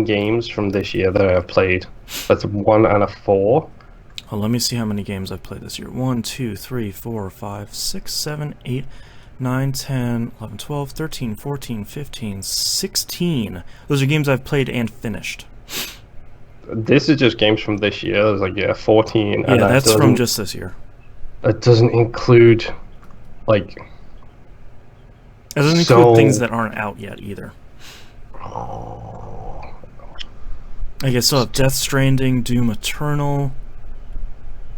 games from this year that I've played. That's a 1 and a 4. Oh, let me see how many games I've played this year. 1, 2, 3, 4, 5, 6, 7, 8, 9, 10, 11, 12, 13, 14, 15, 16. Those are games I've played and finished. This is just games from this year. There's like, yeah, 14. Yeah, And that's from just this year. It doesn't include, like... It doesn't include things that aren't out yet, either. I guess so. Death Stranding, Doom Eternal...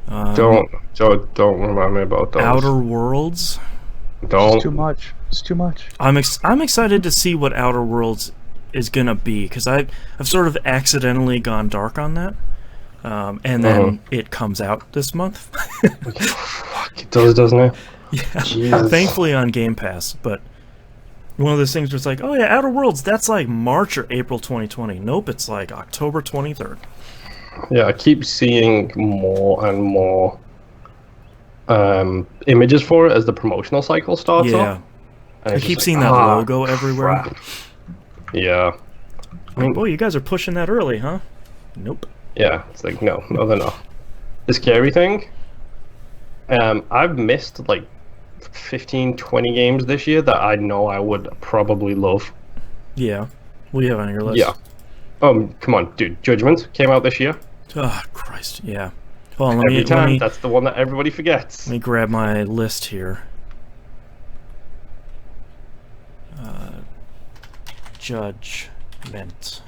Don't remind me about those. Outer Worlds. Don't. It's too much. It's too much. I'm excited to see what Outer Worlds is gonna be, because I've sort of accidentally gone dark on that, and then it comes out this month. Fuck, it does, doesn't it? Yeah. Jesus. Thankfully on Game Pass, but one of those things where it's like, oh yeah, Outer Worlds, that's like March or April 2020. Nope, it's like October 23rd. Yeah, I keep seeing more and more images for it as the promotional cycle starts up. Yeah, I keep seeing that logo everywhere. Crap. Yeah. I mean, oh, you guys are pushing that early, huh? Nope. Yeah, it's like, no, they're not. The scary thing, I've missed like 15, 20 games this year that I know I would probably love. Yeah. What do you have on your list? Yeah. Come on, dude. Judgment came out this year. Oh, Christ, yeah. Hold on, Every time, that's the one that everybody forgets. Let me grab my list here. Judgment.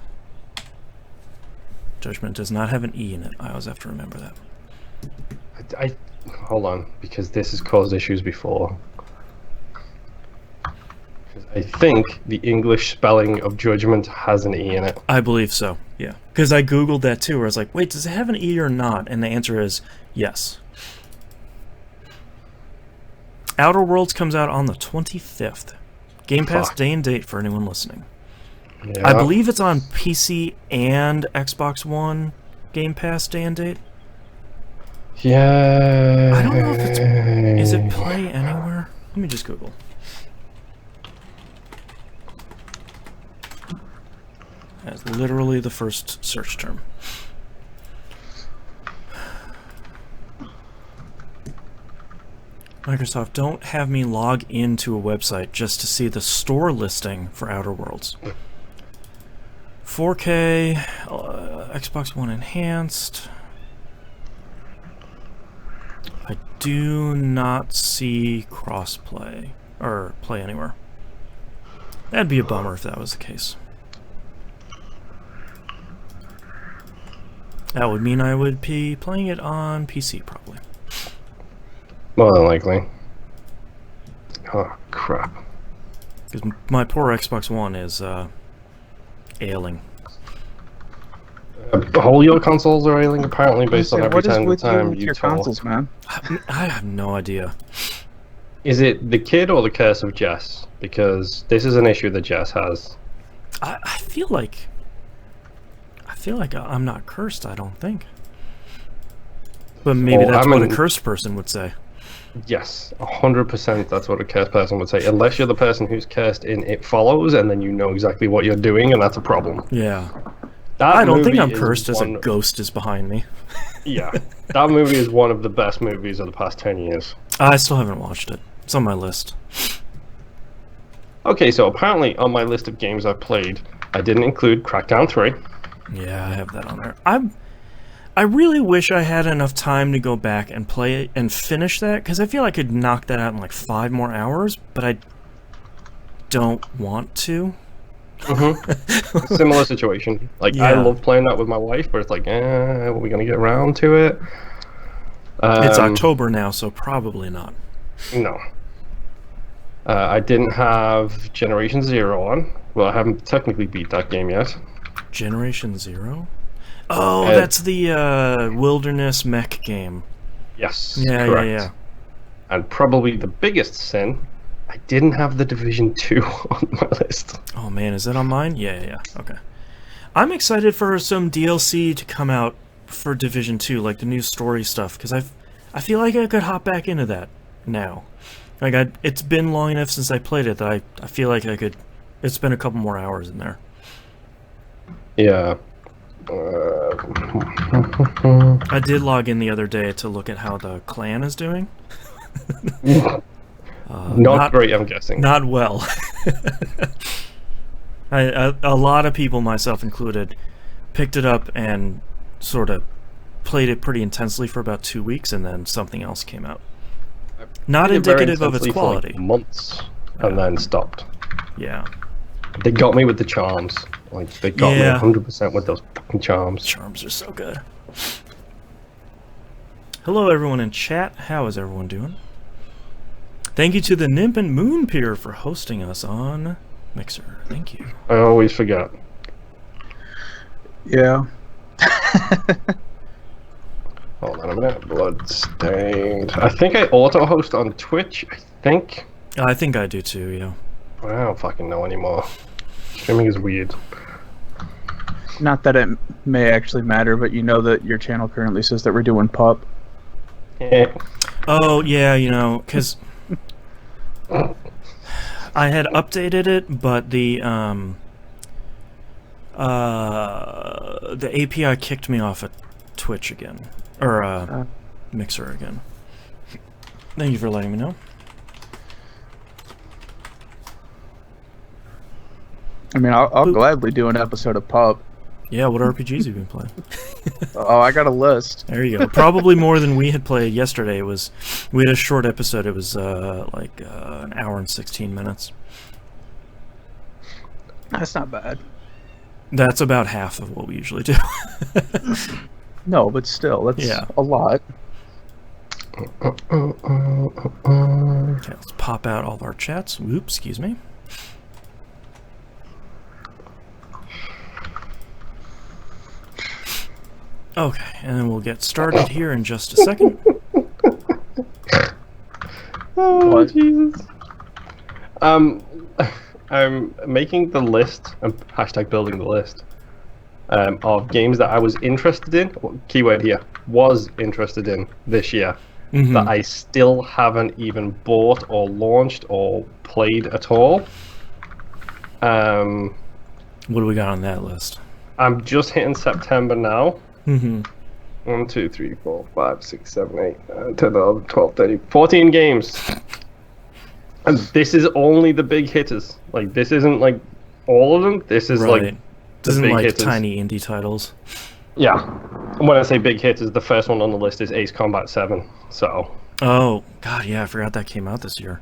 Judgment does not have an E in it. I always have to remember that. I hold on, because this has caused issues before. I think the English spelling of judgment has an E in it. I believe so, yeah. Because I googled that too, where I was like, wait, does it have an E or not? And the answer is yes. Outer Worlds comes out on the 25th. Game Pass day and date for anyone listening. Yeah. I believe it's on PC and Xbox One Game Pass day and date. Yeah. I don't know if it's... Is it Play Anywhere? Let me just Google. That's literally the first search term. Microsoft, don't have me log into a website just to see the store listing for Outer Worlds. 4K, Xbox One Enhanced. I do not see crossplay, or Play Anywhere. That'd be a bummer if that was the case. That would mean I would be playing it on PC, probably. More than likely. Oh, crap. Because my poor Xbox One is ailing. All your consoles are ailing, apparently, based on every what is time with time you you your talk. consoles, man? I have no idea. Is it the kid or the curse of Jess? Because this is an issue that Jess has. I feel like I'm not cursed, I don't think. But maybe that's what a cursed person would say. Yes, 100% that's what a cursed person would say. Unless you're the person who's cursed in It Follows, and then you know exactly what you're doing, and that's a problem. Yeah. That I don't think movie I'm is cursed as a ghost is behind me. Yeah, that movie is one of the best movies of the past 10 years. I still haven't watched it. It's on my list. Okay, so apparently on my list of games I've played, I didn't include Crackdown 3. Yeah, I have that on there. I really wish I had enough time to go back and play it and finish that, because I feel I could knock that out in like 5 more hours, but I don't want to. Similar situation. Like, yeah. I love playing that with my wife, but it's like, are we going to get around to it? It's October now, so probably not. No. I didn't have Generation Zero on. Well, I haven't technically beat that game yet. Generation Zero? Oh, that's the wilderness mech game. Yes, yeah, correct. Yeah. And probably the biggest sin, I didn't have the Division 2 on my list. Oh man, is that on mine? Yeah. Okay. I'm excited for some DLC to come out for Division 2, like the new story stuff, because I feel like I could hop back into that now. Like it's been long enough since I played it that I feel like I could. It's been a couple more hours in there. Yeah. I did log in the other day to look at how the clan is doing. Not great, I'm guessing. Not well. A lot of people, myself included, picked it up and sort of played it pretty intensely for about 2 weeks, and then something else came out. Not indicative of its quality. For like months, and then stopped. Yeah. They got me with the charms. Like, they got me 100% with those fucking charms. Charms are so good. Hello, everyone in chat. How is everyone doing? Thank you to the Nymph and Moon Pier for hosting us on Mixer. Thank you. I always forget. Yeah. Hold on a minute. Bloodstained. I think I auto-host on Twitch, I think. I think I do too, yeah. I don't fucking know anymore. Streaming is weird. Not that it may actually matter, but you know that your channel currently says that we're doing pup. Yeah. Oh, yeah, you know, because I had updated it, but the API kicked me off at Twitch again. Or, Mixer again. Thank you for letting me know. I mean, I'll gladly do an episode of pup. Yeah, what RPGs have you been playing? Oh, I got a list. There you go. Probably more than we had played yesterday. We had a short episode. It was like an hour and 16 minutes. That's not bad. That's about half of what we usually do. No, but still, that's a lot. Okay, let's pop out all of our chats. Oops, excuse me. Okay, and then we'll get started here in just a second. Oh, What? Jesus. I'm making the list, hashtag building the list, of games that I was interested in, keyword here, was interested in this year, that I still haven't even bought or launched or played at all. What do we got on that list? I'm just hitting September now. Mm-hmm. 1, 2, 3, 4, 5, 6, 7, 8, 9, 10, 11, 12, 13, 14 games. And this is only the big hitters. Like, this isn't like all of them. This is like this isn't big like hitters. tiny indie titles. Yeah. When I say big hitters, the first one on the list is Ace Combat 7. So. Oh God, yeah, I forgot that came out this year.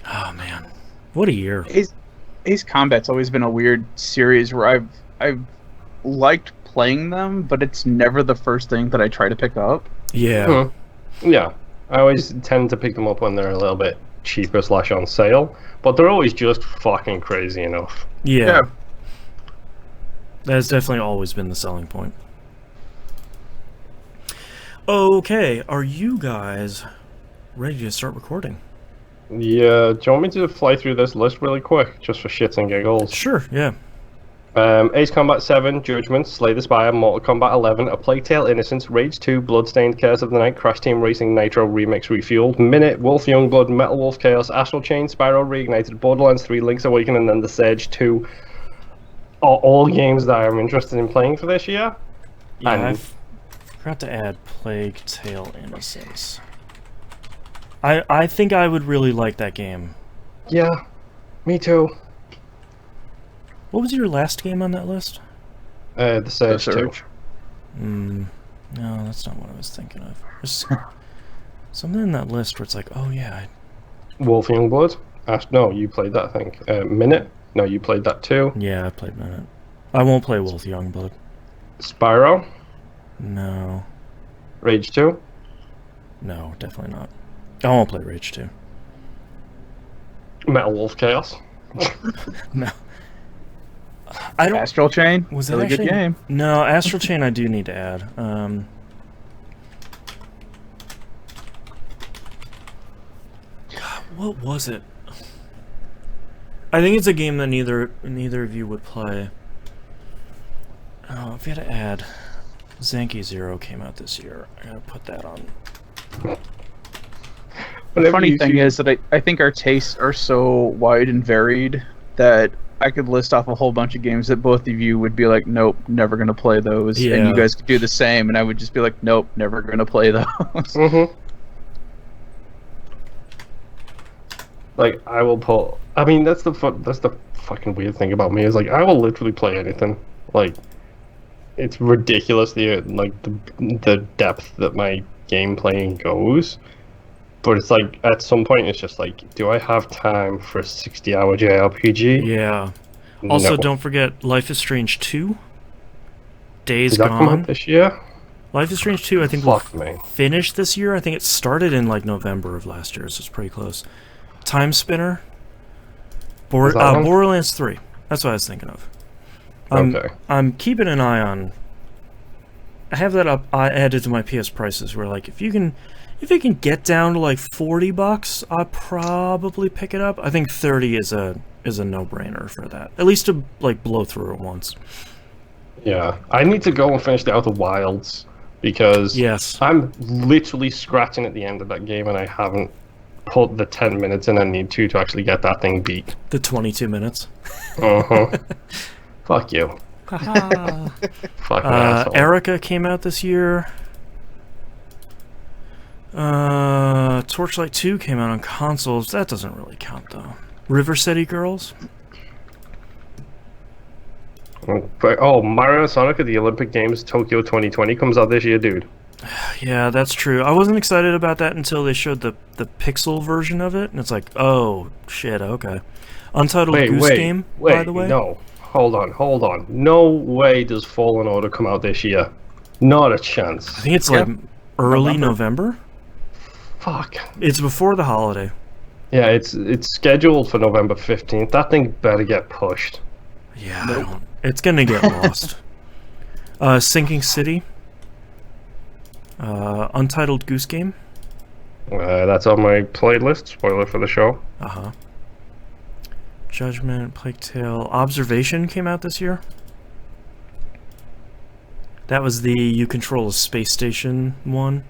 Oh man, what a year! Ace Combat's always been a weird series where I've liked playing them, but it's never the first thing that I try to pick up. Yeah. Yeah. I always tend to pick them up when they're a little bit cheaper / on sale, but they're always just fucking crazy enough. Yeah. That's definitely always been the selling point. Okay, are you guys ready to start recording? Yeah, do you want me to fly through this list really quick, just for shits and giggles? Sure, yeah. Ace Combat 7, Judgment, Slay the Spire, Mortal Kombat 11, A Plague Tale Innocence, Rage 2, Bloodstained, Curse of the Night, Crash Team Racing Nitro Remix Refueled, Minute, Wolf Youngblood, Metal Wolf Chaos, Astral Chain, Spyro Reignited, Borderlands 3, Link's Awakening, and then The Surge 2 are all games that I'm interested in playing for this year. Yeah, And I forgot to add Plague Tale Innocence. I think I would really like that game. yeah, me too. What was your last game on that list? The Surge 2. No, that's not what I was thinking of. There's something in that list where it's like, oh yeah. Wolf Youngblood? No, you played that, I think. Minute? No, you played that too. Yeah, I played Minute. I won't play Wolf Youngblood. Spyro? No. Rage 2? No, definitely not. I won't play Rage 2. Metal Wolf Chaos? No. I don't. Astral Chain Was that really actually good game? No, Astral Chain I do need to add. God, what was it? I think it's a game that neither of you would play. Oh, if you had to add, Zanki Zero came out this year. I gotta put that on. The funny thing is that I think our tastes are so wide and varied that I could list off a whole bunch of games that both of you would be like, nope, never gonna play those, and Yeah. you guys could do the same, and I would just be like, nope, never gonna play those. Mm-hmm. Like, I will pull. I mean, that's the fucking weird thing about me is like I will literally play anything. Like, it's ridiculous the depth that my game playing goes. But it's like at some point it's just like, do I have time for a 60-hour JRPG? Yeah. Also, No. don't forget Life is Strange 2. Days Did that come Gone. out this year? Life is Strange 2, I think, Fuck will me. finish this year. I think it started in like November of last year, so it's pretty close. Time Spinner. Is that one? Borderlands 3. That's what I was thinking of. Okay. I'm keeping an eye on. I have that up. I added to my PS prices. Where like if it can get down to like $40, I'll probably pick it up. I think 30 is a no-brainer for that. At least to like blow through it once. Yeah, I need to go and finish the Outer Wilds because Yes. I'm literally scratching at the end of that game and I haven't put the 10 minutes in I need to actually get that thing beat. The 22 minutes. Uh-huh. Fuck you. Haha. Fucking asshole. Erica came out this year. Torchlight 2 came out on consoles. That doesn't really count though. River City Girls. Oh, Mario and Sonic at the Olympic Games Tokyo 2020 comes out this year, dude. Yeah, that's true. I wasn't excited about that until they showed the pixel version of it, and it's like, oh shit, okay. Untitled Goose Game, by the way. No, hold on. No way does Fallen Order come out this year. Not a chance. I think it's like early November. Fuck. It's before the holiday. Yeah, it's scheduled for November 15th. That thing better get pushed. Yeah, it's gonna get lost. Sinking City. Untitled Goose Game. That's on my playlist. Spoiler for the show. Uh-huh. Judgment, Plague Tale. Observation came out this year. That was the you control a space station one.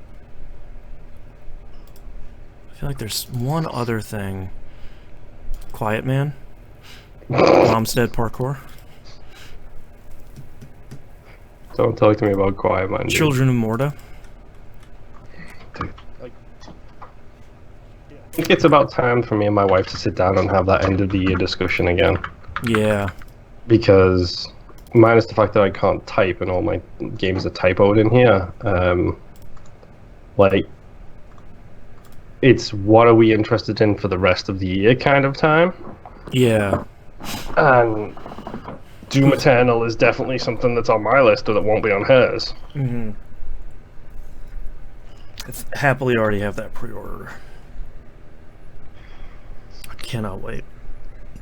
I feel like there's one other thing. Quiet Man. Mom's Dead Parkour. Don't talk to me about Quiet Man. Dude. Children of Morta. I think it's about time for me and my wife to sit down and have that end of the year discussion again. Yeah. Because, minus the fact that I can't type and all my games are typoed in here, like, it's what are we interested in for the rest of the year kind of time. Yeah. And Doom Eternal is definitely something that's on my list that won't be on hers. Mm-hmm. I happily already have that pre-order. I cannot wait.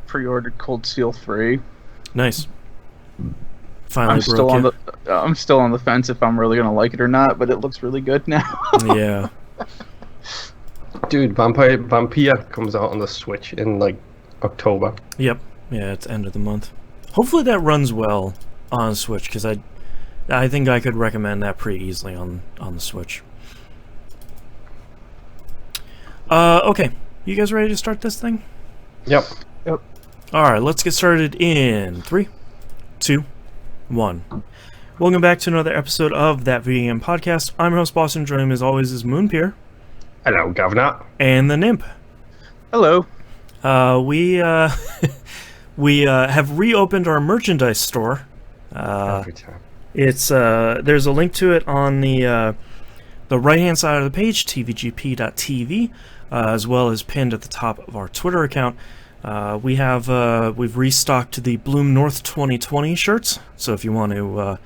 Pre-ordered Cold Steel 3. Nice. Finally I'm broke still on the fence if I'm really gonna like it or not, but it looks really good now. Yeah. Dude, Vampire comes out on the Switch in like October. Yep. Yeah, it's end of the month. Hopefully that runs well on Switch, because I think I could recommend that pretty easily on the Switch. Okay. You guys ready to start this thing? Yep. Alright, let's get started in 3, 2, 1. Welcome back to another episode of That Video Game Podcast. I'm your host, Boston. Joining me as always is Moonpier. Hello, Governor. And the Nimp. Hello. We have reopened our merchandise store. Every time. It's there's a link to it on the right hand side of the page, tvgp.tv, as well as pinned at the top of our Twitter account. We've restocked the Bloom North 2020 shirts. So if you want to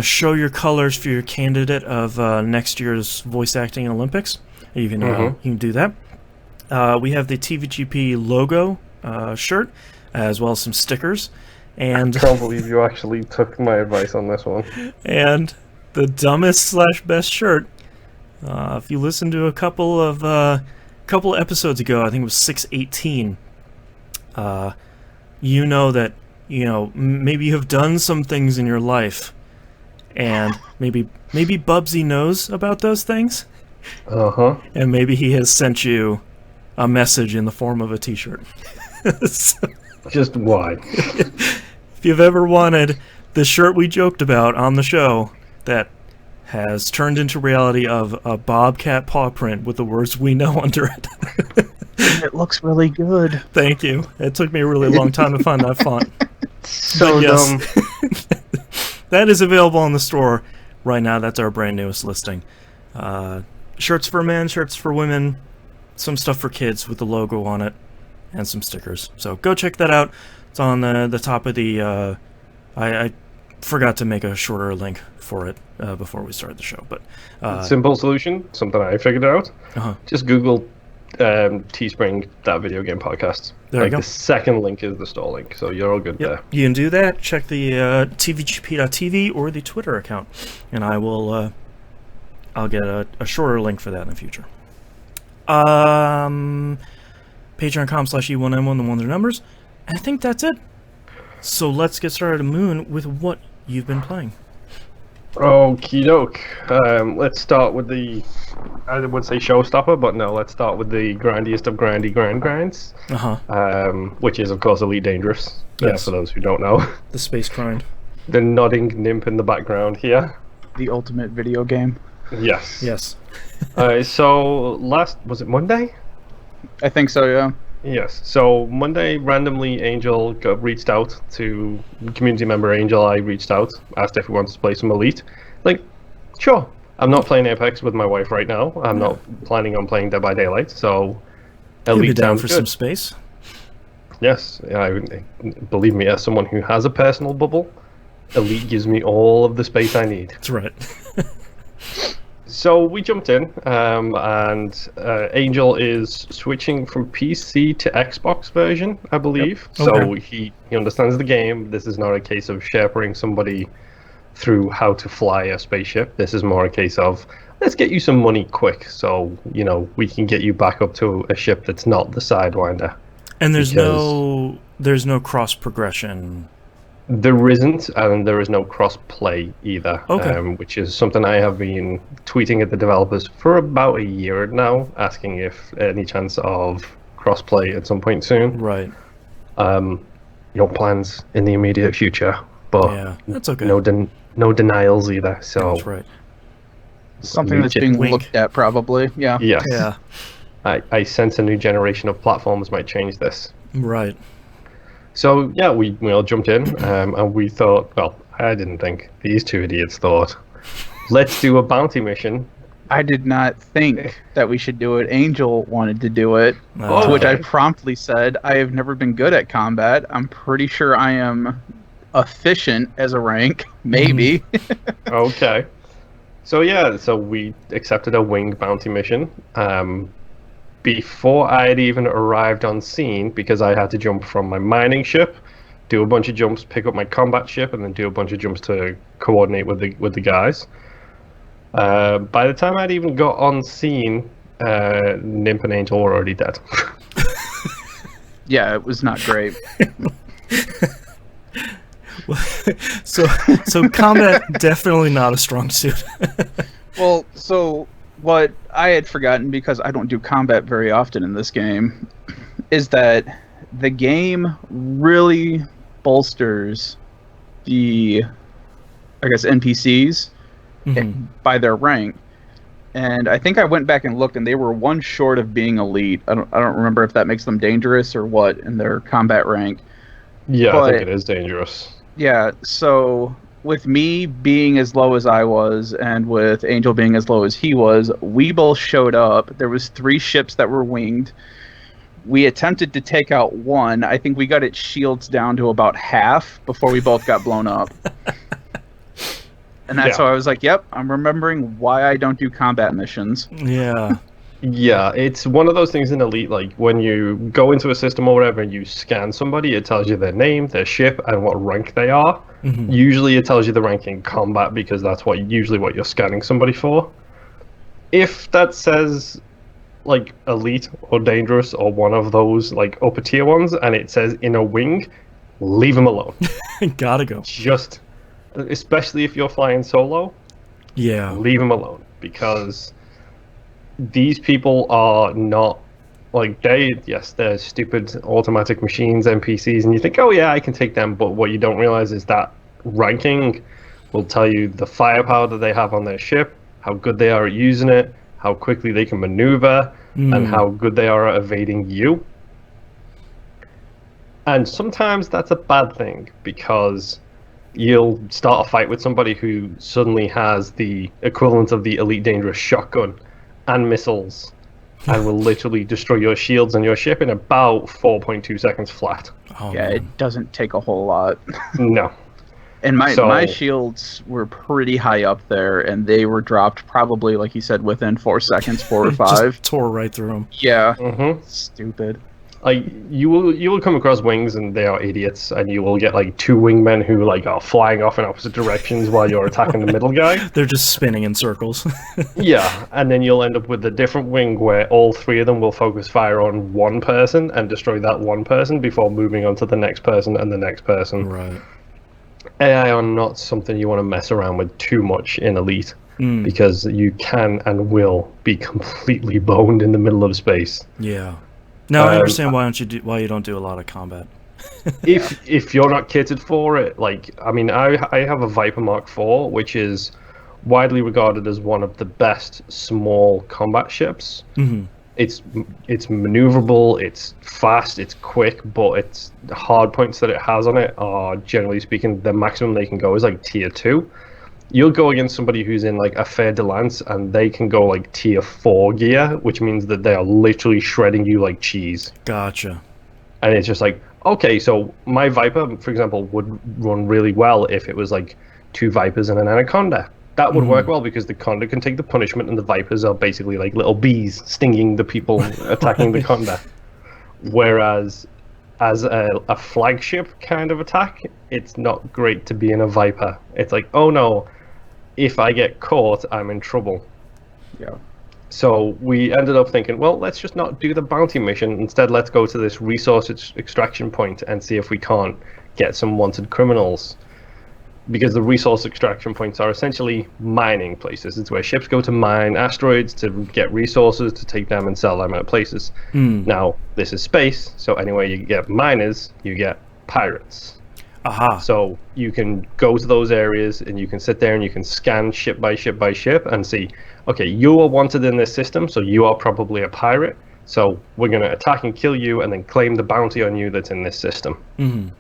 show your colors for your candidate of next year's voice acting Olympics, you can do that. We have the TVGP logo shirt, as well as some stickers, and I can't believe you actually took my advice on this one. and the dumbest / best shirt. If you listen to a couple episodes ago, I think it was 618. You know that maybe you have done some things in your life, and maybe Bubsy knows about those things, and maybe he has sent you a message in the form of a T-shirt. Just why? If you've ever wanted the shirt we joked about on the show that has turned into reality of a bobcat paw print with the words "we know" under it. It looks really good. Thank you. It took me a really long time to find that font. So But dumb. That is available in the store right now. That's our brand newest listing. Shirts for men, shirts for women, some stuff for kids with the logo on it, and some stickers. So go check that out. It's on the top of the... I forgot to make a shorter link for it before we started the show. But Simple solution, something I figured out. Uh-huh. Just Google Teespring, that video game podcast. There you go. The second link is the store link, so you're all good there. You can do that. Check the tvgp.tv or the Twitter account, and I will. I'll get a shorter link for that in the future. Patreon.com/E1M1, the ones are numbers. And I think that's it. So let's get started, Moon, with what you've been playing. Okie doke. Let's start with the, I would say showstopper, but no, let's start with the grindiest of grindy grinds. Which is, of course, Elite Dangerous. Yes. For those who don't know. The space grind. The nodding nymph in the background here. The ultimate video game. Yes. Yes. So, was it Monday? I think so, yeah. Yes. So Monday, randomly, Angel reached out to community member Angel. I reached out, asked if he wanted to play some Elite. Like, sure. I'm not playing Apex with my wife right now. I'm not planning on playing Dead by Daylight. So You'll be Elite down sounds for good. some space. Yes. Believe me, as someone who has a personal bubble, Elite gives me all of the space I need. That's right. So we jumped in, and Angel is switching from PC to Xbox version, I believe. Yep. So Okay. he understands the game. This is not a case of shepherding somebody through how to fly a spaceship. This is more a case of, let's get you some money quick, so we can get you back up to a ship that's not the Sidewinder. And there's no cross progression. There isn't, and there is no cross-play either, Okay. Which is something I have been tweeting at the developers for about a year now, asking if any chance of cross-play at some point soon. Right. No plans in the immediate future, but Yeah, that's okay. no denials either. So That's right. Something that's being Wink. looked at, probably. Yeah. yes, Yeah. I sense a new generation of platforms might change this. Right. So yeah, we all jumped in, and we thought, well, I didn't think, these two idiots thought, let's do a bounty mission. I did not think that we should do it. Angel wanted to do it, Oh, to which I okay. promptly said, I have never been good at combat. I'm pretty sure I am efficient as a rank. Maybe. Okay. So yeah, so we accepted a wing bounty mission. Before I had even arrived on scene, because I had to jump from my mining ship, do a bunch of jumps, pick up my combat ship, and then do a bunch of jumps to coordinate with the guys. By the time I'd even got on scene, Nymph and Angel were already dead. Yeah, it was not great. So combat definitely not a strong suit. Well, so what I had forgotten, because I don't do combat very often in this game, is that the game really bolsters the, I guess, NPCs by their rank. And I think I went back and looked, and they were one short of being elite. I don't remember if that makes them dangerous or what in their combat rank. Yeah, But- I think it is dangerous. Yeah, so with me being as low as I was, and with Angel being as low as he was, we both showed up. There was 3 ships that were winged. We attempted to take out one. I think we got its shields down to about half before we both got blown up. And that's Yeah. why I was like, yep, I'm remembering why I don't do combat missions. Yeah. Yeah, it's one of those things in Elite, like when you go into a system or whatever and you scan somebody, it tells you their name, their ship, and what rank they are. Usually it tells you the rank in combat, because that's usually what you're scanning somebody for. If that says like Elite or Dangerous or one of those like upper tier ones, and it says in a wing, leave them alone. Gotta go. Just, especially if you're flying solo, Yeah. leave them alone, because these people are not Like they're stupid automatic machines, NPCs, and you think, oh yeah, I can take them. But what you don't realize is that ranking will tell you the firepower that they have on their ship, how good they are at using it, how quickly they can maneuver, and how good they are at evading you. And sometimes that's a bad thing because you'll start a fight with somebody who suddenly has the equivalent of the Elite Dangerous shotgun and missiles and will literally destroy your shields and your ship in about 4.2 seconds flat. Oh, Yeah, man. it doesn't take a whole lot. No. And my So- shields were pretty high up there, and they were dropped probably, like you said, within 4 seconds, 4 or 5. Just tore right through him. Yeah, Mm-hmm. stupid. Like you will come across wings and they are idiots, and you will get like 2 wingmen who like are flying off in opposite directions while you're attacking the middle guy. They're just spinning in circles. Yeah, and then you'll end up with a different wing where all 3 of them will focus fire on one person and destroy that one person before moving on to the next person and the next person. Right. AI are not something you want to mess around with too much in Elite because you can and will be completely boned in the middle of space. Yeah. Now I understand why you don't do a lot of combat. if you're not kitted for it, like I mean, I have a Viper Mark IV, which is widely regarded as one of the best small combat ships. Mm-hmm. It's maneuverable, it's fast, it's quick, but it's the hard points that it has on it are, generally speaking, the maximum they can go is like tier 2. You'll go against somebody who's in like a fair de lance and they can go like tier 4 gear, which means that they are literally shredding you like cheese. Gotcha. And it's just like, okay, so my Viper, for example, would run really well if it was like 2 Vipers and an Anaconda. That would work well because the Conda can take the punishment and the Vipers are basically like little bees stinging the people attacking the Conda. Whereas as a flagship kind of attack, it's not great to be in a Viper. It's like, oh no, if I get caught, I'm in trouble. Yeah. So we ended up thinking, well, let's just not do the bounty mission. Instead, let's go to this resource extraction point and see if we can't get some wanted criminals. Because the resource extraction points are essentially mining places. It's where ships go to mine asteroids to get resources to take them and sell them at places. Now, this is space, so anywhere you get miners, you get pirates. Aha. So you can go to those areas and you can sit there and you can scan ship by ship by ship and see, okay, you are wanted in this system, so you are probably a pirate. So we're going to attack and kill you and then claim the bounty on you that's in this system. Mm-hmm.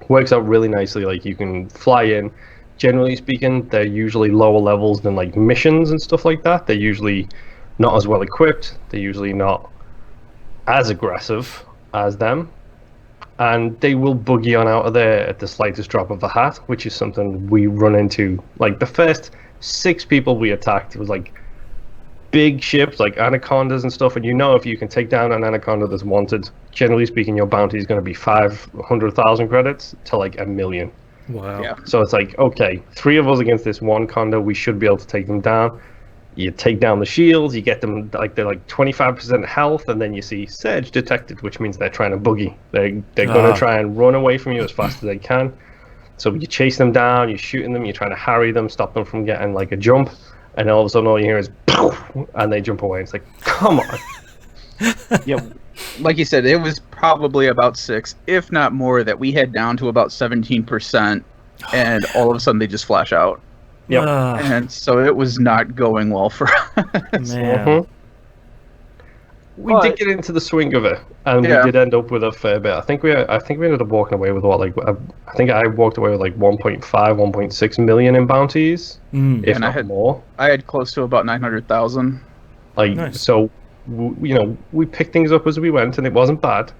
Works out really nicely. Like, you can fly in. Generally speaking, they're usually lower levels than like missions and stuff like that. They're usually not as well equipped. They're usually not as aggressive as them. And they will boogie on out of there at the slightest drop of the hat, which is something we run into. Like, the first 6 people we attacked, it was like big ships, like Anacondas and stuff. And you know, if you can take down an Anaconda that's wanted, generally speaking, your bounty is going to be 500,000 credits to like 1 million. Wow. Yeah. So it's like, okay, 3 of us against this one Conda, we should be able to take them down. You take down the shields, you get them, like, they're like 25% health, and then you see Surge detected, which means they're trying to boogie. They're going to try and run away from you as fast as they can. So you chase them down, you're shooting them, you're trying to harry them, stop them from getting like a jump, and all of a sudden all you hear is poof, and they jump away. It's like, come on. Yeah. Like you said, it was probably about 6, if not more, that we had down to about 17%, and all of a sudden they just flash out. Yep. And so it was not going well for us. Man. Mhm. We But- did get into the swing of it, and Yeah. we did end up with a fair bit. I think we ended up walking away with what, like, I think I walked away with like 1.5, 1.6 million in bounties, if And I not had- more. I had close to about 900,000. Like, Nice. so, we picked things up as we went, and it wasn't bad.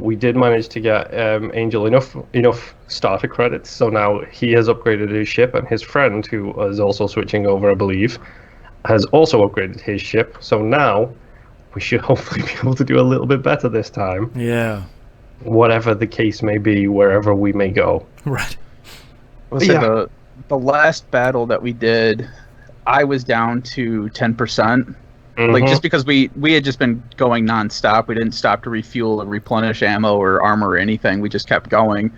We did manage to get Angel enough starter credits, so now he has upgraded his ship, and his friend, who is also switching over, I believe, has also upgraded his ship. So now we should hopefully be able to do a little bit better this time, Yeah. whatever the case may be, wherever we may go. Right. Was it Yeah. the last battle that we did, I was down to 10%. Like, Mhm. just because we had just been going nonstop. We didn't stop to refuel or replenish ammo or armor or anything. We just kept going.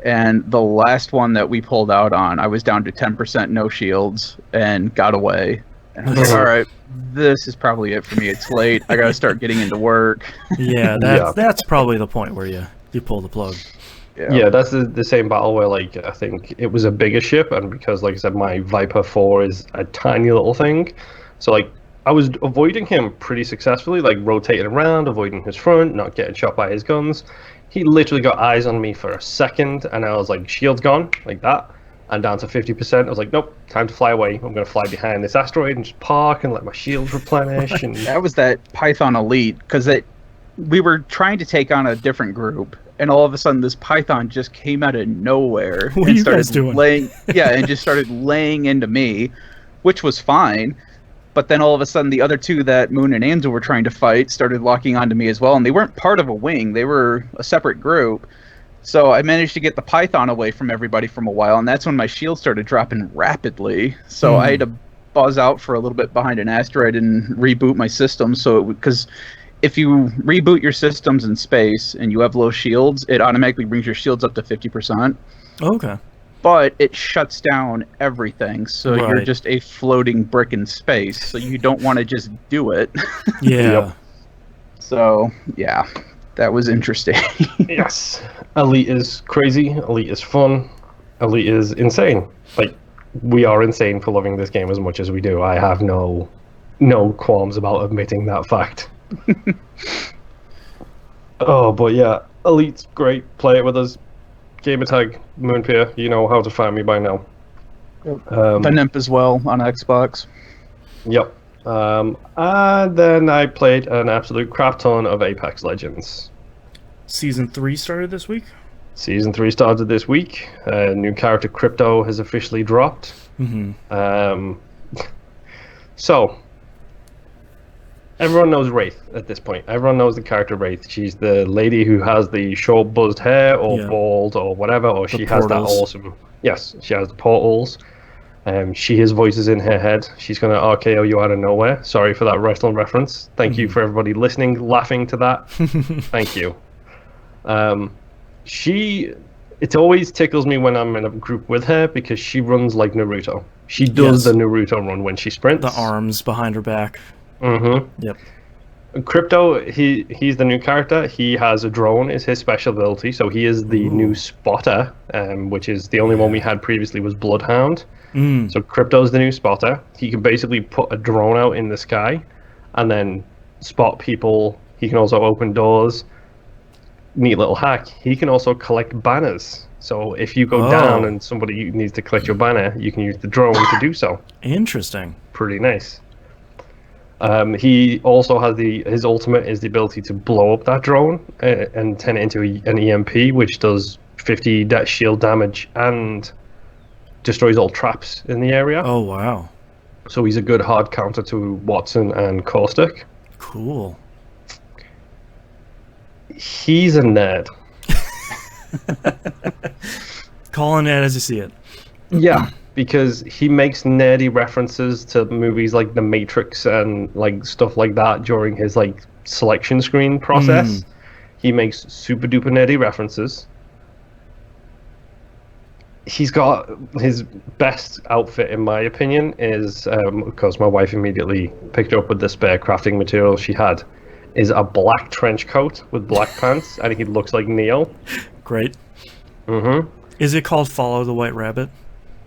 And the last one that we pulled out on, I was down to 10% no shields and got away. And I was like, all right, this is probably it for me. It's late. I got to start getting into work. Yeah, that's probably the point where you pull the plug. Yeah, that's the same battle where, like, I think it was a bigger ship, and because, like I said, my Viper 4 is a tiny little thing, so, like, I was avoiding him pretty successfully, like, rotating around, avoiding his front, not getting shot by his guns. He literally got eyes on me for a second, and I was like, shield's gone, like that, and down to 50%. I was like, nope, time to fly away. I'm going to fly behind this asteroid and just park and let my shield replenish. And that was that Python Elite, because we were trying to take on a different group, and all of a sudden this Python just came out of nowhere what and are you started guys doing? and just started laying into me, which was fine. But then all of a sudden the other two that Moon and Angel were trying to fight started locking onto me as well, and they weren't part of a wing, they were a separate group. So I managed to get the Python away from everybody from a while, and that's when my shield started dropping rapidly. So I had to buzz out for a little bit behind an asteroid and reboot my system. Because if you reboot your systems in space and you have low shields, it automatically brings your shields up to 50%. Okay. But it shuts down everything, so Right. you're just a floating brick in space. So you don't want to just do it. Yeah. Yep. So yeah, that was interesting. yes, Elite is crazy, Elite is fun, Elite is insane. Like, we are insane for loving this game as much as we do. I have no qualms about admitting that fact. Oh, but yeah, Elite's great. Play it with us. Gamertag Moonpier, you know how to find me by now. The Nymph as well on Xbox. Yep. And then I played an absolute crap ton of Apex Legends. Season 3 started this week? Season 3 started this week. New character Crypto has officially dropped. Mm-hmm. So, everyone knows Wraith at this point. Everyone knows the character Wraith. She's the lady who has the short buzzed hair, or bald, or whatever, or she has that awesome... Yes, she has the portals. She has voices in her head. She's going to RKO you out of nowhere. Sorry for that wrestling reference. Thank you for everybody listening, laughing to that. Thank you. It always tickles me when I'm in a group with her, because she runs like Naruto. She does the Naruto run when she sprints. The arms behind her back. Mm-hmm. Yep. Crypto, he's the new character. He has a drone is his special ability, so he is the new spotter, which is the only one we had previously was Bloodhound. So Crypto's the new spotter. He can basically put a drone out in the sky and then spot people. He can also open doors. Neat little hack. He can also collect banners. So if you go down and somebody needs to collect your banner, you can use the drone to do so. Interesting. Pretty nice. He also has his ultimate is the ability to blow up that drone and turn it into an EMP, which does 50 shield damage and destroys all traps in the area. Oh, wow. So he's a good hard counter to Watson and Caustic. Cool. He's a nerd. Calling it as you see it. Yeah, because he makes nerdy references to movies like The Matrix and like stuff like that during his like selection screen process. He makes super duper nerdy references. He's got his best outfit, in my opinion, is because my wife immediately picked up with the spare crafting material she had, is a black trench coat with black pants, and he looks like Neo. Great. Mm-hmm. Is it called Follow the White Rabbit?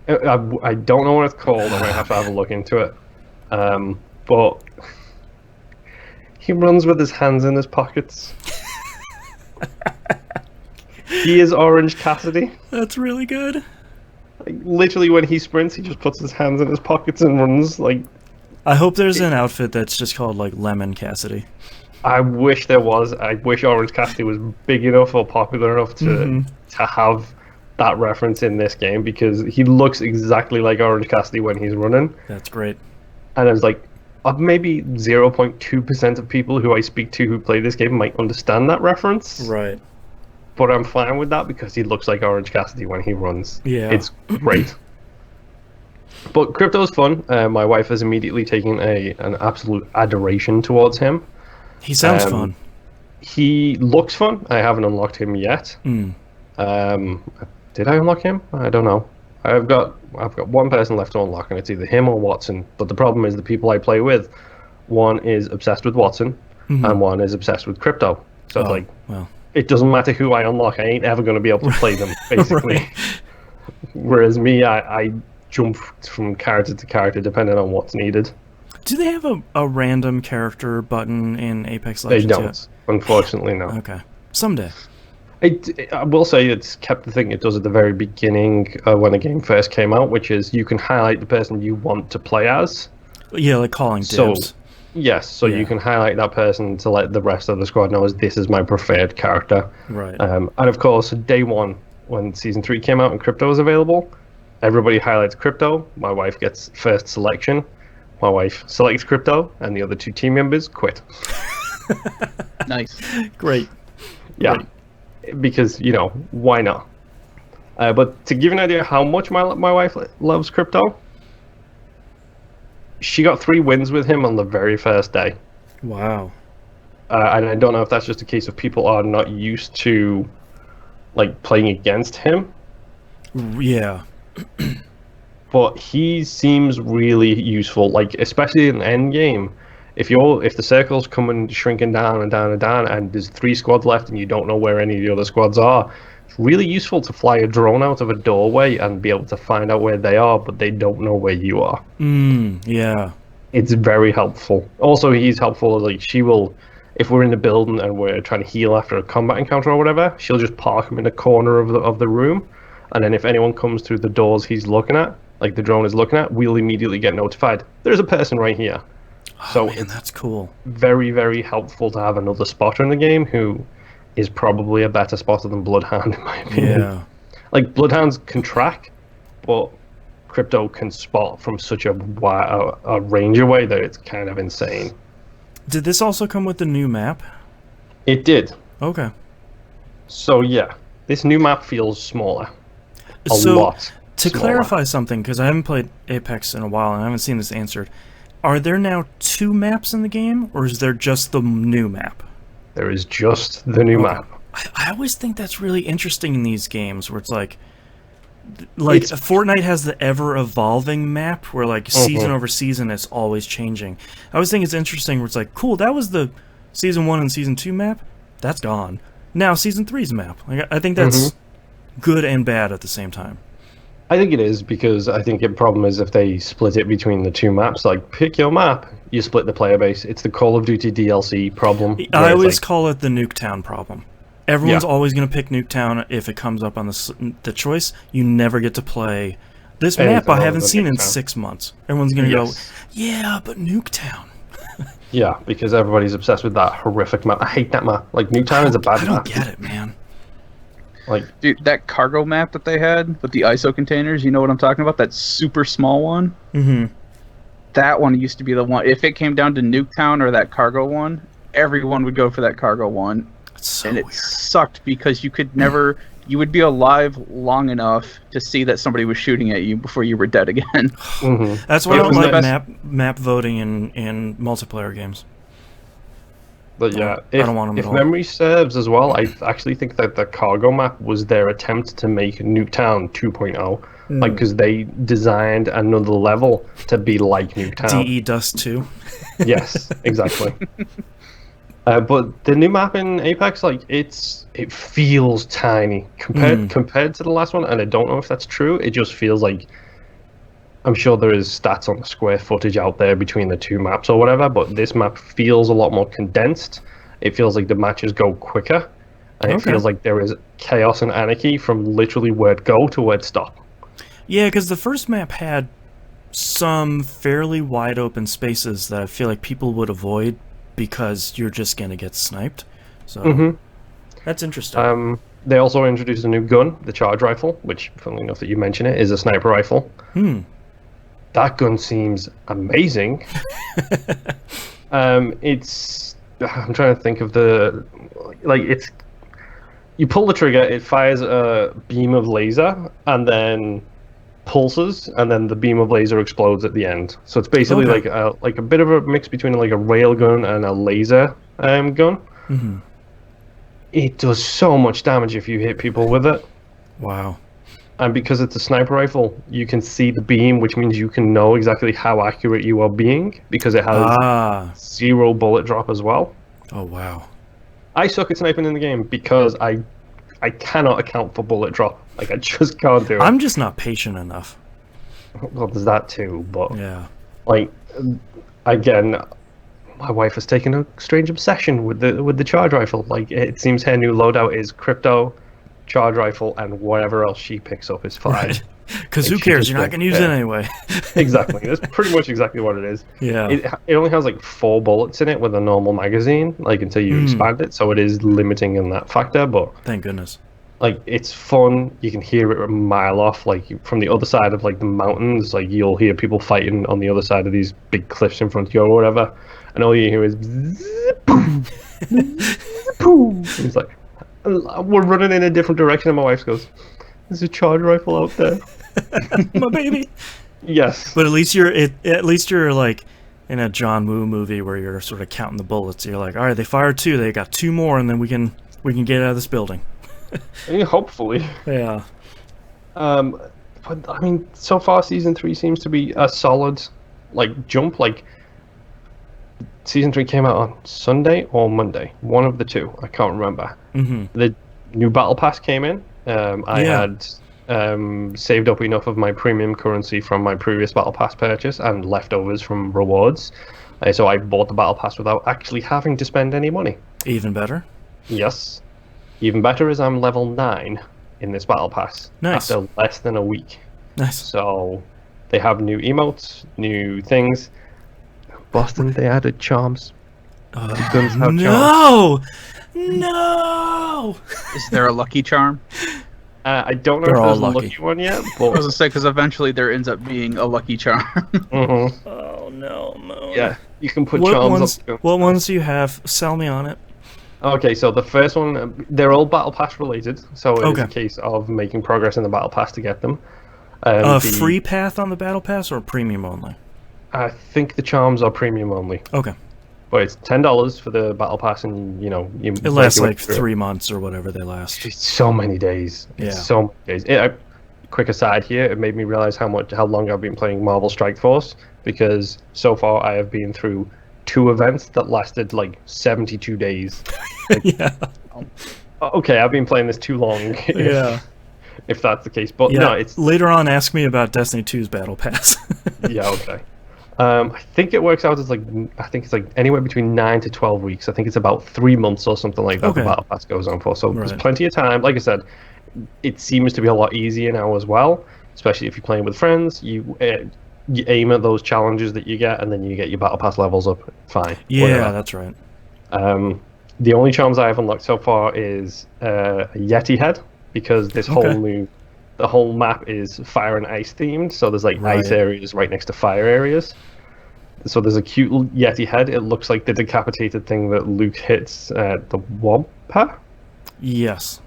I don't know what it's called. I might have to have a look into it. But he runs with his hands in his pockets. He is Orange Cassidy. That's really good. Like, literally, when he sprints, he just puts his hands in his pockets and runs. Like, I hope there's an outfit that's just called like Lemon Cassidy. I wish there was. I wish Orange Cassidy was big enough or popular enough to have that reference in this game, because he looks exactly like Orange Cassidy when he's running. That's great. And I was like, maybe 0.2% of people who I speak to who play this game might understand that reference. Right. But I'm fine with that because he looks like Orange Cassidy when he runs. Yeah. It's great. But Crypto's fun. My wife has immediately taken an absolute adoration towards him. He sounds fun. He looks fun. I haven't unlocked him yet. Did I unlock him? I don't know. I've got one person left to unlock, and it's either him or Watson. But the problem is the people I play with, one is obsessed with Watson, and one is obsessed with crypto. So it's like, well, it doesn't matter who I unlock, I ain't ever going to be able to play them, basically. Right. Whereas me, I jump from character to character depending on what's needed. Do they have a random character button in Apex They Legends don't, yet? unfortunately, no. Okay. Someday. I will say it's kept the thing it does at the very beginning when the game first came out, which is you can highlight the person you want to play as. Yeah, like calling So, dibs. yes, so Yeah. you can highlight that person to let the rest of the squad know as this is my preferred character. Right. And of course, day one, when Season 3 came out and Crypto was available, everybody highlights Crypto. My wife gets first selection. My wife selects Crypto, and the other 2 team members quit. Nice. Great. Yeah, Great. because, why not? But to give you an idea how much my wife loves Crypto, she got 3 wins with him on the very first day. Wow. And I don't know if that's just a case of people are not used to playing against him, Yeah. but he seems really useful. Especially in the end game, if the circle's coming shrinking down and down and down, and there's 3 squads left, and you don't know where any of the other squads are, it's really useful to fly a drone out of a doorway and be able to find out where they are, but they don't know where you are. Yeah. It's very helpful. Also, he's helpful. She will, if we're in the building and we're trying to heal after a combat encounter or whatever, she'll just park him in a corner of the room, and then if anyone comes through the doors he's looking at, like the drone is looking at, we'll immediately get notified. There's a person right here. So Man, that's cool. very, very helpful to have another spotter in the game who is probably a better spotter than Bloodhound, in my opinion. Yeah. Bloodhounds can track, but Crypto can spot from such a range away that it's kind of insane. Did this also come with the new map? It did. Okay. So yeah, this new map feels smaller. A So, lot. To smaller. clarify something, because I haven't played Apex in a while and I haven't seen this answered, are there now 2 maps in the game, or is there just the new map? There is just the new map. I always think that's really interesting in these games, where it's like It's- Fortnite has the ever-evolving map, where season over season it's always changing. I always think it's interesting, where it's like, cool, that was the Season 1 and Season 2 map, that's gone. Now Season 3's map. I think that's good and bad at the same time. I think it is, because I think the problem is if they split it between the 2 maps, pick your map, you split the player base. It's the Call of Duty DLC problem. I always call it the Nuketown problem. Everyone's always going to pick Nuketown if it comes up on the choice. You never get to play this map I haven't seen in Nuketown. 6 months. Everyone's going to go, Yes. yeah, but Nuketown. Yeah, because everybody's obsessed with that horrific map. I hate that map. Nuketown is a bad I don't map. get it, man. Dude, that cargo map that they had with the ISO containers, you know what I'm talking about? That super small one? Mm-hmm. That one used to be the one. If it came down to Nuketown or that cargo one, everyone would go for that cargo one. It's so And it weird. sucked because you could never... You would be alive long enough to see that somebody was shooting at you before you were dead again. That's why I It don't was the like best- map voting in multiplayer games. But yeah, I don't want 'em at if all. memory serves as well, I actually think that the cargo map was their attempt to make Nuketown 2.0. Because they designed another level to be like Nuketown. DE Dust 2. Yes, exactly. But the new map in Apex, it feels tiny compared to the last one, and I don't know if that's true. It just feels like, I'm sure there is stats on the square footage out there between the 2 maps or whatever, but this map feels a lot more condensed. It feels like the matches go quicker, and it feels like there is chaos and anarchy from literally word go to word stop. Yeah, because the first map had some fairly wide open spaces that I feel like people would avoid because you're just going to get sniped. So that's interesting. They also introduced a new gun, the charge rifle, which, funnily enough that you mention it, is a sniper rifle. That gun seems amazing. I'm trying to think of it's... You pull the trigger, it fires a beam of laser, and then pulses, and then the beam of laser explodes at the end. So it's basically like a bit of a mix between a rail gun and a laser gun. It does so much damage if you hit people with it. Wow. And because it's a sniper rifle, you can see the beam, which means you can know exactly how accurate you are being, because it has 0 bullet drop as well. Oh, wow. I suck at sniping in the game because I cannot account for bullet drop. Like, I just can't do it. I'm just not patient enough. Well, there's that too, but... Yeah. Like, again, my wife has taken a strange obsession with the charge rifle. Like, it seems her new loadout is crypto, charge rifle, and whatever else she picks up is fine. Right. Because who cares? You're not going to use it anyway. Exactly. That's pretty much exactly what it is. Yeah. It only has like 4 bullets in it with a normal magazine, like until you expand it, so it is limiting in that factor, but... Thank goodness. Like, it's fun. You can hear it a mile off, like, from the other side of, like, the mountains. Like, you'll hear people fighting on the other side of these big cliffs in front of you or whatever, and all you hear is... boom, boom. It's like, we're running in a different direction, and my wife goes, there's a charge rifle out there. My baby. Yes. But at least you're like in a John Woo movie where you're sort of counting the bullets. You're like, all right, they fired 2, they got 2 more, and then we can get out of this building. Hopefully. Yeah. But I mean, so far season 3 seems to be a solid, like, jump. Like, season 3 came out on Sunday or Monday, one of the two. I can't remember. The new battle pass came in. I had saved up enough of my premium currency from my previous battle pass purchase and leftovers from rewards, so I bought the battle pass without actually having to spend any money. Even better. Yes. Even better is I'm level 9 in this battle pass. Nice. After less than a week. Nice. So they have new emotes, new things. Boston, they added charms. Guns have No! No! Is there a lucky charm? I don't know They're if all there's a lucky. lucky one yet, I was but gonna say, because eventually there ends up being a lucky charm. Oh no, Moon. yeah, you can put charms up. What ones do you have? Sell me on it. Okay, so the first one, they're all battle pass related, so it is Okay. a case of making progress in the battle pass to get them. Free path on the battle pass or premium only? I think the charms are premium only, Okay. but it's $10 for the battle pass, and you know you It lasts work like your way through 3 months or whatever they last. It's so many days. Yeah. It's so many days. Quick aside here, it made me realize how long I've been playing Marvel Strike Force, because so far I have been through 2 events that lasted like 72 days. Yeah. Okay, I've been playing this too long. Yeah. If that's the case, but Yeah. no, it's Later on, ask me about Destiny 2's battle pass. yeah, okay. I think it works out as it's like anywhere between 9 to 12 weeks. I think it's about 3 months or something like that. Okay. The battle pass goes on for, so there's Right. plenty of time. Like I said, it seems to be a lot easier now as well, especially if you're playing with friends. You aim at those challenges that you get, and then you get your battle pass levels up. Fine. Yeah, whatever. that's right. The only charms I have unlocked so far is a Yeti head, because this the whole map is fire and ice themed. So there's like Right. ice areas right next to fire areas. So there's a cute Yeti head. It looks like the decapitated thing that Luke hits the Wampa Yes.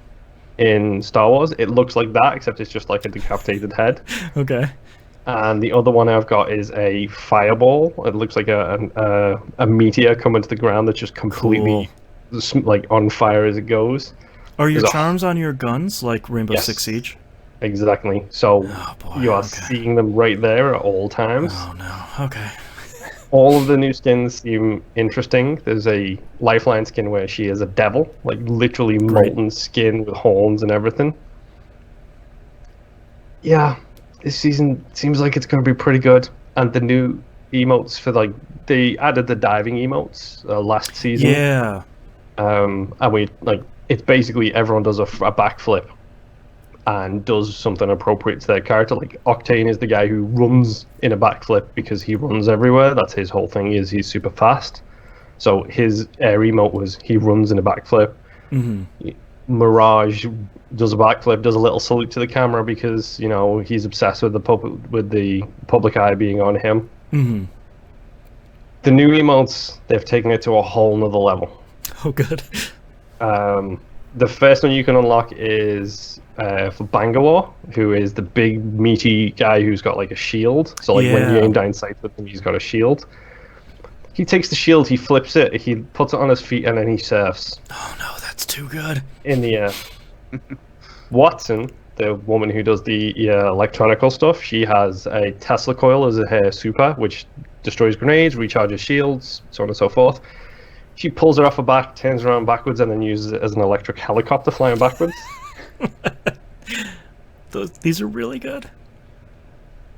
in Star Wars. It looks like that, except it's just like a decapitated head. Okay. And the other one I've got is a fireball. It looks like a meteor coming to the ground that's just completely like on fire as it goes. Are your There's a- charms on your guns like Rainbow Yes. Six Siege? Exactly. So Oh boy. you are okay. seeing them right there at all times. Oh no. Okay. All of the new skins seem interesting. There's a Lifeline skin where she is a devil, like literally molten skin with horns and everything. Yeah, this season seems like it's going to be pretty good. And the new emotes for they added the diving emotes last season. Yeah. And it's basically everyone does a backflip and does something appropriate to their character. Like Octane is the guy who runs in a backflip because he runs everywhere. That's his whole thing, is he's super fast. So his air emote was he runs in a backflip. Mm-hmm. Mirage does a backflip, does a little salute to the camera because he's obsessed with the public eye being on him. Mm-hmm. The new emotes, they've taken it to a whole nother level. Oh, good. The first one you can unlock is for Bangalore, who is the big meaty guy who's got like a shield. So when you aim down sights with him, he's got a shield. He takes the shield, he flips it, he puts it on his feet, and then he surfs Oh no, that's too good. in the air. Watson, the woman who does the electronical stuff, she has a Tesla coil as her super, which destroys grenades, recharges shields, so on and so forth. She pulls her off her back, turns around backwards, and then uses it as an electric helicopter flying backwards. These are really good.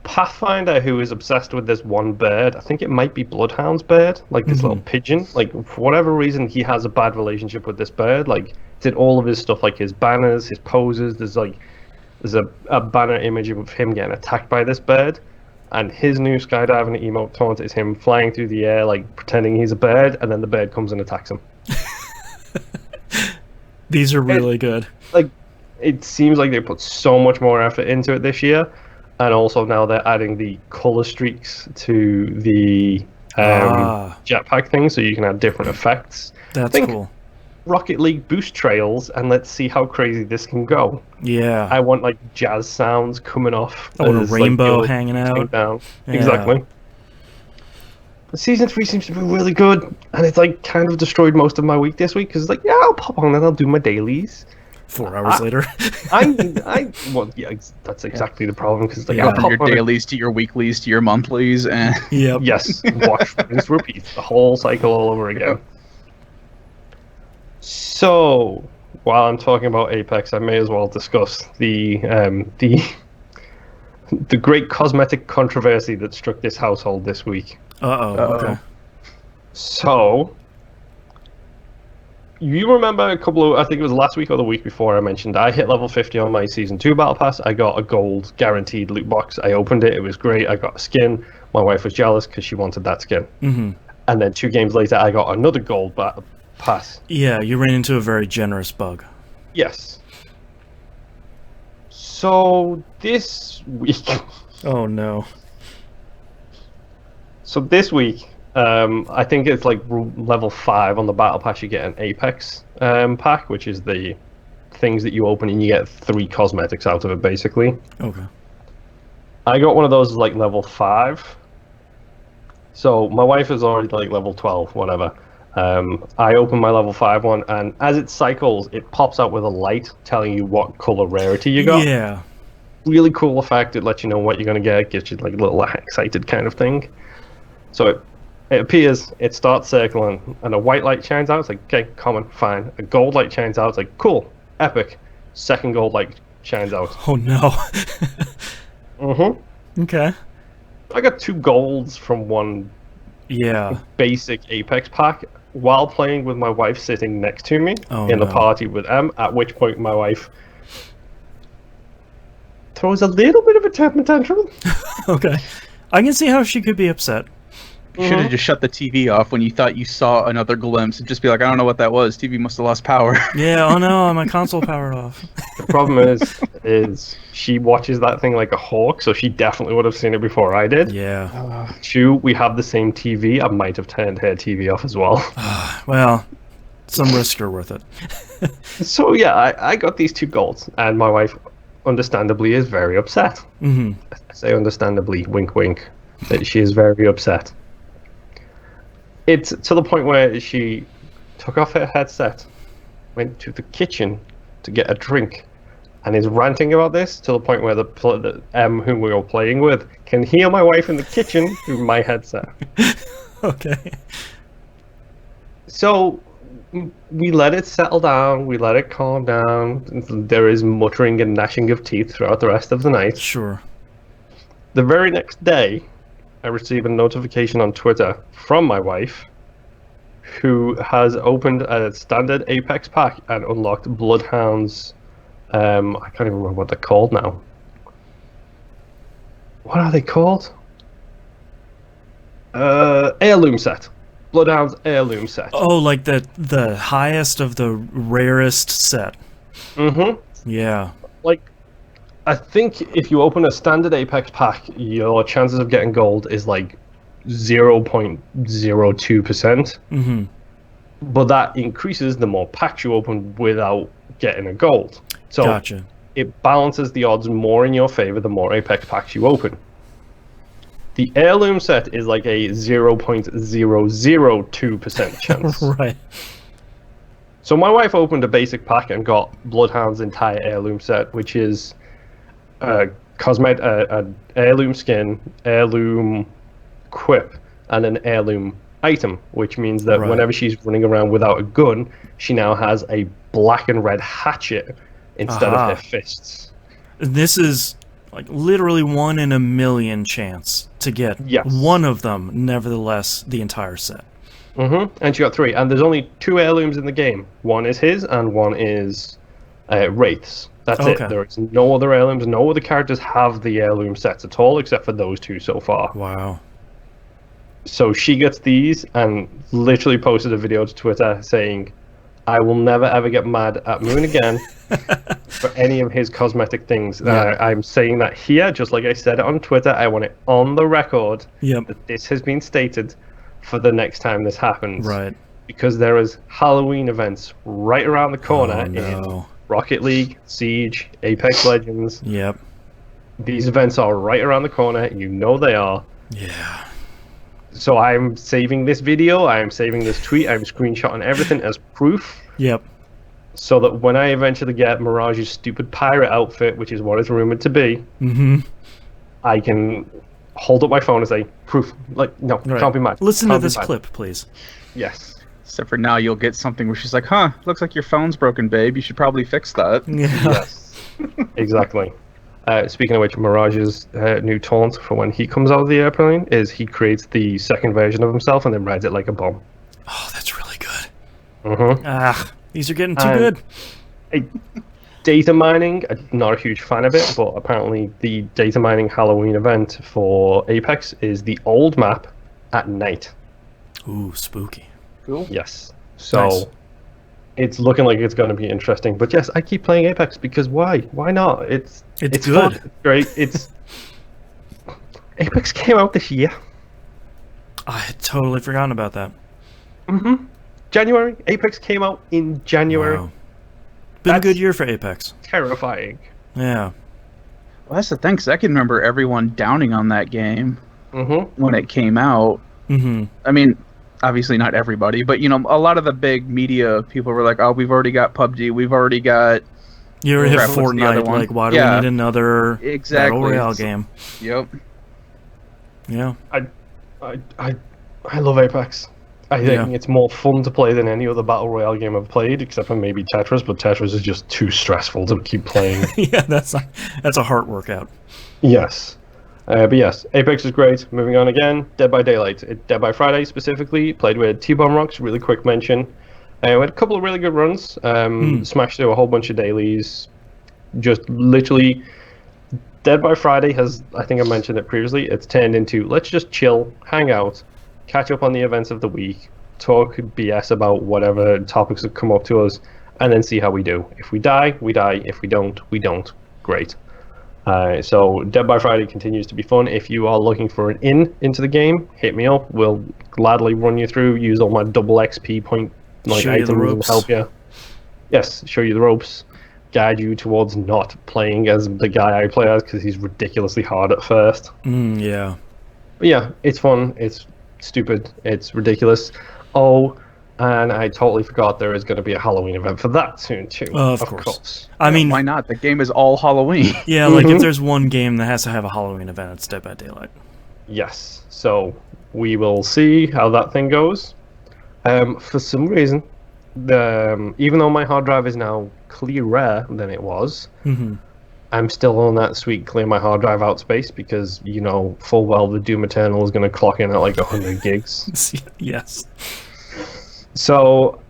Pathfinder, who is obsessed with this one bird, I think it might be Bloodhound's bird, like this little pigeon. Like, for whatever reason, he has a bad relationship with this bird. Like, did all of his stuff, like his banners, his poses. There's a banner image of him getting attacked by this bird, and his new skydiving emote taunt is him flying through the air, like pretending he's a bird, and then the bird comes and attacks him. These are really good. Like, it seems like they put so much more effort into it this year. And also now they're adding the color streaks to the jetpack thing, so you can have different effects. That's cool. Rocket League boost trails, and let's see how crazy this can go. Yeah. I want like jazz sounds coming off. I want a rainbow hanging out. Down. Yeah. Exactly. Season 3 seems to be really good, and it's like kind of destroyed most of my week this week because it's like, yeah, I'll pop on and I'll do my dailies. 4 hours later. Well, yeah, that's exactly the problem because like, From your dailies to your weeklies to your monthlies, and yes, watch, rinse, repeat, the whole cycle all over again. So, while I'm talking about Apex, I may as well discuss the great cosmetic controversy that struck this household this week. Okay. So, you remember a couple of, I think it was last week or the week before, I mentioned I hit level 50 on my Season 2 Battle Pass. I got a gold guaranteed loot box. I opened it. It was great. I got a skin. My wife was jealous because she wanted that skin. Mm-hmm. And then 2 games later, I got another gold Battle Pass. Yeah, you ran into a very generous bug. Yes. So, this week... Oh, no. So, this week... I think it's like level 5 on the battle pass. You get an Apex pack, which is the things that you open and you get 3 cosmetics out of it, basically. Okay. I got one of those like level 5. So my wife is already like level 12, whatever. I open my level 5 one, and as it cycles, it pops out with a light telling you what color rarity you got. Yeah. Really cool effect. It lets you know what you're going to get. Gets you like a little excited kind of thing. So it appears, it starts circling, and a white light shines out. It's like, okay, common, fine. A gold light shines out. It's like, cool, epic. Second gold light shines out. Oh no. Okay. I got 2 golds from one basic Apex pack while playing with my wife sitting next to me in the party with M, at which point my wife throws a little bit of a temper tantrum. Okay. I can see how she could be upset. You should have just shut the TV off when you thought you saw another glimpse and just be like, I don't know what that was. TV must have lost power. Yeah, oh no, my console powered off. The problem is she watches that thing like a hawk, so she definitely would have seen it before I did. Yeah. 2, we have the same TV. I might have turned her TV off as well. Well, some risks are worth it. So yeah, I got these 2 golds, and my wife, understandably, is very upset. Mm-hmm. I say understandably, wink wink, that she is very upset. It's to the point where she took off her headset, went to the kitchen to get a drink, and is ranting about this to the point where the M whom we were playing with can hear my wife in the kitchen through my headset. Okay. So we let it settle down, we let it calm down. There is muttering and gnashing of teeth throughout the rest of the night. Sure. The very next day, I received a notification on Twitter from my wife, who has opened a standard Apex pack and unlocked Bloodhound's, I can't even remember what they're called now. What are they called? Heirloom set. Bloodhound's heirloom set. Oh, like the highest of the rarest set. Mm-hmm. Yeah. Like, I think if you open a standard Apex pack, your chances of getting gold is like 0.02%. Mm-hmm. But that increases the more packs you open without getting a gold. So Gotcha. It balances the odds more in your favor the more Apex packs you open. The heirloom set is like a 0.002% chance. Right. So my wife opened a basic pack and got Bloodhound's entire heirloom set, which is an heirloom skin, heirloom quip, and an heirloom item, which means that Right. whenever she's running around without a gun, she now has a black and red hatchet instead of Aha. her fists. This is like literally 1 in a million chance to get Yes. one of them, nevertheless, the entire set. And she got 3, and there's only 2 heirlooms in the game. One is his, and one is Wraith's. That's Okay. it. There is no other heirlooms. No other characters have the heirloom sets at all, except for those 2 so far. Wow. So she gets these, and literally posted a video to Twitter saying, "I will never ever get mad at Moon again for any of his cosmetic things." Yeah. I'm saying that here, just like I said it on Twitter. I want it on the record Yep. that this has been stated for the next time this happens. Right. Because there is Halloween events right around the corner Oh, in no. Rocket League, Siege, Apex Legends. Yep. These events are right around the corner. You know they are. Yeah. So I'm saving this video. I'm saving this tweet. I'm screenshotting everything as proof. Yep. So that when I eventually get Mirage's stupid pirate outfit, which is what it's rumored to be, I can hold up my phone and say, proof. Like, no, Right. can't be mad. Listen to Can't be this mad. clip, please. Yes. Except for now, you'll get something where she's like, "Huh, looks like your phone's broken, babe. You should probably fix that." Yeah. Yes. Exactly. Speaking of which, Mirage's new taunt for when he comes out of the airplane is he creates the second version of himself and then rides it like a bomb. Oh, that's really good. Mm-hmm. Ah, these are getting too And- good. Data mining, I'm not a huge fan of it, but apparently the data mining Halloween event for Apex is the old map at night. Ooh, spooky. Cool. Yes. So Nice. it's looking like it's going to be interesting. But yes, I keep playing Apex because why? Why not? It's It's fun, good. it's great. It's Apex came out this year. I had totally forgotten about that. January. Apex came out in January. Wow. Been a That's- good year for Apex. Terrifying. Yeah. Well, that's the thing, 'cause I can remember everyone downing on that game Mm-hmm. when it came out. Mm-hmm. I mean, obviously not everybody, but a lot of the big media people were like, "Oh, we've already got PUBG, we've already got." You ever hit Crap, what's the other Fortnite? one? Like, why do Yeah. we need another Exactly. Battle Royale game? Yep. Yeah. I love Apex. I think Yeah. it's more fun to play than any other battle royale game I've played, except for maybe Tetris. But Tetris is just too stressful to keep playing. Yeah, that's a heart workout. Yes. But yes, Apex is great. Moving on again, Dead by Daylight. Dead by Friday specifically, played with T-Bomb Rocks, really quick mention. We had a couple of really good runs. Smashed through a whole bunch of dailies. Just literally, Dead by Friday has, I think I mentioned it previously, it's turned into let's just chill, hang out, catch up on the events of the week, talk BS about whatever topics have come up to us, and then see how we do. If we die, we die. If we don't, we don't. Great. So Dead by Friday continues to be fun. If you are looking for an into the game, hit me up. We'll gladly run you through, use all my double XP point Show you the items and ropes. help you. Yes, show you the ropes. Guide you towards not playing as the guy I play as because he's ridiculously hard at first. Yeah. But yeah, it's fun. It's stupid. It's ridiculous. Oh, and I totally forgot there is going to be a Halloween event for that soon too. Of course. I Yeah, mean, why not? The game is all Halloween. yeah, like if there's one game that has to have a Halloween event, it's Dead by Daylight. Yes. So we will see how that thing goes. For some reason, even though my hard drive is now clearer than it was, I'm still on that sweet clear my hard drive out space because full well the Doom Eternal is going to clock in at like 100 gigs. Yes. So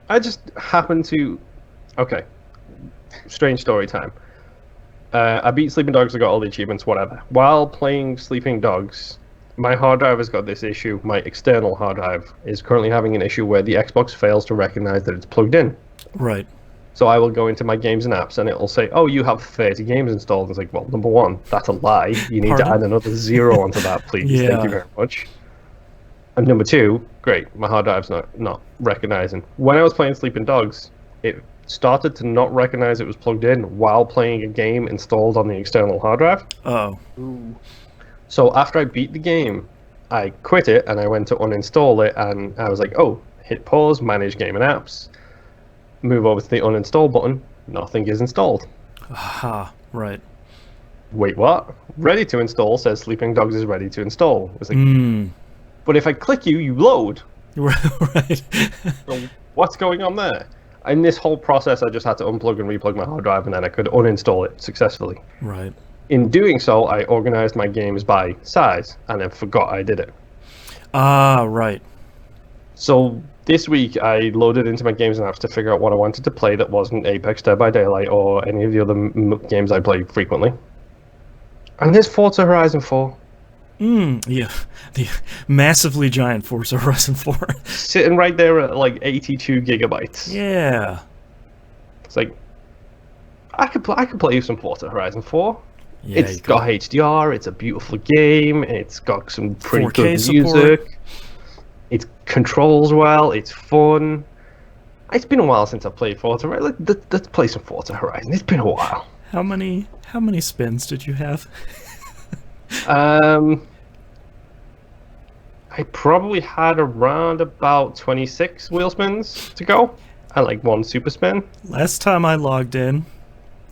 I just happened to. Okay. Strange story time. I beat Sleeping Dogs, I got all the achievements, whatever. While playing Sleeping Dogs, my hard drive has got this issue. My external hard drive is currently having an issue where the Xbox fails to recognize that it's plugged in. Right. So I will go into my games and apps and it will say, oh, you have 30 games installed. It's like, well, number one, that's a lie. You need to Pardon? add another 0 onto that, please. Yeah. Thank you very much. And number two, great, my hard drive's not recognizing. When I was playing Sleeping Dogs, it started to not recognize it was plugged in while playing a game installed on the external hard drive. Oh. So after I beat the game, I quit it and I went to uninstall it and I was like, oh, hit pause, manage game and apps. Move over to the uninstall button, nothing is installed. Aha. Right. wait, what? Ready to install says Sleeping Dogs is ready to install. It's like, but if I click you load. Right. So what's going on there? In this whole process, I just had to unplug and replug my hard drive, and then I could uninstall it successfully. Right. In doing so, I organized my games by size, and then forgot I did it. Ah, right. So this week, I loaded into my games and apps to figure out what I wanted to play that wasn't Apex, Dead by Daylight, or any of the other games I play frequently. And there's Forza Horizon 4. Yeah. The massively giant Forza Horizon 4. Sitting right there at like 82 gigabytes. Yeah. It's like, I could play some Forza Horizon 4. Yeah, It's got HDR, it's a beautiful game, it's got some pretty good 4K music. support. It controls well, it's fun. It's been a while since I played Forza, right? Let's play some Forza Horizon. It's been a while. How many spins did you have? I probably had around about 26 wheel spins to go, and like one super spin. Last time I logged in,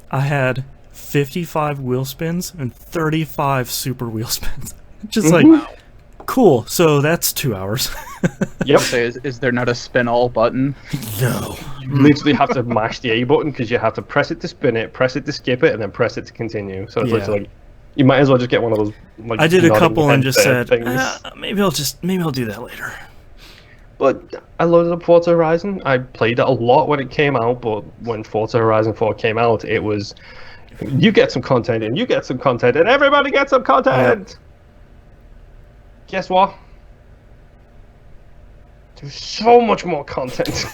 I had 55 wheel spins and 35 super wheel spins. Just like, cool. So that's 2 hours. Yep. Say, is there not a spin all button? No. You literally have to mash the A button because you have to press it to spin it, press it to skip it, and then press it to continue. So it's literally like, you might as well just get one of those. Like, I did a couple and just said, things. maybe I'll do that later. But I loaded up Forza Horizon. I played it a lot when it came out, but when Forza Horizon 4 came out, it was, you get some content and you get some content and everybody gets some content. Guess what? There's so much more content.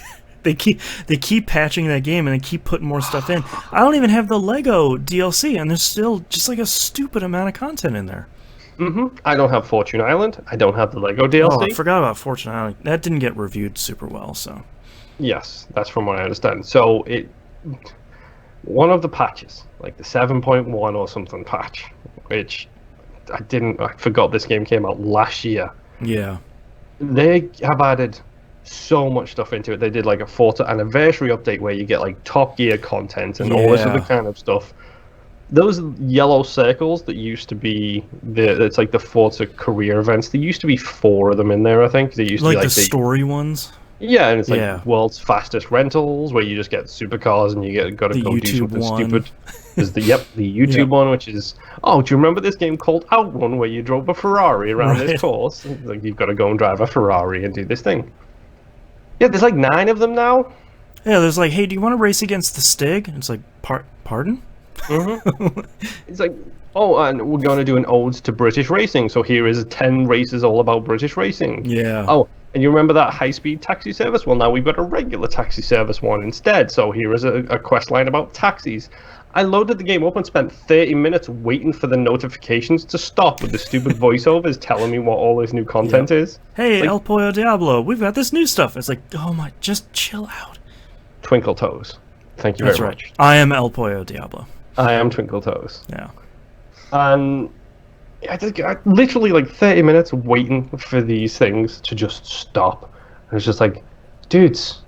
They keep patching that game and they keep putting more stuff in. I don't even have the Lego DLC, and there's still just like a stupid amount of content in there. I don't have Fortune Island. I don't have the Lego DLC. Oh, I forgot about Fortune Island. That didn't get reviewed super well, so. Yes, that's from what I understand. So one of the patches, like the 7.1 or something patch, which I forgot this game came out last year. Yeah. They have added so much stuff into it. They did like a Forza anniversary update where you get like Top Gear content and all this other kind of stuff. Those yellow circles that used to be it's like the Forza career events. There used to be 4 of them in there, I think. They used to be like the story ones. Yeah, and it's like world's fastest rentals where you just get supercars and you got to go do something stupid. There's the YouTube one, which is, oh, do you remember this game called Outrun where you drove a Ferrari around this course? Like, you've got to go and drive a Ferrari and do this thing. Yeah, there's like 9 of them now. Yeah, there's like, hey, do you want to race against the Stig? It's like, pardon? It's like, oh, and we're going to do an ode to British racing. So here is 10 races all about British racing. Yeah. Oh, and you remember that high-speed taxi service? Well, now we've got a regular taxi service one instead. So here is a quest line about taxis. I loaded the game up and spent 30 minutes waiting for the notifications to stop with the stupid voiceovers telling me what all this new content is. Hey, like, El Pollo Diablo, we've got this new stuff. It's like, oh my, just chill out. Twinkle Toes. Thank you very much. I am El Pollo Diablo. I am Twinkle Toes. Yeah. And I literally like 30 minutes waiting for these things to just stop. And it's just like, dudes,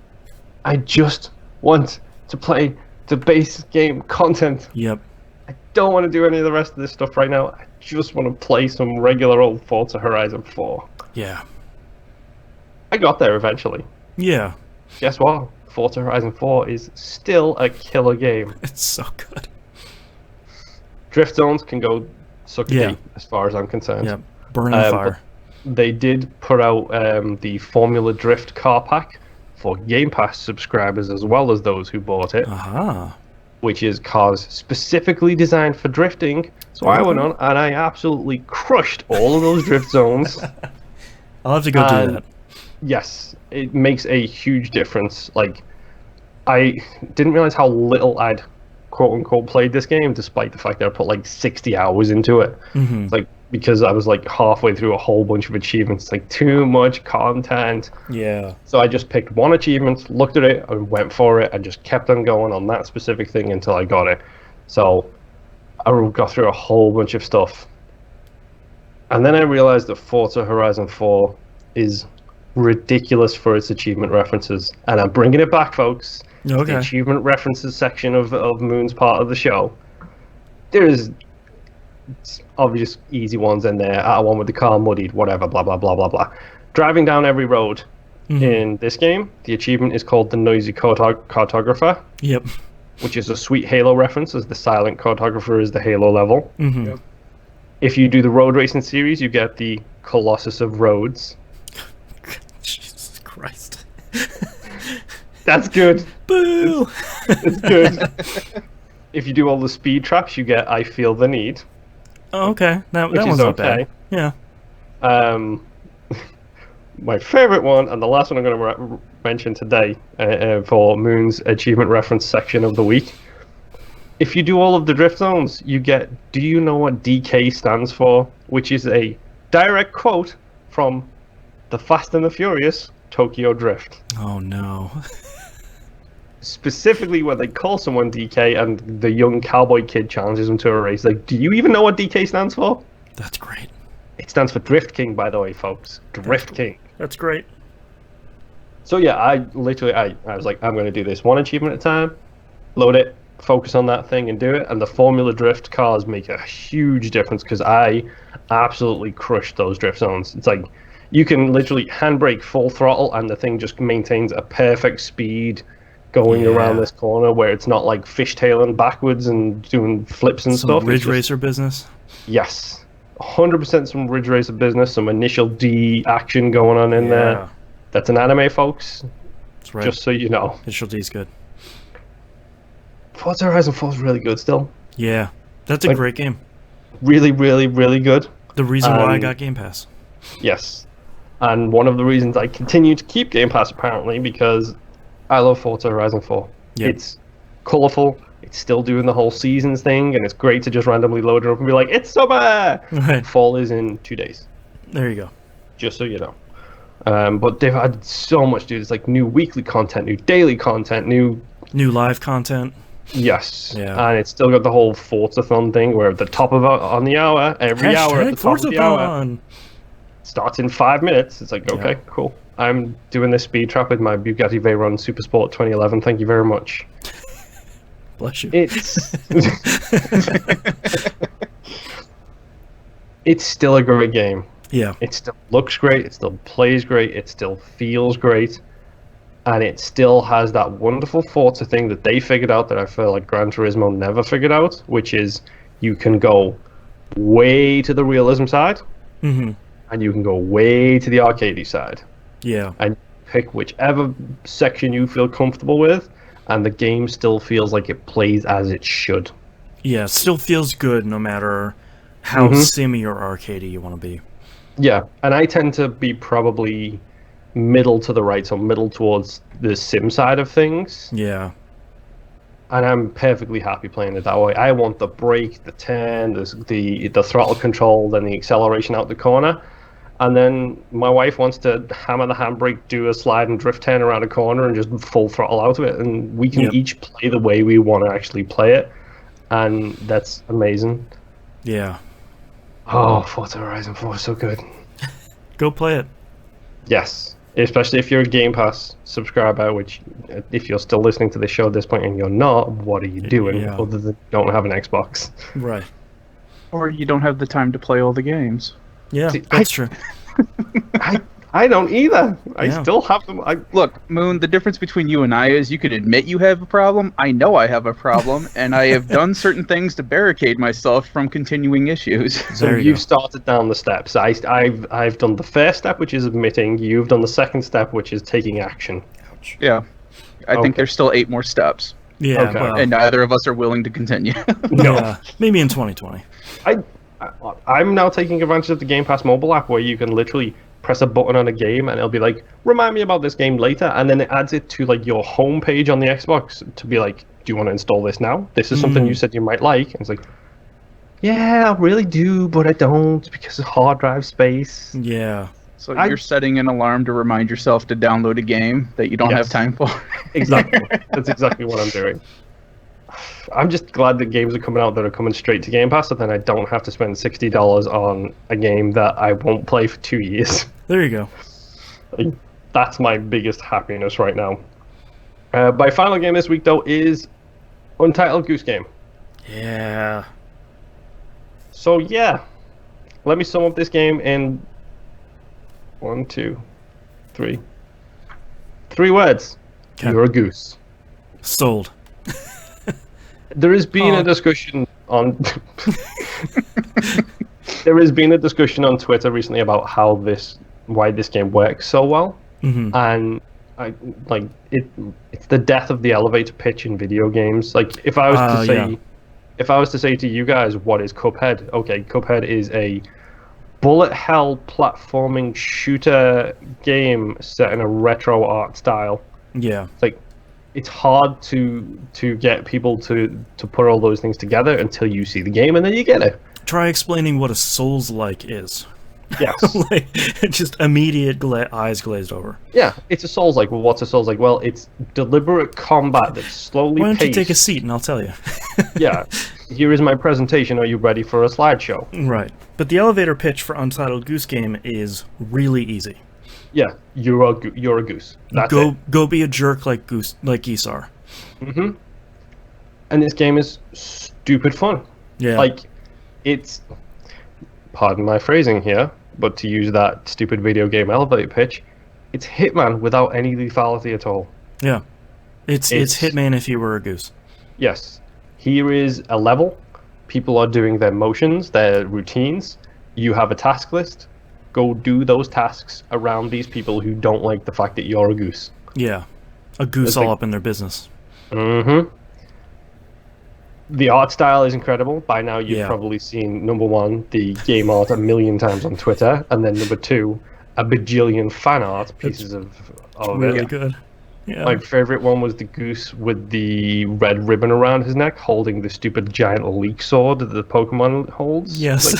I just want to play the base game content. Yep. I don't want to do any of the rest of this stuff right now. I just want to play some regular old Forza Horizon 4. Yeah. I got there eventually. Yeah. Guess what? Forza Horizon 4 is still a killer game. It's so good. Drift zones can go suck a deep, as far as I'm concerned. Yeah, burning fire. They did put out the Formula Drift car pack for Game Pass subscribers as well as those who bought it. Which is cars specifically designed for drifting. So I went on and I absolutely crushed all of those drift zones. I'll have to go do that. Yes, it makes a huge difference. Like, I didn't realize how little I'd quote-unquote played this game, despite the fact that I put like 60 hours into it. Like, because I was like halfway through a whole bunch of achievements, like too much content. Yeah. So I just picked one achievement, looked at it, and went for it, and just kept on going on that specific thing until I got it. So I got through a whole bunch of stuff. And then I realized that Forza Horizon 4 is ridiculous for its achievement references. And I'm bringing it back, folks. The achievement references section of Moon's part of the show. There is obvious easy ones in there. I want with the car muddied, whatever, blah blah blah blah blah. Driving down every road in this game, the achievement is called the Noisy Cartographer. Yep. Which is a sweet Halo reference, as the silent cartographer is the Halo level. Yep. If you do the road racing series, you get the Colossus of Roads. Jesus Christ. That's good. Boo! It's good. If you do all the speed traps, you get I Feel the Need. Oh, okay. That Which one's is not okay. bad. Yeah. My favorite one, and the last one I'm going to mention today for Moon's achievement reference section of the week. If you do all of the drift zones, you get, do you know what DK stands for? Which is a direct quote from the Fast and the Furious Tokyo Drift. Oh, no. Specifically where they call someone DK and the young cowboy kid challenges him to a race. Like, do you even know what DK stands for? That's great. It stands for Drift King, by the way, folks. Drift King. That's great. So yeah, I was like, I'm going to do this one achievement at a time, load it, focus on that thing and do it. And the Formula Drift cars make a huge difference because I absolutely crushed those drift zones. It's like you can literally handbrake full throttle and the thing just maintains a perfect speed going around this corner where it's not like fishtailing backwards and doing flips and stuff. Ridge racer business? Yes. 100% some Ridge Racer business, some initial D action going on in there. That's an anime, folks. That's right. Just so you know. Initial D's good. Forza Horizon 4 is really good still. Yeah. That's a great game. Really, really, really good. The reason why I got Game Pass. Yes. And one of the reasons I continue to keep Game Pass, apparently, because I love Forza Horizon 4. Yep. It's colourful. It's still doing the whole seasons thing, and it's great to just randomly load it up and be like, it's summer! Right. Fall is in 2 days. There you go. Just so you know. But they've had so much, dude. It's like new weekly content, new daily content, new live content. Yes. Yeah. And it's still got the whole Forza-thon thing where at the top of on the hour, every hour at the top of the hour, starts in 5 minutes. It's like, okay, cool. I'm doing this speed trap with my Bugatti Veyron Supersport 2011. Thank you very much. Bless you. It's still a great game. Yeah. It still looks great. It still plays great. It still feels great. And it still has that wonderful Forza thing that they figured out that I feel like Gran Turismo never figured out, which is you can go way to the realism side, and you can go way to the arcadey side. Yeah. And pick whichever section you feel comfortable with, and the game still feels like it plays as it should. Yeah, it still feels good no matter how simmy or arcadey you want to be. Yeah, and I tend to be probably middle to the right, so middle towards the sim side of things. Yeah. And I'm perfectly happy playing it that way. I want the brake, the turn, the throttle control, then the acceleration out the corner. And then my wife wants to hammer the handbrake, do a slide and drift turn around a corner and just full throttle out of it. And we can each play the way we want to actually play it. And that's amazing. Yeah. Oh, Forza Horizon 4 is so good. Go play it. Yes. Especially if you're a Game Pass subscriber, which if you're still listening to this show at this point and you're not, what are you doing other than don't have an Xbox? Right. Or you don't have the time to play all the games. Yeah, that's true. I don't either. I still have them. Look, Moon, the difference between you and I is you can admit you have a problem. I know I have a problem, and I have done certain things to barricade myself from continuing issues. So you've started down the steps. I've done the first step, which is admitting. You've done the second step, which is taking action. Ouch. Yeah. I think there's still 8 more steps. Yeah, okay. well, And neither of us are willing to continue. No. Yeah, maybe in 2020. I'm now taking advantage of the Game Pass mobile app where you can literally press a button on a game and it'll be like, remind me about this game later, and then it adds it to like your home page on the Xbox to be like, do you want to install this now? This is something you said you might like. And it's like, yeah, I really do, but I don't because of hard drive space. Yeah. So you're setting an alarm to remind yourself to download a game that you don't have time for. Exactly. That's exactly what I'm doing. I'm just glad that games are coming out that are coming straight to Game Pass, so then I don't have to spend $60 on a game that I won't play for 2 years. There you go. Like, that's my biggest happiness right now. My final game this week, though, is Untitled Goose Game. Yeah. So yeah, let me sum up this game in 1, 2, 3. 3 words. Okay. You're a goose. Sold. There has been a discussion on there has been a discussion on Twitter recently about why this game works so well, and it's the death of the elevator pitch in video games. Like if I was to say, if I was to say to you guys, what is Cuphead? Okay, Cuphead is a bullet hell platforming shooter game set in a retro art style. Yeah. It's hard to get people to put all those things together until you see the game, and then you get it. Try explaining what a Souls-like is. Yes. Just immediate eyes glazed over. Yeah, it's a Souls-like. Well, what's a Souls-like? Well, it's deliberate combat that's slowly Why don't paced. you take a seat and I'll tell you. Yeah. Here is my presentation. Are you ready for a slideshow? Right. But the elevator pitch for Untitled Goose Game is really easy. Yeah, you're a goose. That's it. Go be a jerk like geese are. Mm-hmm. And this game is stupid fun. Yeah. It's, pardon my phrasing here, but to use that stupid video game elevator pitch, it's Hitman without any lethality at all. Yeah. It's Hitman if you were a goose. Yes. Here is a level. People are doing their motions, their routines. You have a task list. Go do those tasks around these people who don't like the fact that you're a goose. Yeah. A goose all up in their business. Mm-hmm. The art style is incredible. By now you've probably seen, number 1, the game art a million times on Twitter, and then number 2, a bajillion fan art pieces of really it. Good. Yeah. My favorite one was the goose with the red ribbon around his neck holding the stupid giant leek sword that the Pokemon holds. Yes.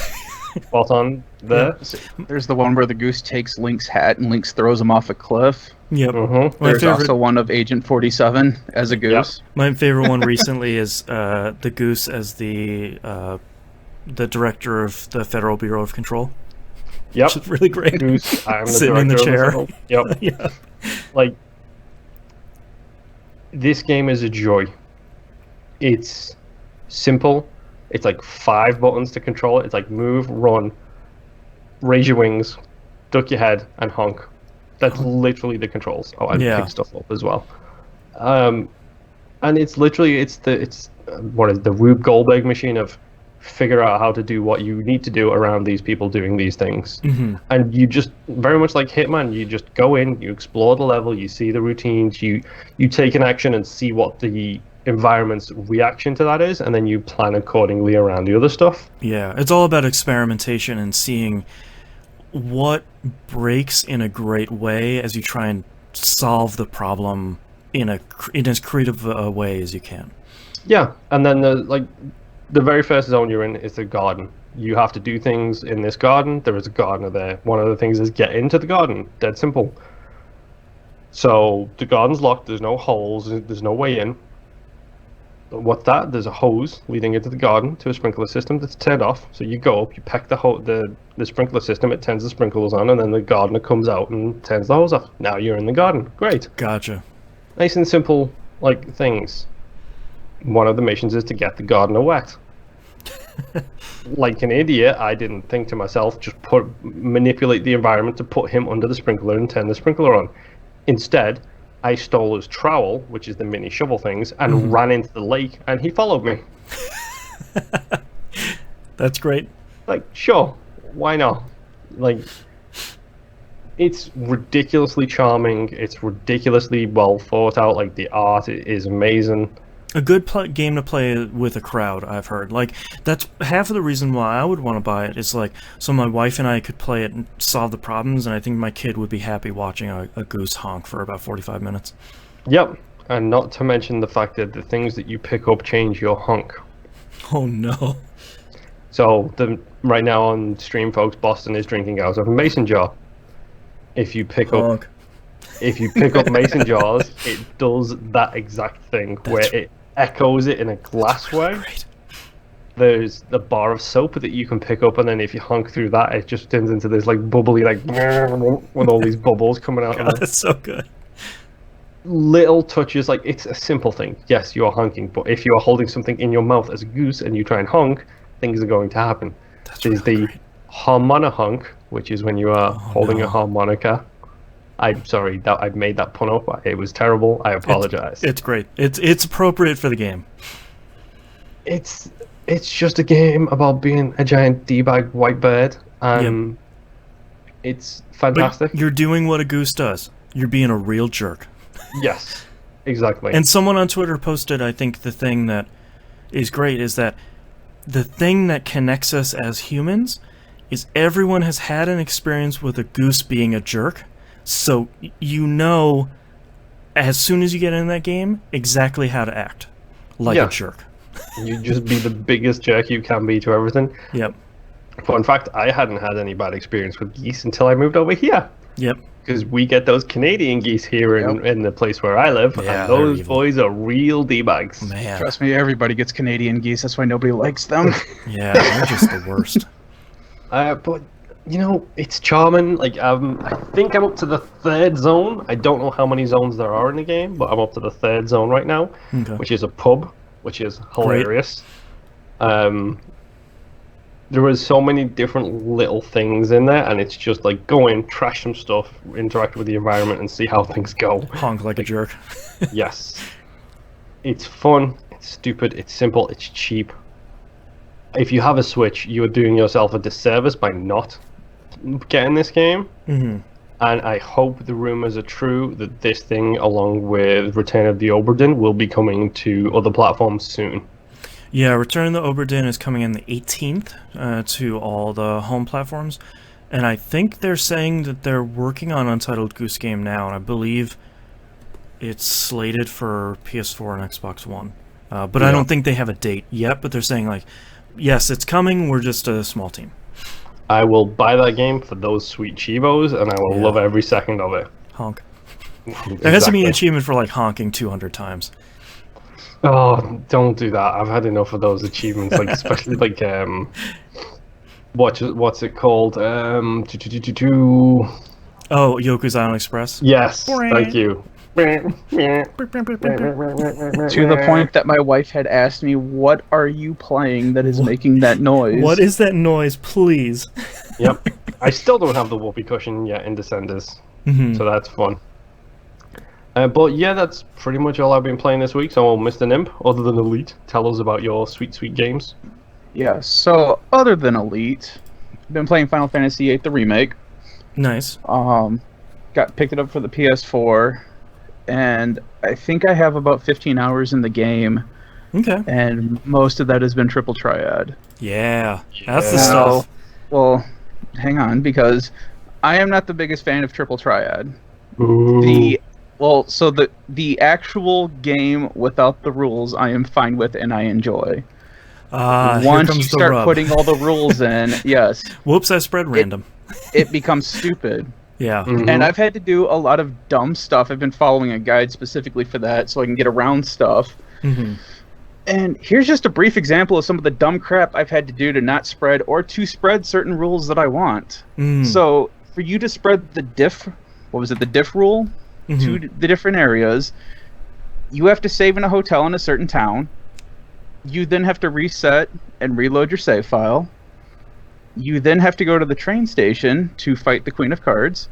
Spot on there. Yeah. There's the one where the goose takes Link's hat and Link throws him off a cliff. Yep. There's also one of Agent 47 as a goose. Yep. My favorite one recently is the goose as the director of the Federal Bureau of Control. Yep. Which is really great. Goose, I'm the sitting in the chair. Yep. Yeah. This game is a joy. It's simple. It's 5 buttons to control it. It's move, run, raise your wings, duck your head, and honk. That's literally the controls. Oh, and pick stuff up as well. And it's literally the Rube Goldberg machine of figure out how to do what you need to do around these people doing these things. Mm-hmm. And you just, very much like Hitman, you just go in, you explore the level, you see the routines, you take an action and see what the environment's reaction to that is, and then you plan accordingly around the other stuff. Yeah, it's all about experimentation and seeing what breaks in a great way as you try and solve the problem in as creative a way as you can. Yeah, and then the very first zone you're in is the garden. You have to do things in this garden. There is a gardener there. One of the things is get into the garden. Dead simple. So the garden's locked. There's no holes. There's no way in. What's that? There's a hose leading into the garden to a sprinkler system that's turned off. So you go up, you peck the sprinkler system, it turns the sprinklers on, and then the gardener comes out and turns the hose off. Now you're in the garden. Great. Gotcha. Nice and simple, things. One of the missions is to get the gardener wet. Like an idiot, I didn't think to myself, just manipulate the environment to put him under the sprinkler and turn the sprinkler on. Instead, I stole his trowel, which is the mini shovel things, and ran into the lake, and he followed me. That's great. Sure, why not? It's ridiculously charming. It's ridiculously well thought out. The art is amazing. A good game to play with a crowd, I've heard. That's half of the reason why I would want to buy it. Is so my wife and I could play it and solve the problems, and I think my kid would be happy watching a goose honk for about 45 minutes. Yep, and not to mention the fact that the things that you pick up change your honk. Oh no. So right now on stream, folks, Boston is drinking out of a mason jar. If you pick up mason jars, it does that exact thing where it echoes it in a glass way. Great. There's the bar of soap that you can pick up, and then if you honk through that, it just turns into this bubbly with all these bubbles coming out. God, that's so good. Little touches, it's a simple thing. Yes, you're honking, but if you're holding something in your mouth as a goose and you try and honk, things are going to happen. There's the harmonihonk, which is when you are holding a harmonica. I'm sorry that I made that pun up. It was terrible. I apologize. It's great. It's appropriate for the game. It's just a game about being a giant d-bag white bird, and it's fantastic. But you're doing what a goose does. You're being a real jerk. Yes, exactly. And someone on Twitter posted, I think the thing that is great is that the thing that connects us as humans is everyone has had an experience with a goose being a jerk. So you know, as soon as you get in that game, exactly how to act like a jerk. You just be the biggest jerk you can be to everything. Yep. Fun fact, I hadn't had any bad experience with geese until I moved over here. Yep. Because we get those Canadian geese here in the place where I live, and those boys are real D-bags. Man. Trust me, everybody gets Canadian geese. That's why nobody likes them. Yeah, they're just the worst. But, you know, it's charming. Like, I think I'm up to the 3rd zone. I don't know how many zones there are in the game, but I'm up to the 3rd zone right now, which is a pub, which is hilarious. There is so many different little things in there, and it's just like go in, trash some stuff, interact with the environment, and see how things go. Honk like a jerk. Yes. It's fun, it's stupid, it's simple, it's cheap. If you have a Switch, you are doing yourself a disservice by not getting this game. And I hope the rumors are true that this thing, along with Return of the Obra Dinn, will be coming to other platforms soon. Yeah, Return of the Obra Dinn is coming in the 18th to all the home platforms. And I think they're saying that they're working on Untitled Goose Game now, and I believe it's slated for PS4 and Xbox One. But I don't think they have a date yet, but they're saying, like, yes, it's coming, we're just a small team. I will buy that game for those sweet Chibos, and I will love every second of it. Honk. There has to be an achievement for, like, honking 200 times. Oh, don't do that. I've had enough of those achievements, like especially like what's it called? Oh, Yoku's Island Express? Yes, thank you. To the point that my wife had asked me, what are you playing that is making that noise? What is that noise, please? Yep. I still don't have the whoopee cushion yet in Descenders, so that's fun. But yeah, that's pretty much all I've been playing this week. So, Mr. Nimp, other than Elite, tell us about your sweet, sweet games. Yeah, so other than Elite, I've been playing Final Fantasy VIII, the remake. Nice. Picked it up for the PS4, and I think I have about 15 hours in the game. Okay. And most of that has been Triple Triad. Yeah, that's the stuff. Well, hang on, because I am not the biggest fan of Triple Triad. Ooh. The actual game without the rules, I am fine with and I enjoy. Once you start putting all the rules in, yes. Whoops! I spread random. It becomes stupid. Yeah. And I've had to do a lot of dumb stuff. I've been following a guide specifically for that, so I can get around stuff. And here's just a brief example of some of the dumb crap I've had to do to not spread or to spread certain rules that I want. So for you to spread the diff rule to the different areas, you have to save in a hotel in a certain town. You then have to reset and reload your save file. You then have to go to the train station to fight the Queen of Cards.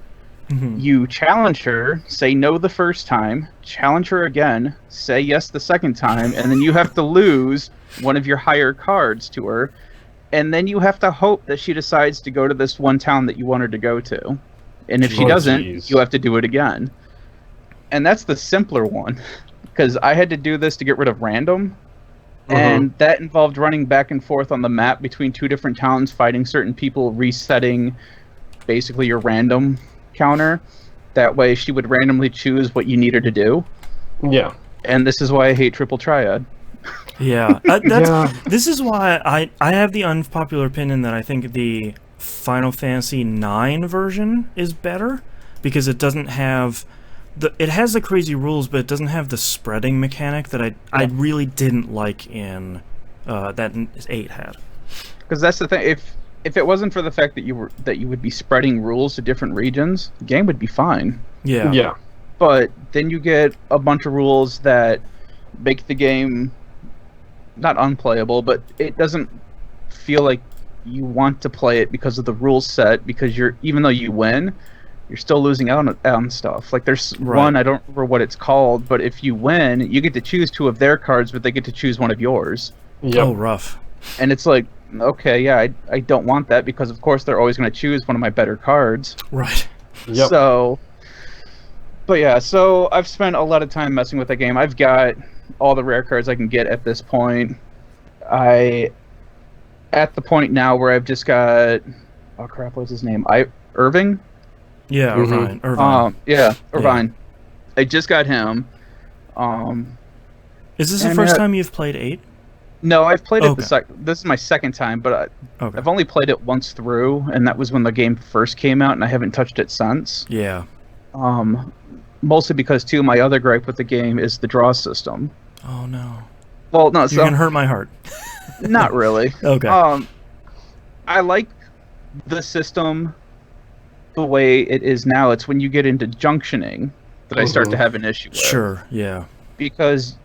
You challenge her, say no the first time, challenge her again, say yes the second time, and then you have to lose one of your higher cards to her. And then you have to hope that she decides to go to this one town that you want her to go to. And if she doesn't, you have to do it again. And that's the simpler one, because I had to do this to get rid of random, and that involved running back and forth on the map between two different towns, fighting certain people, resetting basically your random counter. That way she would randomly choose what you need her to do. Yeah. And this is why I hate Triple Triad. Yeah. This is why I have the unpopular opinion that I think the Final Fantasy IX version is better, because it doesn't have... it has the crazy rules, but it doesn't have the spreading mechanic that I really didn't like in that 8 had. Because that's the thing. If it wasn't for the fact that you would be spreading rules to different regions, the game would be fine. Yeah. Yeah. But then you get a bunch of rules that make the game not unplayable, but it doesn't feel like you want to play it because of the rules set, because even though you win, you're still losing out on stuff. Like there's one, I don't remember what it's called, but if you win, you get to choose 2 of their cards, but they get to choose 1 of yours. Yep. Oh, rough. And it's like, okay, yeah, I don't want that, because of course they're always going to choose one of my better cards. Right. Yep. So, but yeah, so I've spent a lot of time messing with the game. I've got all the rare cards I can get at this point. At the point now where I've just got, oh crap, what's his name? Irving? Yeah, Mhm. Irvine. Irvine. I just got him. Is this the first time you've played 8? No, I've played it Okay. this is my second time, but Okay. I've only played it once through, and that was when the game first came out, and I haven't touched it since. Yeah. Mostly because, too, my other gripe with the game is the draw system. Oh, no. Well, no, You're so going to hurt my heart. not really. Okay. I like the system the way it is now. It's when you get into junctioning that I start to have an issue with. Sure, yeah. Because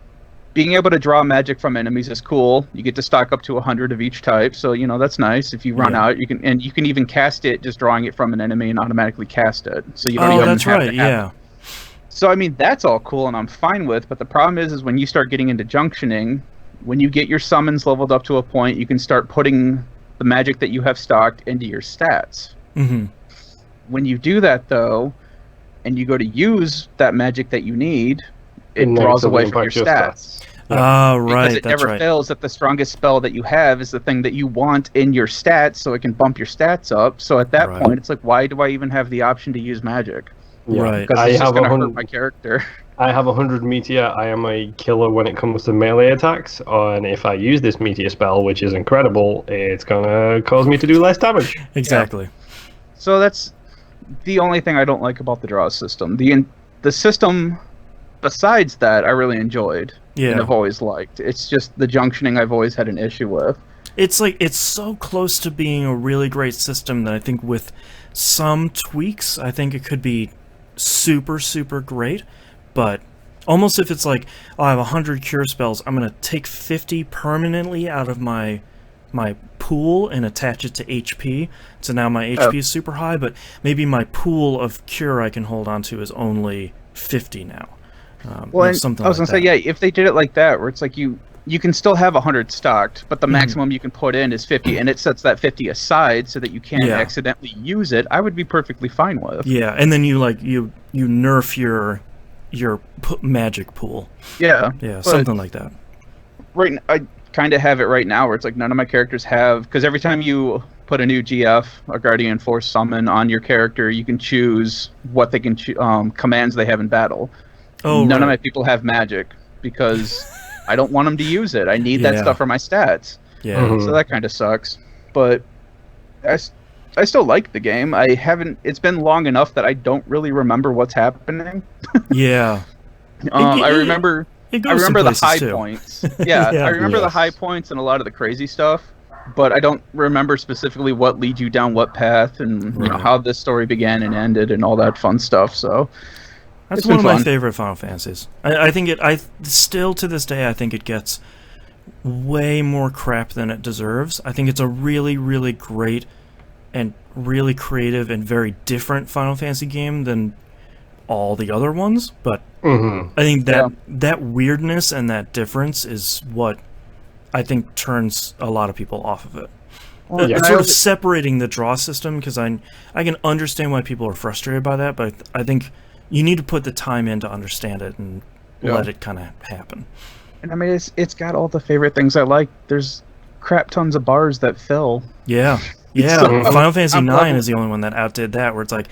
being able to draw magic from enemies is cool. You get to stock up to 100 of each type, so that's nice. If you run out, you can even cast it just drawing it from an enemy and automatically cast it. So you don't even that's have right, to have yeah. it. So I mean that's all cool and I'm fine with, but the problem is when you start getting into junctioning, when you get your summons leveled up to a point, you can start putting the magic that you have stocked into your stats. Mm-hmm. When you do that though, and you go to use that magic that you need, it draws away from your stats. Ah, right, Because it that's never right. fails that the strongest spell that you have is the thing that you want in your stats, so it can bump your stats up. So at that point, it's like, why do I even have the option to use magic? Yeah. Right. Because it's just going to hurt my character. I have 100 meteor. I am a killer when it comes to melee attacks, and if I use this meteor spell, which is incredible, it's gonna cause me to do less damage. Exactly. So that's the only thing I don't like about the draw system. The system, besides that, I really enjoyed. Yeah. And I've always liked. It's just the junctioning I've always had an issue with. It's like, it's so close to being a really great system that I think with some tweaks, I think it could be super, super great. But almost if it's like, oh, I have 100 cure spells, I'm going to take 50 permanently out of my pool and attach it to HP. So now my HP is super high, but maybe my pool of cure I can hold on to is only 50 now. Something I was going to say, yeah, if they did it like that, where it's like you can still have 100 stocked, but the maximum you can put in is 50, and it sets that 50 aside so that you can't accidentally use it, I would be perfectly fine with. Yeah, and then you nerf your magic pool. Yeah. Yeah, something like that. Right, I kind of have it right now where it's like none of my characters have, because every time you put a new GF, a Guardian Force summon, on your character, you can choose what they can commands they have in battle. None of my people have magic because I don't want them to use it. I need that stuff for my stats. Yeah. So that kind of sucks. But I still like the game. It's been long enough that I don't really remember what's happening. Yeah. I remember the high too. points. Yeah, I remember the high points and a lot of the crazy stuff, but I don't remember specifically what leads you down what path and how this story began and ended and all that fun stuff. So that's one of my favorite Final Fantasies. I think I still to this day I think it gets way more crap than it deserves. I think it's a really, really great and really creative and very different Final Fantasy game than all the other ones, but I think that weirdness and that difference is what I think turns a lot of people off of it. It's sort of separating the draw system, because I can understand why people are frustrated by that, but I think you need to put the time in to understand it and let it kind of happen. And I mean, it's got all the favorite things I like. There's crap tons of bars that fill. Yeah. Yeah, Final Fantasy IX is the only one that outdid that, where it's like,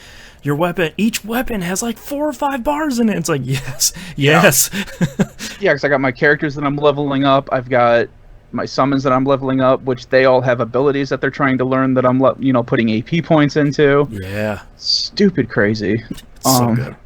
each weapon has like 4 or 5 bars in it. It's like, yes. Yeah, because I got my characters that I'm leveling up. I've got my summons that I'm leveling up, which they all have abilities that they're trying to learn that I'm, putting AP points into. Yeah. Stupid crazy. So good.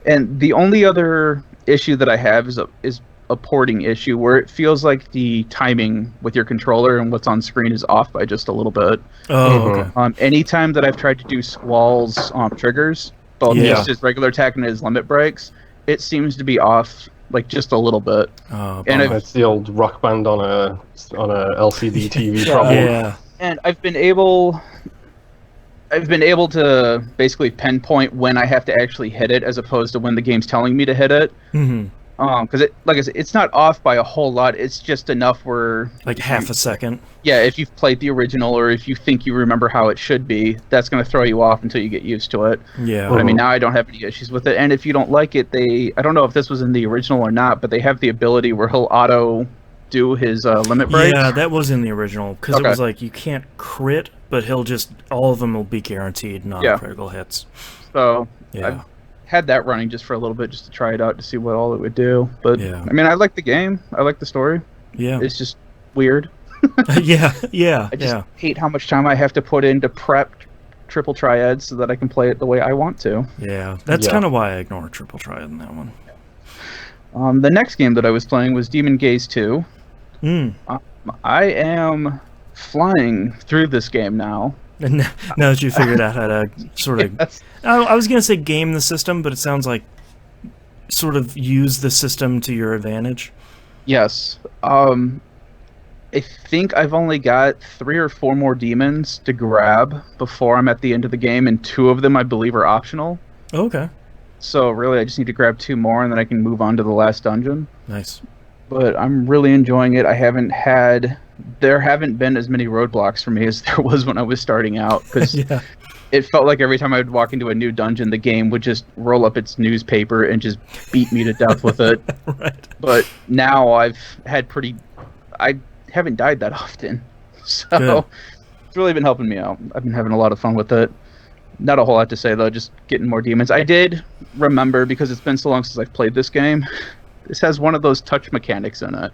And the only other issue that I have is a porting issue where it feels like the timing with your controller and what's on screen is off by just a little bit. Oh, okay. Anytime that I've tried to do Squall's triggers, both his regular attack and his limit breaks, it seems to be off like just a little bit. Oh, and it's the old Rock Band on a LCD TV problem. Yeah. And I've been able to basically pinpoint when I have to actually hit it, as opposed to when the game's telling me to hit it. Mm-hmm. Because like I said, it's not off by a whole lot. It's just enough where, Like half a second. yeah, if you've played the original or if you think you remember how it should be, that's going to throw you off until you get used to it. Yeah. But I mean, now I don't have any issues with it. And if you don't like it, I don't know if this was in the original or not, but they have the ability where he'll auto do his limit breaks. Yeah, that was in the original, because Okay. it was like you can't crit, but all of them will be guaranteed non-critical hits. So Yeah. I've had that running just for a little bit, just to try it out to see what all it would do. But Yeah. I mean, I like the game. I like the story. Yeah. It's just weird. yeah. Yeah. I just Yeah. hate how much time I have to put in to prep triple triads so that I can play it the way I want to. Yeah. That's Yeah. kind of why I ignore triple triad in that one. The next game that I was playing was Demon Gaze 2. Mm. I am flying through this game now. And now that you figured out how to sort of, Yes. I was gonna say game the system, but it sounds like sort of use the system to your advantage. Yes. I think I've only got 3 or 4 more demons to grab before I'm at the end of the game, and 2 of them I believe are optional. Okay. So really, I just need to grab 2 more, and then I can move on to the last dungeon. Nice. But I'm really enjoying it. There haven't been as many roadblocks for me as there was when I was starting out, because Yeah. it felt like every time I would walk into a new dungeon, the game would just roll up its newspaper and just beat me to death with it. Right. But now I haven't died that often, so Good. it's really been helping me out. I've been having a lot of fun with it. Not a whole lot to say though, just getting more demons. I did remember, because it's been so long since I've played this game, this has one of those touch mechanics in it,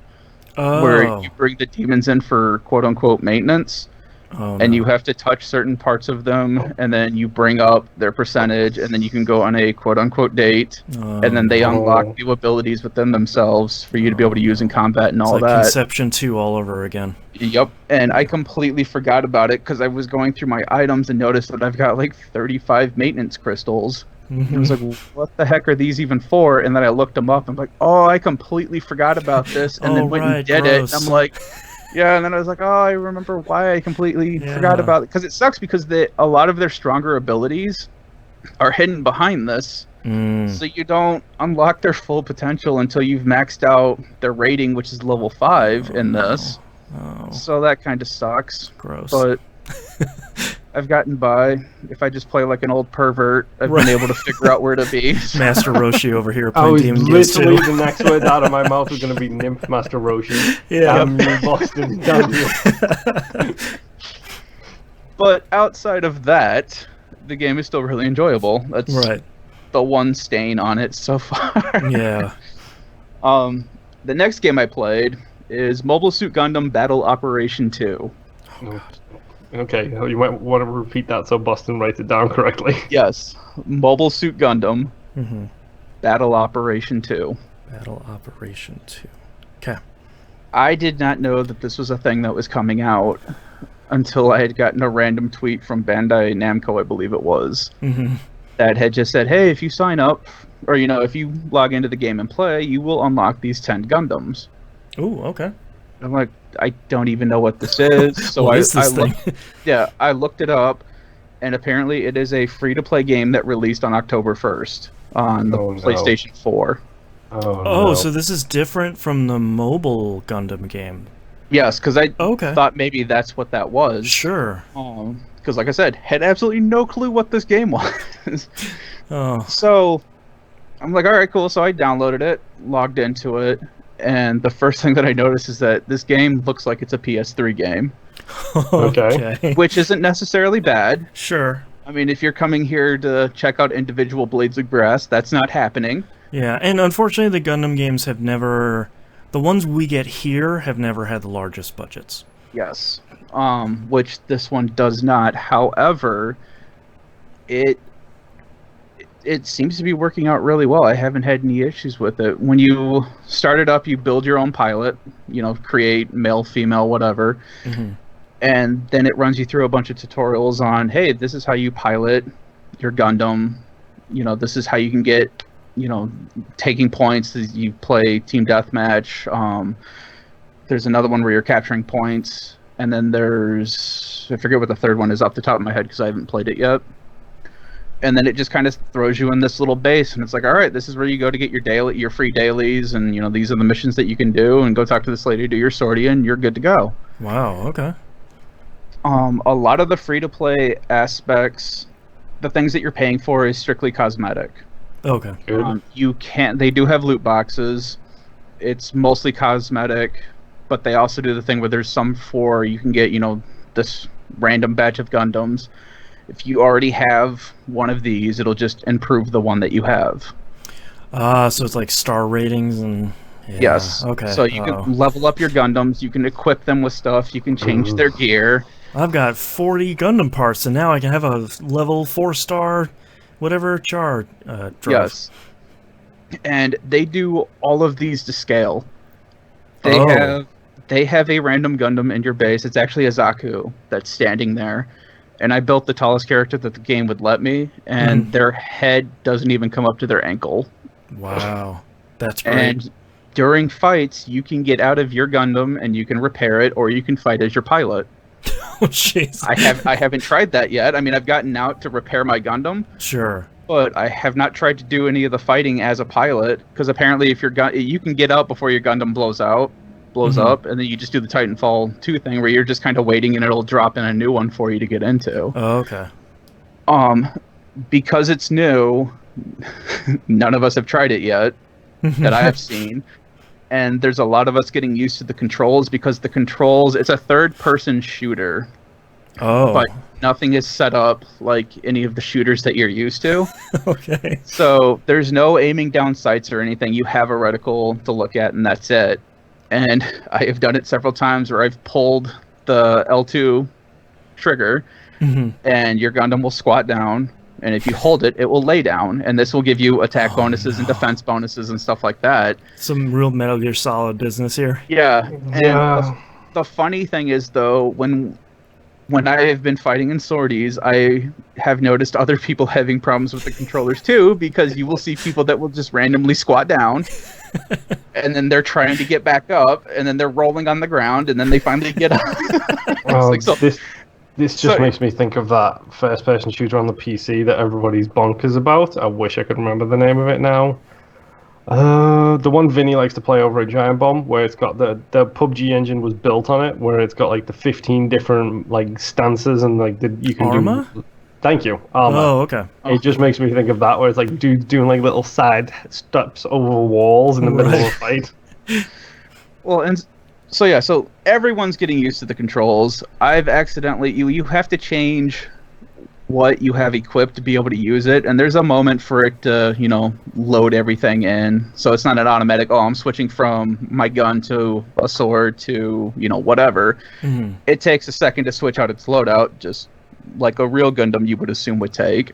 where Oh. you bring the demons in for quote-unquote maintenance, Oh, and no. you have to touch certain parts of them, and then you bring up their percentage, and then you can go on a quote-unquote date, and then they no. unlock new abilities within themselves for you to be able to use in combat and It's all like that. Conception 2 all over again. Yep, and I completely forgot about it because I was going through my items and noticed that I've got like 35 maintenance crystals. I was like, what the heck are these even for? And then I looked them up and I'm like, oh, I completely forgot about this, and Oh, then went right, and did gross. it. And I'm like, yeah, and then I was like, oh, I remember why I completely forgot Yeah. about it. Because it sucks because a lot of their stronger abilities are hidden behind this. Mm. So you don't unlock their full potential until you've maxed out their rating, which is level 5 in this. Oh, So that kind of sucks. gross. But I've gotten by. If I just play like an old pervert, I've Right. been able to figure out where to be. Master Roshi over here I playing was Demon Gaze literally 2. the next words out of my mouth was going to be Nymph Master Roshi. Yeah. Damn you, Boston. Damn you. But outside of that, the game is still really enjoyable. That's Right. the one stain on it so far. Yeah. The next game I played is Mobile Suit Gundam Battle Operation 2. Okay, you might want to repeat that so Boston writes it down correctly. Yes, Mobile Suit Gundam Mm-hmm. Battle Operation 2. Battle Operation 2. Okay. I did not know that this was a thing that was coming out until I had gotten a random tweet from Bandai Namco, I believe it was, Mm-hmm. that had just said, hey, if you sign up, or, if you log into the game and play, you will unlock these 10 Gundams. Ooh, okay. I'm like, I don't even know what this is. So What is this thing? I looked it up, and apparently it is a free-to-play game that released on October 1st on the Oh, no. PlayStation 4. Oh, Oh, no. so this is different from the mobile Gundam game. Yes, because I Okay. thought maybe that's what that was. Sure. Because, like I said, had absolutely no clue what this game was. Oh. So I'm like, all right, cool. So I downloaded it, logged into it, and the first thing that I noticed is that this game looks like it's a PS3 game, Okay. which isn't necessarily bad. Sure. I mean, if you're coming here to check out individual Blades of Grass, that's not happening. Yeah, and unfortunately the Gundam games have never... The ones we get here have never had the largest budgets. Yes. Which this one does not. However, it seems to be working out really well. I haven't had any issues with it. When you start it up, you build your own pilot, create male, female, whatever. Mm-hmm. And then it runs you through a bunch of tutorials on, hey, this is how you pilot your Gundam. This is how you can get, taking points as you play team deathmatch. There's another one where you're capturing points. and then there's, I forget what the third one is off the top of my head because I haven't played it yet. And then it just kind of throws you in this little base, and it's like, all right, this is where you go to get your free dailies, and these are the missions that you can do, and go talk to this lady, do your sortie, and you're good to go. Wow. Okay. A lot of the free-to-play aspects, the things that you're paying for, is strictly cosmetic. Okay. They do have loot boxes. It's mostly cosmetic, but they also do the thing where there's some for you can get, this random batch of Gundams. If you already have one of these, it'll just improve the one that you have. So it's like star ratings and... Yeah. Yes. Okay. So you can level up your Gundams, you can equip them with stuff, you can change their gear. I've got 40 Gundam parts, and now I can have a level 4-star, whatever char drive. Yes. And they do all of these to scale. They have a random Gundam in your base. It's actually a Zaku that's standing there. And I built the tallest character that the game would let me, and their head doesn't even come up to their ankle. Wow. That's great. And during fights, you can get out of your Gundam and you can repair it, or you can fight as your pilot. Oh, jeez. I haven't tried that yet. I mean, I've gotten out to repair my Gundam. Sure. But I have not tried to do any of the fighting as a pilot, because apparently if you can get out before your Gundam blows up, and then you just do the Titanfall 2 thing where you're just kind of waiting and it'll drop in a new one for you to get into. Oh, okay. Because it's new, none of us have tried it yet that I have seen. And there's a lot of us getting used to the controls, because the controls, it's a third-person shooter. Oh. But nothing is set up like any of the shooters that you're used to. Okay. So there's no aiming down sights or anything. You have a reticle to look at, and that's it. And I have done it several times where I've pulled the L2 trigger, and your Gundam will squat down, and if you hold it, it will lay down, and this will give you attack bonuses and defense bonuses and stuff like that. Some real Metal Gear Solid business here. Yeah. And the funny thing is, though, when I have been fighting in sorties, I have noticed other people having problems with the controllers too, because you will see people that will just randomly squat down, and then they're trying to get back up, and then they're rolling on the ground, and then they finally get up. This just makes me think of that first-person shooter on the PC that everybody's bonkers about. I wish I could remember the name of it now. The one Vinny likes to play over at Giant Bomb, where it's got the PUBG engine was built on it, where it's got like the 15 different like stances and like you can Arma? Thank you, Arma. Oh, okay. It just makes me think of that, where it's like dudes doing like little side steps over walls in the middle of a fight. Well, and so everyone's getting used to the controls. I've accidentally you have to change what you have equipped to be able to use it, and there's a moment for it to load everything in, so it's not an automatic, I'm switching from my gun to a sword to whatever. It takes a second to switch out its loadout, just like a real Gundam you would assume would take.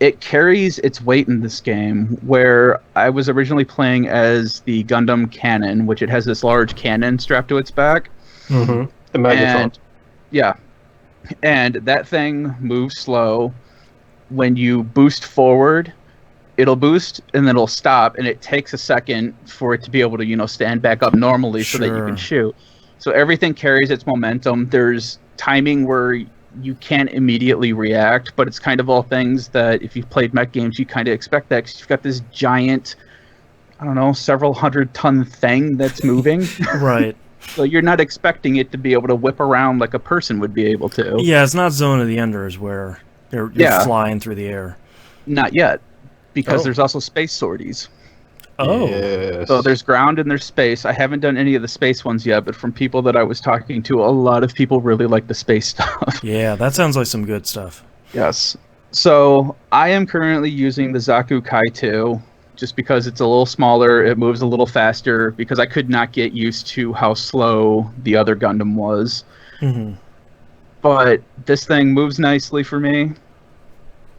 It carries its weight in this game, where I was originally playing as the Gundam Cannon, which it has this large cannon strapped to its back. The Megatron. And that thing moves slow. When you boost forward, it'll boost and then it'll stop, and it takes a second for it to be able to stand back up normally so that you can shoot. So everything carries its momentum. There's timing where you can't immediately react, but it's kind of all things that if you've played mech games, you kind of expect that, because you've got this giant, I don't know, several 100-ton thing that's moving. Right. So you're not expecting it to be able to whip around like a person would be able to. Yeah, it's not Zone of the Enders where you're flying through the air. Not yet, because there's also space sorties. Oh. Yes. So there's ground and there's space. I haven't done any of the space ones yet, but from people that I was talking to, a lot of people really like the space stuff. Yeah, that sounds like some good stuff. Yes. So I am currently using the Zaku Kai 2, just because it's a little smaller, it moves a little faster, because I could not get used to how slow the other Gundam was. But this thing moves nicely for me.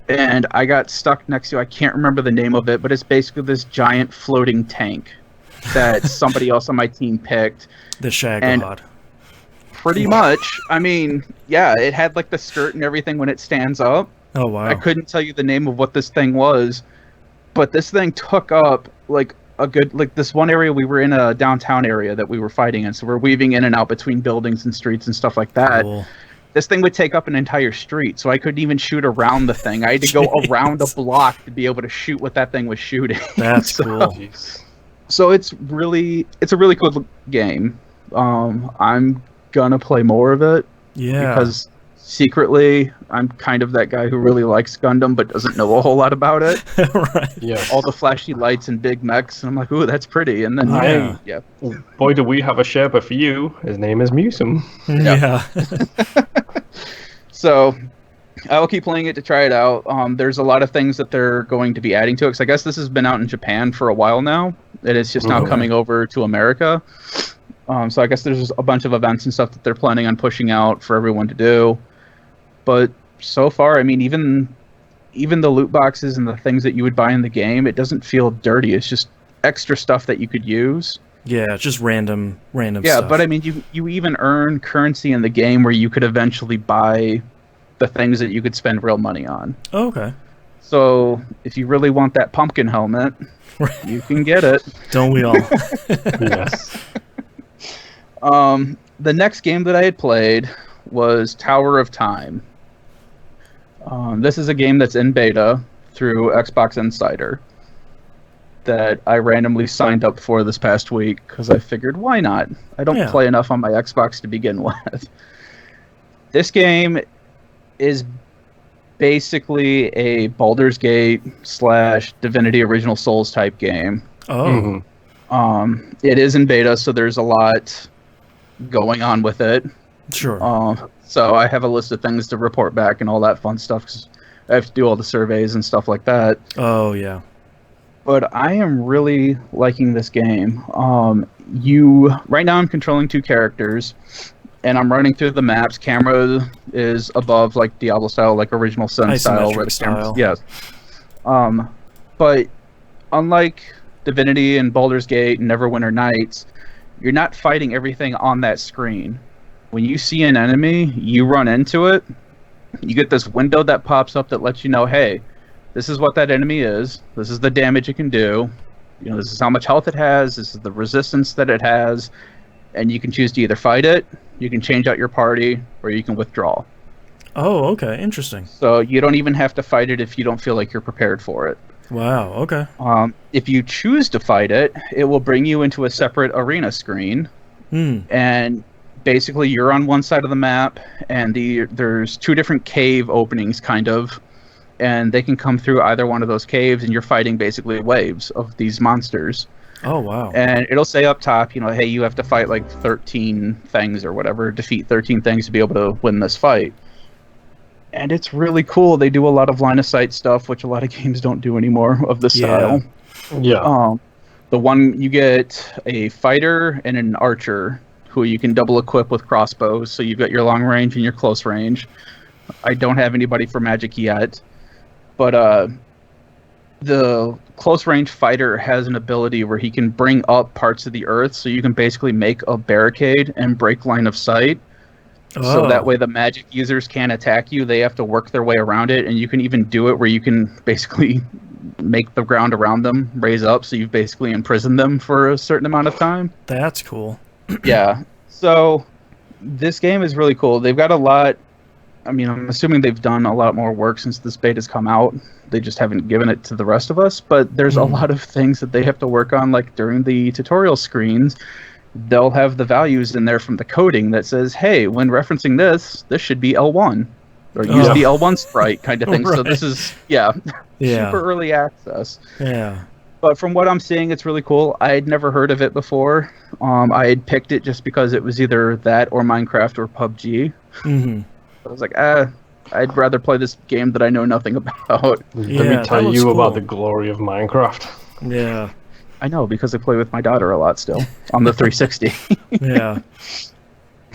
And I got stuck next to, I can't remember the name of it, but it's basically this giant floating tank that somebody else on my team picked. The Shagod. Pretty much. I mean, yeah, it had like the skirt and everything when it stands up. Oh, wow. I couldn't tell you the name of what this thing was, but this thing took up like a good, like this one area, we were in a downtown area that we were fighting in, so we're weaving in and out between buildings and streets and stuff like that. Cool. This thing would take up an entire street, so I couldn't even shoot around the thing. I had to go around a block to be able to shoot what that thing was shooting. That's cool. So it's a really cool game. I'm gonna play more of it. Yeah. Because secretly, I'm kind of that guy who really likes Gundam but doesn't know a whole lot about it. Right. Yeah. All the flashy lights and big mechs, and I'm like, ooh, that's pretty. And then, Yeah. Boy, do we have a Sherpa for you. His name is Musum. Yeah. So I will keep playing it to try it out. There's a lot of things that they're going to be adding to it, because I guess this has been out in Japan for a while now, and it's just now coming over to America. So I guess there's a bunch of events and stuff that they're planning on pushing out for everyone to do. But so far, I mean, even the loot boxes and the things that you would buy in the game, it doesn't feel dirty. It's just extra stuff that you could use. Yeah, just random stuff. Yeah, but I mean, you even earn currency in the game where you could eventually buy the things that you could spend real money on. Oh, okay. So if you really want that pumpkin helmet, you can get it. Don't we all? Yes. The next game that I had played was Tower of Time. This is a game that's in beta through Xbox Insider that I randomly signed up for this past week because I figured, why not? I don't play enough on my Xbox to begin with. This game is basically a Baldur's Gate / Divinity Original Souls type game. Oh. It is in beta, so there's a lot going on with it. Sure. So I have a list of things to report back and all that fun stuff, 'cause I have to do all the surveys and stuff like that. Oh, yeah. But I am really liking this game. Right now I'm controlling 2 characters, and I'm running through the maps. Camera is above, like Diablo style, like original Sun style. Where the style. Yes. But unlike Divinity and Baldur's Gate and Neverwinter Nights, you're not fighting everything on that screen. When you see an enemy, you run into it. You get this window that pops up that lets you know, hey, this is what that enemy is. This is the damage it can do. This is how much health it has. This is the resistance that it has. And you can choose to either fight it, you can change out your party, or you can withdraw. Oh, okay. Interesting. So you don't even have to fight it if you don't feel like you're prepared for it. Wow, okay. If you choose to fight it, it will bring you into a separate arena screen. And basically you're on one side of the map, and there's 2 different cave openings, kind of. And they can come through either one of those caves, and you're fighting basically waves of these monsters. Oh, wow. And it'll say up top, hey, you have to fight like 13 things or whatever, defeat 13 things to be able to win this fight. And it's really cool. They do a lot of line of sight stuff, which a lot of games don't do anymore of this style. Yeah. The one, you get a fighter and an archer who you can double equip with crossbows. So you've got your long range and your close range. I don't have anybody for magic yet. But the close range fighter has an ability where he can bring up parts of the earth, so you can basically make a barricade and break line of sight. So that way the magic users can't attack you. They have to work their way around it, and you can even do it where you can basically make the ground around them raise up, so you've basically imprisoned them for a certain amount of time. That's cool. Yeah. So this game is really cool. They've got a lot... I mean, I'm assuming they've done a lot more work since this beta's come out. They just haven't given it to the rest of us. But there's a lot of things that they have to work on, like during the tutorial screens. They'll have the values in there from the coding that says, hey, when referencing this should be L1. Or use the L1 sprite kind of thing. Right. So this is, super early access. Yeah. But from what I'm seeing, it's really cool. I had never heard of it before. I had picked it just because it was either that or Minecraft or PUBG. Mm-hmm. I was like, I'd rather play this game that I know nothing about. Let me tell you about the glory of Minecraft. Yeah. I know, because I play with my daughter a lot still on the 360. Yeah.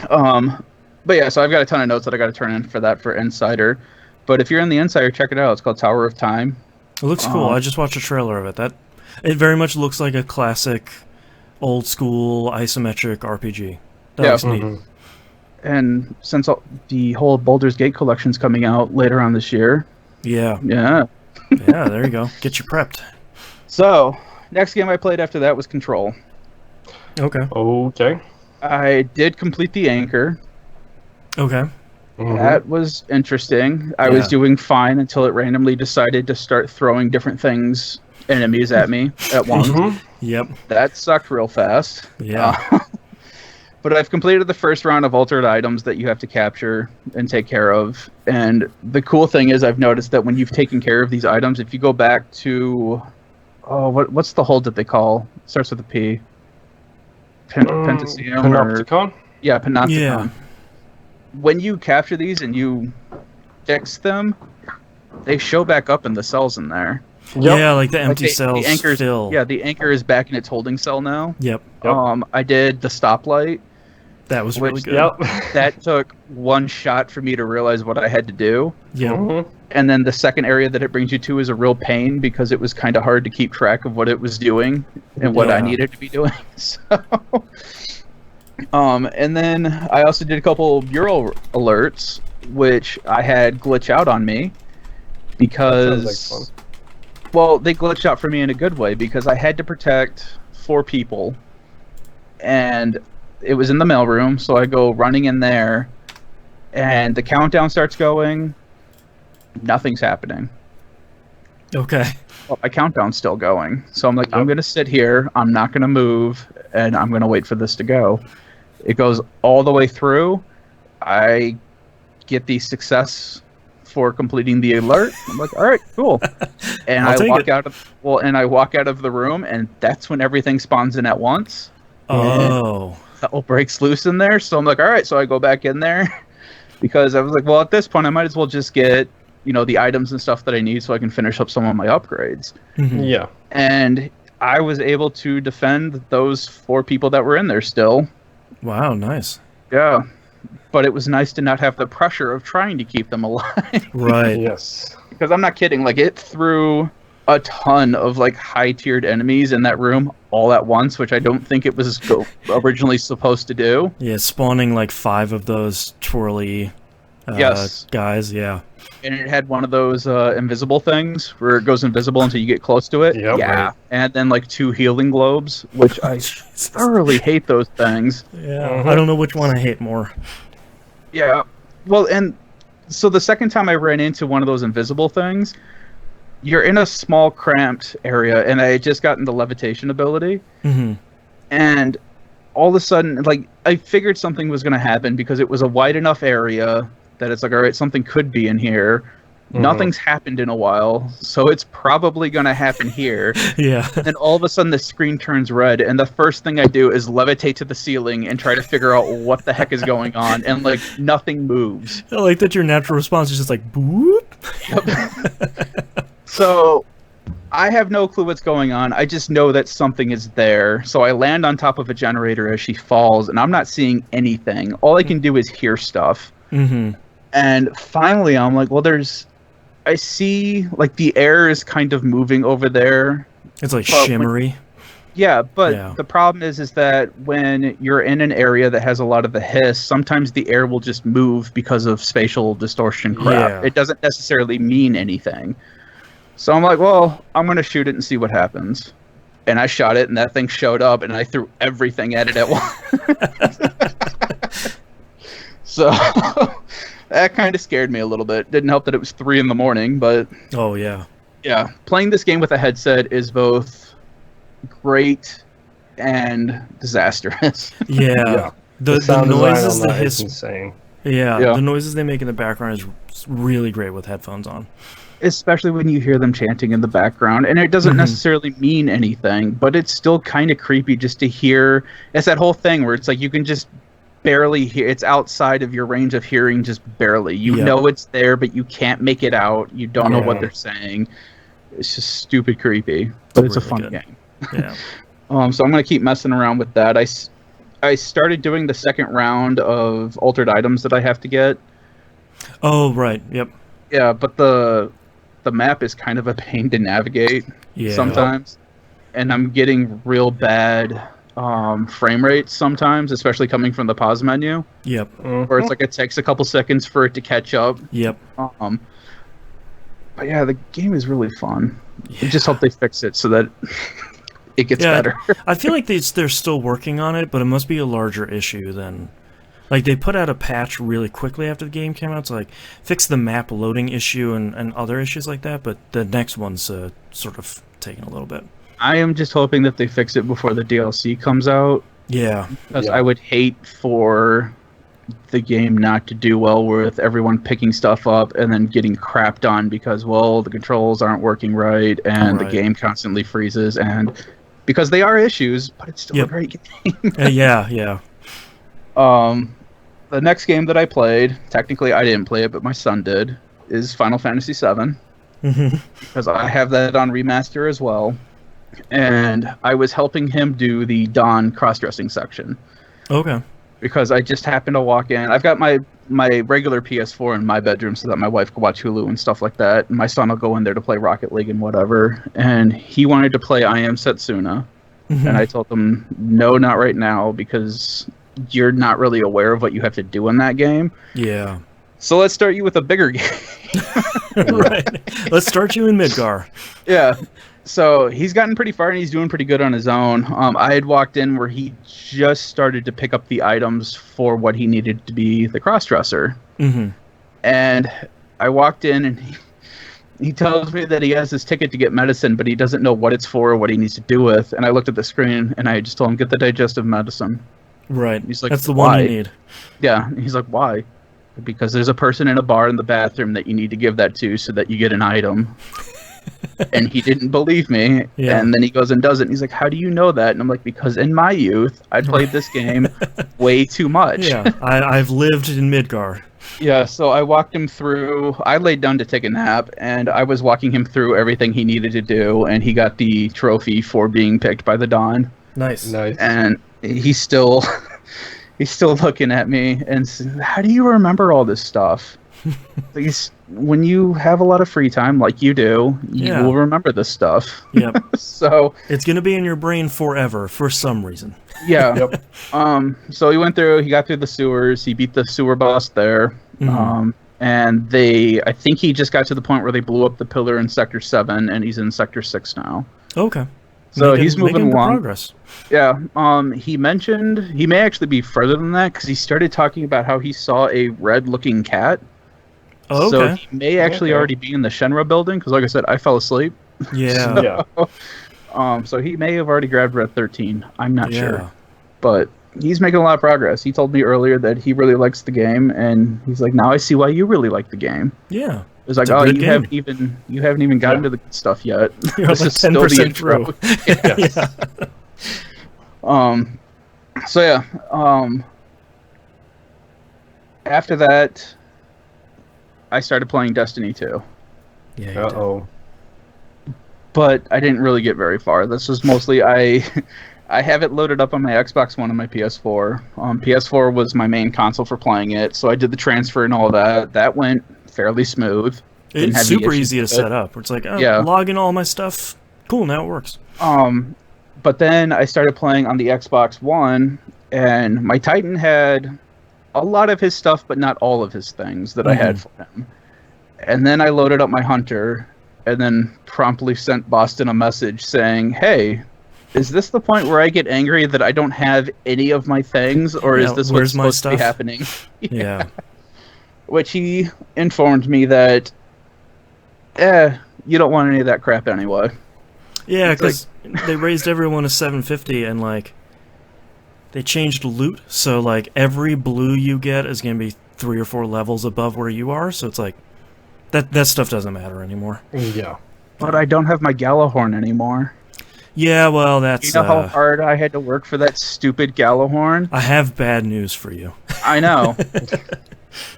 But yeah, so I've got a ton of notes that I got to turn in for that for Insider. But if you're in the Insider, check it out. It's called Tower of Time. It looks cool. I just watched a trailer of it. It very much looks like a classic, old school isometric RPG. That looks neat. And since the whole Baldur's Gate collection's coming out later on this year. Yeah. Yeah. Yeah, there you go. Get you prepped. So, next game I played after that was Control. Okay. Okay. I did complete the anchor. Okay. That was interesting. I was doing fine until it randomly decided to start throwing different things, enemies at me at once. Yep. That sucked real fast. Yeah. But I've completed the first round of altered items that you have to capture and take care of. And the cool thing is I've noticed that when you've taken care of these items, if you go back to... Oh, what's the hold that they call? It starts with a P. Pentaseum? Panopticon? Yeah, Panopticon. Yeah. When you capture these and you fix them, they show back up in the cells in there. Yep. Yeah, like the empty cells the anchor's, fill. Yeah, the anchor is back in its holding cell now. Yep. I did the stoplight. That was really good. Yep. That took one shot for me to realize what I had to do. Yep. And then the second area that it brings you to is a real pain because it was kind of hard to keep track of what it was doing and what I needed to be doing. So, and then I also did a couple Bureau alerts, which I had glitch out on me because, That sounds like fun. well, they glitched out for me in a good way because I had to protect 4 people, and it was in the mailroom, so I go running in there, and the countdown starts going. Nothing's happening. Okay. Well, my countdown's still going. So I'm like, I'm going to sit here. I'm not going to move. And I'm going to wait for this to go. It goes all the way through. I get the success for completing the alert. I'm like, all right, cool. And I walk out of the room, and that's when everything spawns in at once. Oh. Hell breaks loose in there. So I'm like, all right. So I go back in there because I was like, well, at this point, I might as well just get, the items and stuff that I need so I can finish up some of my upgrades. Yeah. And I was able to defend those 4 people that were in there still. Wow, nice. Yeah. But it was nice to not have the pressure of trying to keep them alive. Right. Yes. Because I'm not kidding. It threw a ton of, high-tiered enemies in that room all at once, which I don't think it was originally supposed to do. Yeah, spawning, 5 of those twirly guys, yeah. And it had one of those invisible things where it goes invisible until you get close to it. Yep, yeah. right. And then 2 healing globes, which I thoroughly hate those things. Yeah. I don't know which one I hate more. Yeah. Well, and so the second time I ran into one of those invisible things, you're in a small cramped area, and I had just gotten the levitation ability. And all of a sudden, I figured something was going to happen because it was a wide enough area that it's all right, something could be in here. Nothing's happened in a while, so it's probably going to happen here. Yeah. And all of a sudden the screen turns red, and the first thing I do is levitate to the ceiling and try to figure out what the heck is going on, and nothing moves. I like that your natural response is just boop. So I have no clue what's going on. I just know that something is there. So I land on top of a generator as she falls, and I'm not seeing anything. All I can do is hear stuff. And finally, I'm like, well, I see, the air is kind of moving over there. It's shimmery. The problem is that when you're in an area that has a lot of the hiss, sometimes the air will just move because of spatial distortion crap. Yeah. It doesn't necessarily mean anything. So I'm like, well, I'm going to shoot it and see what happens. And I shot it, and that thing showed up, and I threw everything at it at once. So that kind of scared me a little bit. Didn't help that it was 3 a.m, but... Oh, yeah. Yeah, playing this game with a headset is both great and disastrous. Yeah. The sound noises, design on the that is hiss... insane. Yeah, Yeah, the noises they make in the background is really great with headphones on. especially when you hear them chanting in the background, and it doesn't necessarily mean anything, but it's still kind of creepy just to hear. It's that whole thing where it's you can just barely hear. It's outside of your range of hearing, just barely. You know it's there, but you can't make it out. You don't know what they're saying. It's just stupid creepy, but it's really a fun good. game. Yeah. So I'm gonna keep messing around with that. I started doing the second round of altered items that I have to get. Oh, right. Yep. Yeah, but the map is kind of a pain to navigate sometimes, and I'm getting real bad frame rates sometimes, especially coming from the pause menu. Yep. Where it's it takes a couple seconds for it to catch up. Yep. But yeah, the game is really fun. Yeah. I just hope they fix it so that it gets better. I feel like they're still working on it, but it must be a larger issue than... Like, they put out a patch really quickly after the game came out to, like, fix the map loading issue and other issues like that, but the next one's sort of taking a little bit. I am just hoping that they fix it before the DLC comes out. Yeah. Because I would hate for the game not to do well with everyone picking stuff up and then getting crapped on because, well, the controls aren't working right and the game constantly freezes. And because they are issues, but it's still a great game. Yeah. The next game that I played, technically I didn't play it, but my son did, is Final Fantasy VII. Because I have that on remaster as well. And I was helping him do the Dawn cross-dressing section. Okay. Because I just happened to walk in. I've got my regular PS4 in my bedroom so that my wife could watch Hulu and stuff like that. And my son will go in there to play Rocket League and whatever. And he wanted to play I Am Setsuna. And I told him, no, not right now, because you're not really aware of what you have to do in that game. Yeah. So let's start you with a bigger game. Right. Let's start you in Midgar. Yeah. So he's gotten pretty far and he's doing pretty good on his own. I had walked in where he just started to pick up the items for what he needed to be the crossdresser. And I walked in and he tells me that he has his ticket to get medicine, but he doesn't know what it's for or what he needs to do with. And I looked at the screen and I just told him, get the digestive medicine. Right. He's like, that's the why? one you need. Yeah. He's like, why? Because there's a person in a bar in the bathroom that you need to give that to so that you get an item. And he didn't believe me. Yeah. And then he goes and does it. And he's like, how do you know that? And I'm like, because in my youth, I played this game way too much. Yeah, I've lived in Midgar. Yeah, so I walked him through. I laid down to take a nap, and I was walking him through everything he needed to do, and he got the trophy for being picked by the Dawn. Nice. And he's still looking at me and says, how do you remember all this stuff? When you have a lot of free time, like you do, you will remember this stuff. Yep. So it's gonna be in your brain forever for some reason. Yeah. Yep. So he went through. He got through the sewers. He beat the sewer boss there. And I think he just got to the point where they blew up the pillar in Sector 7, and he's in Sector 6 now. Okay. So he's moving along. Progress. Yeah. He mentioned he may actually be further than that because he started talking about how he saw a red-looking cat. Oh, okay. So he may actually already be in the Shenra building because, like I said, I fell asleep. Yeah. So he may have already grabbed Red 13. I'm not sure. But he's making a lot of progress. He told me earlier that he really likes the game, and he's like, now I see why you really like the game. Yeah. It's like, you haven't even gotten to the good stuff yet. You're this like is still the intro. After that, I started playing Destiny 2. Yeah. But I didn't really get very far. This was mostly I have it loaded up on my Xbox One and my PS4. PS4 was my main console for playing it, so I did the transfer and all that. That went fairly smooth. It's super easy to set up. It's like, log in all my stuff. Cool, now it works. But then I started playing on the Xbox One, and my Titan had a lot of his stuff, but not all of his things that I had for him. And then I loaded up my Hunter, and then promptly sent Boston a message saying, hey, is this the point where I get angry that I don't have any of my things, or is this what's supposed to be happening? Yeah. Which he informed me that, you don't want any of that crap anyway. Yeah, because they raised everyone to 750, and, like, they changed loot, so, like, every blue you get is going to be 3 or 4 levels above where you are, so it's like, that stuff doesn't matter anymore. Yeah. But I don't have my Gallahorn anymore. Yeah, well, that's... You know how hard I had to work for that stupid Gallahorn? I have bad news for you. I know.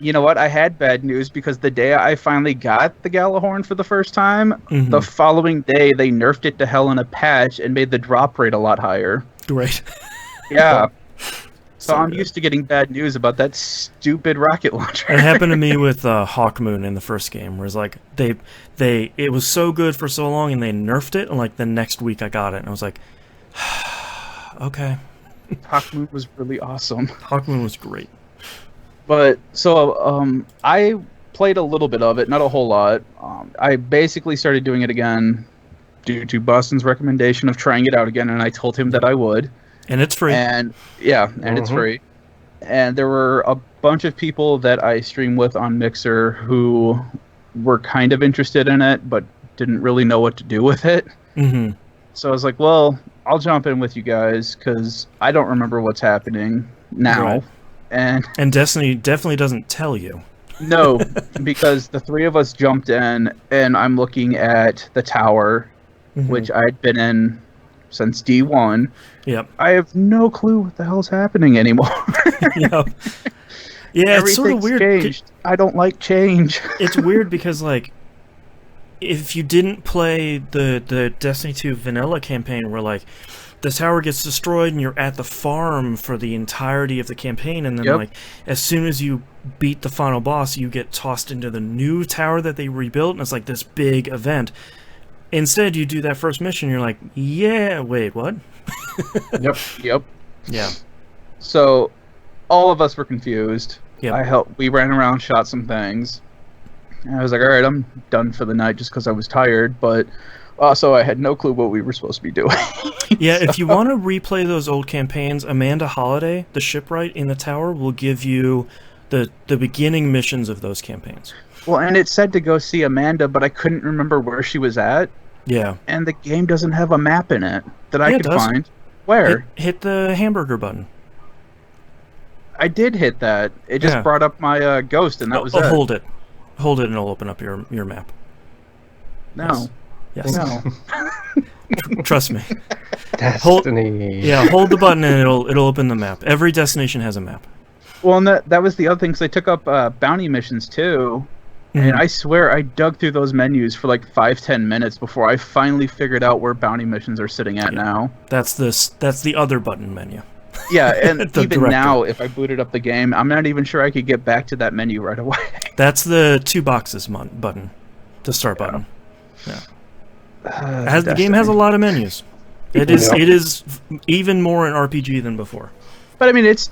You know what? I had bad news because the day I finally got the Gallahorn for the first time, the following day they nerfed it to hell in a patch and made the drop rate a lot higher. Great. Yeah. So I'm used to getting bad news about that stupid rocket launcher. It happened to me with Hawkmoon in the first game, where it's like it was so good for so long, and they nerfed it, and like the next week I got it, and I was like, okay. Hawkmoon was really awesome. Hawkmoon was great. But so I played a little bit of it, not a whole lot. I basically started doing it again due to Boston's recommendation of trying it out again, and I told him that I would. And it's free. And it's free. And there were a bunch of people that I stream with on Mixer who were kind of interested in it, but didn't really know what to do with it. Mm-hmm. So I was like, well, I'll jump in with you guys because I don't remember what's happening now. Right. And Destiny definitely doesn't tell you. No, because the three of us jumped in, and I'm looking at the tower, which I'd been in since D1. Yep. I have no clue what the hell's happening anymore. Yep. Yeah, it's sort of weird. Changed. I don't like change. It's weird because, like, if you didn't play the Destiny 2 vanilla campaign where, like, the tower gets destroyed and you're at the farm for the entirety of the campaign, and then, like, as soon as you beat the final boss, you get tossed into the new tower that they rebuilt, and it's like this big event. Instead, you do that first mission, you're like, yeah, wait, what? Yep. Yeah. So, all of us were confused. Yep. We ran around, shot some things. And I was like, all right, I'm done for the night just because I was tired, but also I had no clue what we were supposed to be doing. Yeah, if you want to replay those old campaigns, Amanda Holiday, the shipwright in the tower, will give you the beginning missions of those campaigns. Well, and it said to go see Amanda, but I couldn't remember where she was at. Yeah. And the game doesn't have a map in it that I could it does. find. Where? Hit the hamburger button. I did hit that. It just brought up my ghost, and that was it. Hold it. Hold it, and it'll open up your map. No. Yes. No. Trust me. Destiny. Hold the button, and it'll open the map. Every destination has a map. Well, and that was the other thing, because they took up bounty missions, too. And I swear I dug through those menus for like 5-10 minutes before I finally figured out where bounty missions are sitting at now. That's the other button menu. Yeah, and even director. now, if I booted up the game, I'm not even sure I could get back to that menu right away. That's the 2 boxes button, the start button. Yeah. The game has a lot of menus. It is even more an RPG than before. But I mean, it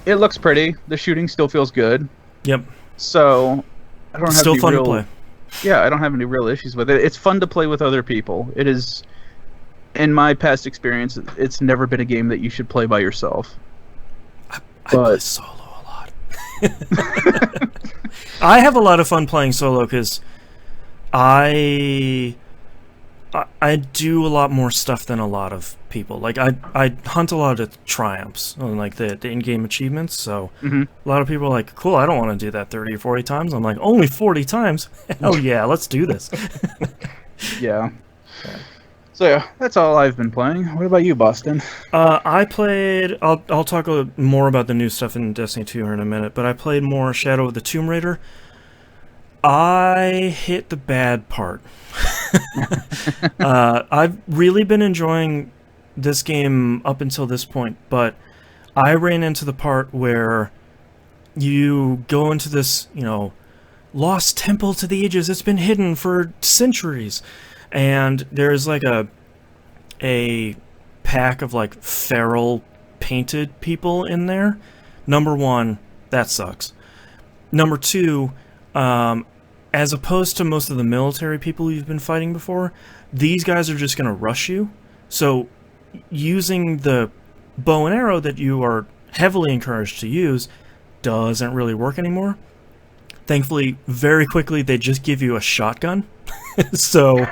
looks pretty. The shooting still feels good. Yep. So I don't have still any fun real, to play. Yeah, I don't have any real issues with it. It's fun to play with other people. It is, in my past experience, it's never been a game that you should play by yourself. I play solo a lot. I have a lot of fun playing solo because I do a lot more stuff than a lot of people. Like I hunt a lot of triumphs on like the in-game achievements. So a lot of people are like, "Cool, I don't want to do that 30 or 40 times." I'm like, "Only 40 times? Hell yeah, let's do this." Yeah. So yeah, that's all I've been playing. What about you, Boston? I played. I'll talk a little more about the new stuff in Destiny 2 here in a minute. But I played more Shadow of the Tomb Raider. I hit the bad part. I've really been enjoying this game up until this point, but I ran into the part where you go into this, lost temple to the ages. It's been hidden for centuries, and there's like a pack of like feral painted people in there. Number one, that sucks. Number two, as opposed to most of the military people you've been fighting before, these guys are just going to rush you. So using the bow and arrow that you are heavily encouraged to use doesn't really work anymore. Thankfully, very quickly, they just give you a shotgun. So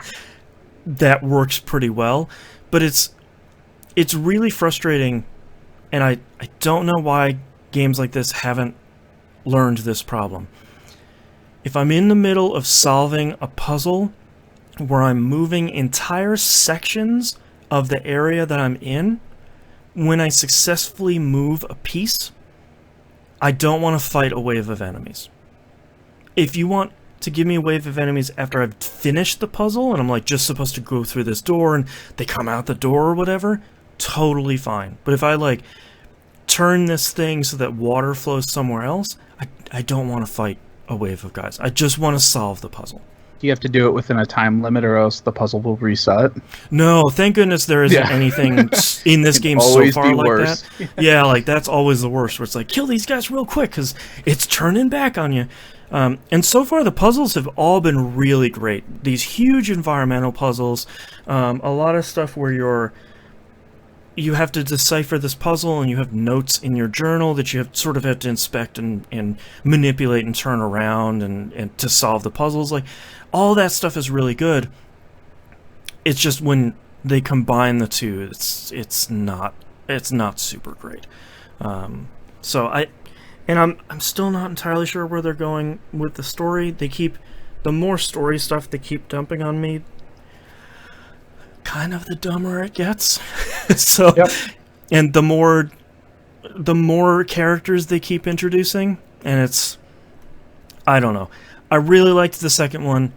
that works pretty well. But it's really frustrating, and I don't know why games like this haven't learned this problem. If I'm in the middle of solving a puzzle where I'm moving entire sections of the area that I'm in, when I successfully move a piece, I don't want to fight a wave of enemies. If you want to give me a wave of enemies after I've finished the puzzle and I'm like just supposed to go through this door and they come out the door or whatever, totally fine. But if I like turn this thing so that water flows somewhere else, I don't want to fight a wave of guys. I just want to solve the puzzle. You have to do it within a time limit or else the puzzle will reset. No, thank goodness there isn't anything in this game so far like worse. that. Yeah, like that's always the worst, where it's like, kill these guys real quick because it's turning back on you. And so far, the puzzles have all been really great. These huge environmental puzzles, a lot of stuff where you have to decipher this puzzle, and you have notes in your journal that you have to inspect and manipulate and turn around and to solve the puzzles. Like, all that stuff is really good. It's just when they combine the two, it's not super great. I'm still not entirely sure where they're going with the story. The more story stuff they keep dumping on me, kind of the dumber it gets. So, yep. And the more characters they keep introducing, and I don't know. I really liked the second one.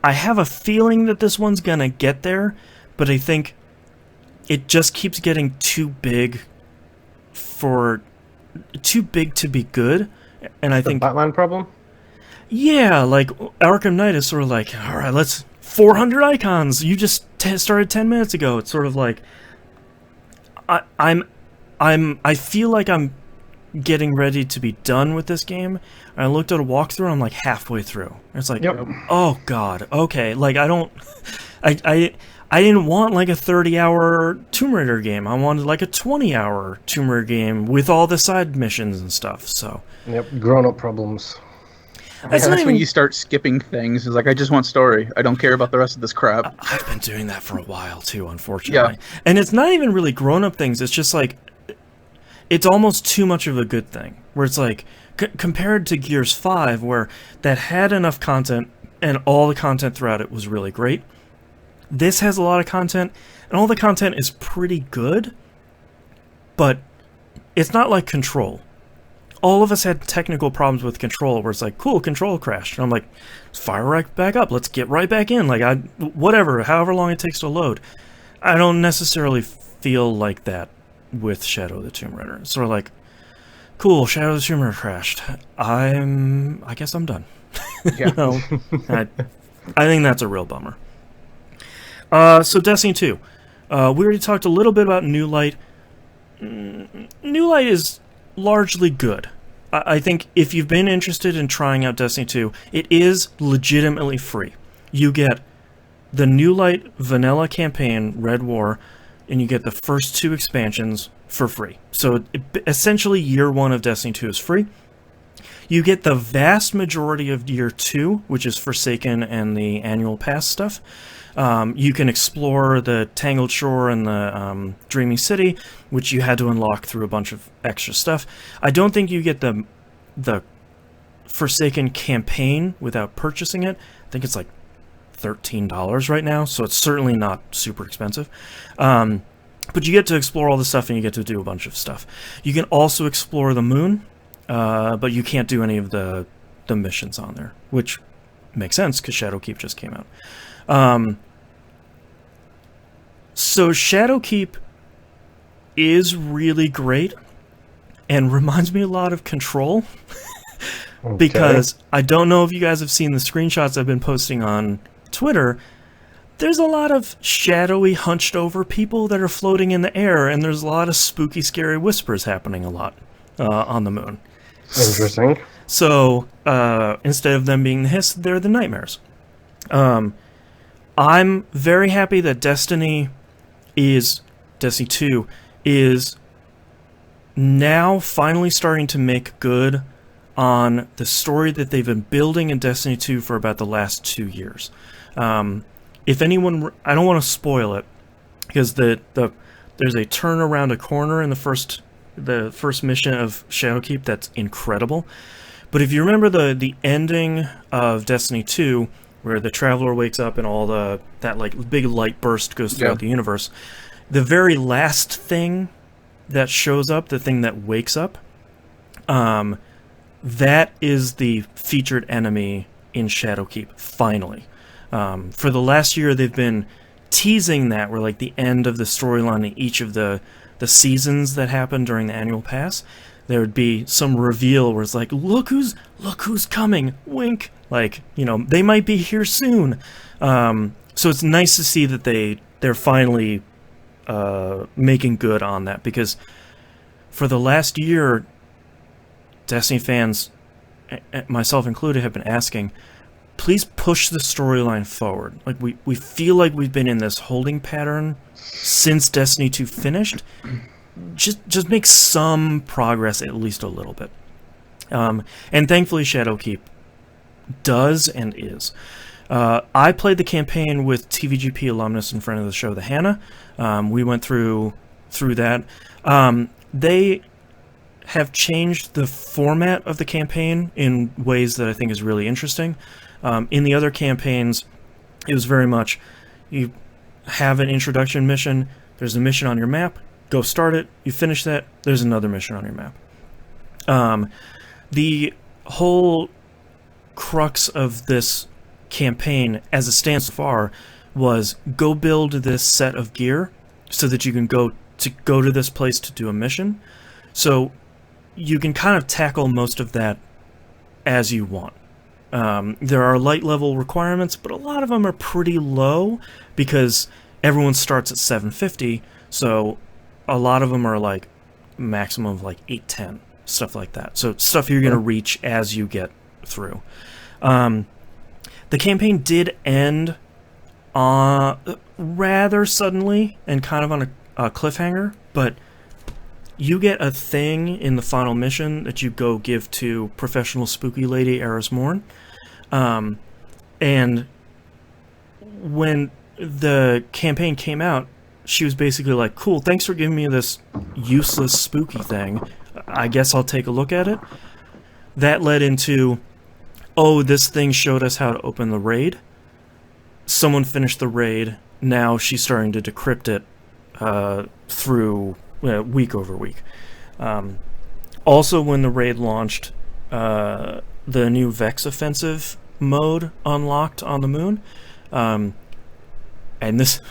I have a feeling that this one's gonna get there, but I think it just keeps getting too big to be good. And I think Batman problem. Yeah, like Arkham Knight is sort of like, all right, let's 400 icons. You just started 10 minutes ago. It's sort of like I feel like I'm getting ready to be done with this game. I looked at a walkthrough and I'm like halfway through. It's like, yep. Oh god, okay. Like I didn't want like a 30-hour Tomb Raider game. I wanted like a 20-hour Tomb Raider game with all the side missions and stuff. So yep, grown-up problems. That's when you start skipping things. It's like, I just want story. I don't care about the rest of this crap. I've been doing that for a while too, unfortunately. Yeah. And it's not even really grown-up things. It's just like, it's almost too much of a good thing. Where it's like, compared to Gears 5, where that had enough content and all the content throughout it was really great. This has a lot of content, and all the content is pretty good, but it's not like Control. All of us had technical problems with Control, where it's like, cool, Control crashed. And I'm like, fire right back up, let's get right back in. Like, whatever, however long it takes to load. I don't necessarily feel like that with Shadow of the Tomb Raider. It's sort of like, cool, Shadow of the Tomb Raider crashed. I guess I'm done. Yeah. You know, I think that's a real bummer. So Destiny 2. We already talked a little bit about New Light. New Light is largely good. I think if you've been interested in trying out Destiny 2, it is legitimately free. You get the New Light vanilla campaign, Red War, and you get the first 2 expansions for free. So essentially year 1 of Destiny 2 is free. You get the vast majority of year 2, which is Forsaken and the annual pass stuff. You can explore the Tangled Shore and the Dreaming City, which you had to unlock through a bunch of extra stuff. I don't think you get the Forsaken campaign without purchasing it. I think it's like $13 right now, so it's certainly not super expensive. But you get to explore all the stuff, and you get to do a bunch of stuff. You can also explore the moon, but you can't do any of the missions on there, which makes sense because Shadowkeep just came out. So Shadowkeep is really great and reminds me a lot of Control. Okay. Because I don't know if you guys have seen the screenshots I've been posting on Twitter. There's a lot of shadowy, hunched over people that are floating in the air, and there's a lot of spooky, scary whispers happening a lot on the moon. Interesting. So instead of them being the hiss, they're the nightmares. I'm very happy that Destiny 2 is now finally starting to make good on the story that they've been building in Destiny 2 for about the last 2 years. If anyone, I don't want to spoil it, because there's a turn around a corner in the first mission of Shadowkeep that's incredible. But if you remember the ending of Destiny 2, where the Traveler wakes up and all that like big light burst goes throughout the universe, the very last thing that shows up, the thing that wakes up, that is the featured enemy in Shadowkeep, finally. For the last year, they've been teasing that, where like the end of the storyline in each of the seasons that happened during the annual pass, there would be some reveal where it's like, look who's coming, wink, like, you know, they might be here soon. So it's nice to see that they're finally making good on that, because for the last year, Destiny fans myself included, have been asking, please push the storyline forward. Like, we feel like we've been in this holding pattern since Destiny 2 finished. Just make some progress, at least a little bit. And thankfully Shadowkeep does and is. I played the campaign with TVGP alumnus and friend of the show, the Hannah. We went through that. They have changed the format of the campaign in ways that I think is really interesting. In the other campaigns, it was very much, you have an introduction mission, there's a mission on your map, go start it, you finish that, there's another mission on your map. The whole crux of this campaign, as it stands so far, was go build this set of gear so that you can go to this place to do a mission. So you can kind of tackle most of that as you want. There are light level requirements, but a lot of them are pretty low because everyone starts at 750, so a lot of them are like maximum of like 810, stuff like that. So stuff you're going to reach as you get through. The campaign did end rather suddenly and kind of on a cliffhanger, but you get a thing in the final mission that you go give to professional spooky lady Eris Morn. And when the campaign came out, she was basically like, cool, thanks for giving me this useless spooky thing. I guess I'll take a look at it. That led into, oh, this thing showed us how to open the raid. Someone finished the raid. Now she's starting to decrypt it through week over week. Also, when the raid launched, the new Vex offensive mode unlocked on the moon. And this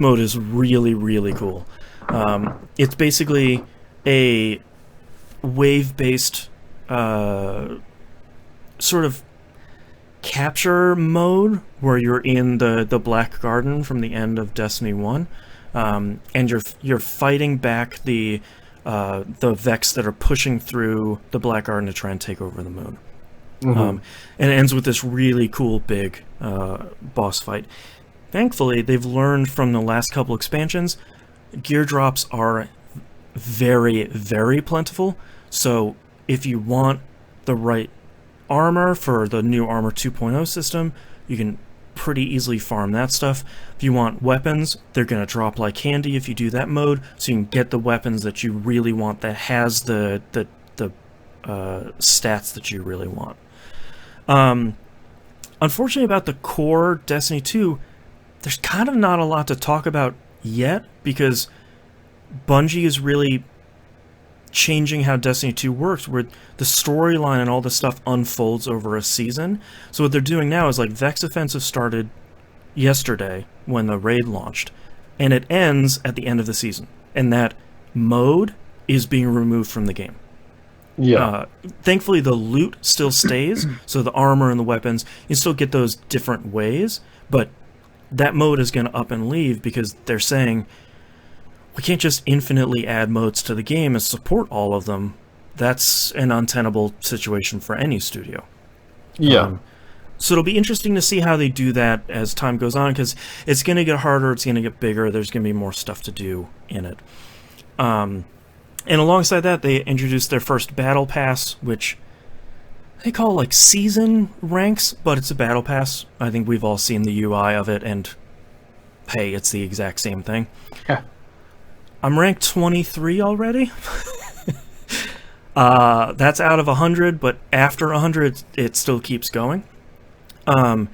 mode is really, really cool. It's basically a wave-based sort of capture mode where you're in the Black Garden from the end of Destiny 1, and you're fighting back the Vex that are pushing through the Black Garden to try and take over the moon. And it ends with this really cool big boss fight. Thankfully, they've learned from the last couple expansions, gear drops are very, very plentiful. So if you want the right armor for the new Armor 2.0 system, you can pretty easily farm that stuff. If you want weapons, they're going to drop like candy if you do that mode, so you can get the weapons that you really want that has the stats that you really want. Unfortunately about the core Destiny 2, there's kind of not a lot to talk about yet, because Bungie is really changing how Destiny 2 works, where the storyline and all the stuff unfolds over a season. So what they're doing now is, like, Vex Offensive started yesterday when the raid launched, and it ends at the end of the season. And that mode is being removed from the game. Yeah. Thankfully, the loot still stays, so the armor and the weapons, you still get those different ways, but that mode is going to up and leave because they're saying, we can't just infinitely add modes to the game and support all of them. That's an untenable situation for any studio. Yeah. So it'll be interesting to see how they do that as time goes on, because it's going to get harder, it's going to get bigger, there's going to be more stuff to do in it. And alongside that, they introduced their first battle pass, which they call like season ranks, but it's a battle pass. I think we've all seen the UI of it, and hey, it's the exact same thing. Yeah. I'm ranked 23 already. That's out of 100, but after 100, it still keeps going. I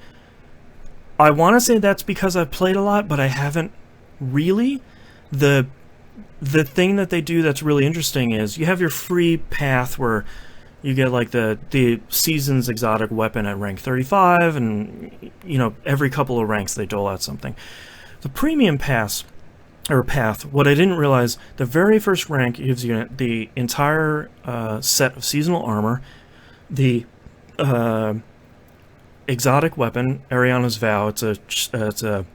want to say that's because I've played a lot, but I haven't really. The thing that they do that's really interesting is you have your free path where you get like the season's exotic weapon at rank 35, and every couple of ranks they dole out something. The premium path, what I didn't realize, the very first rank gives you the entire set of seasonal armor, the exotic weapon, Ariana's Vow. It's a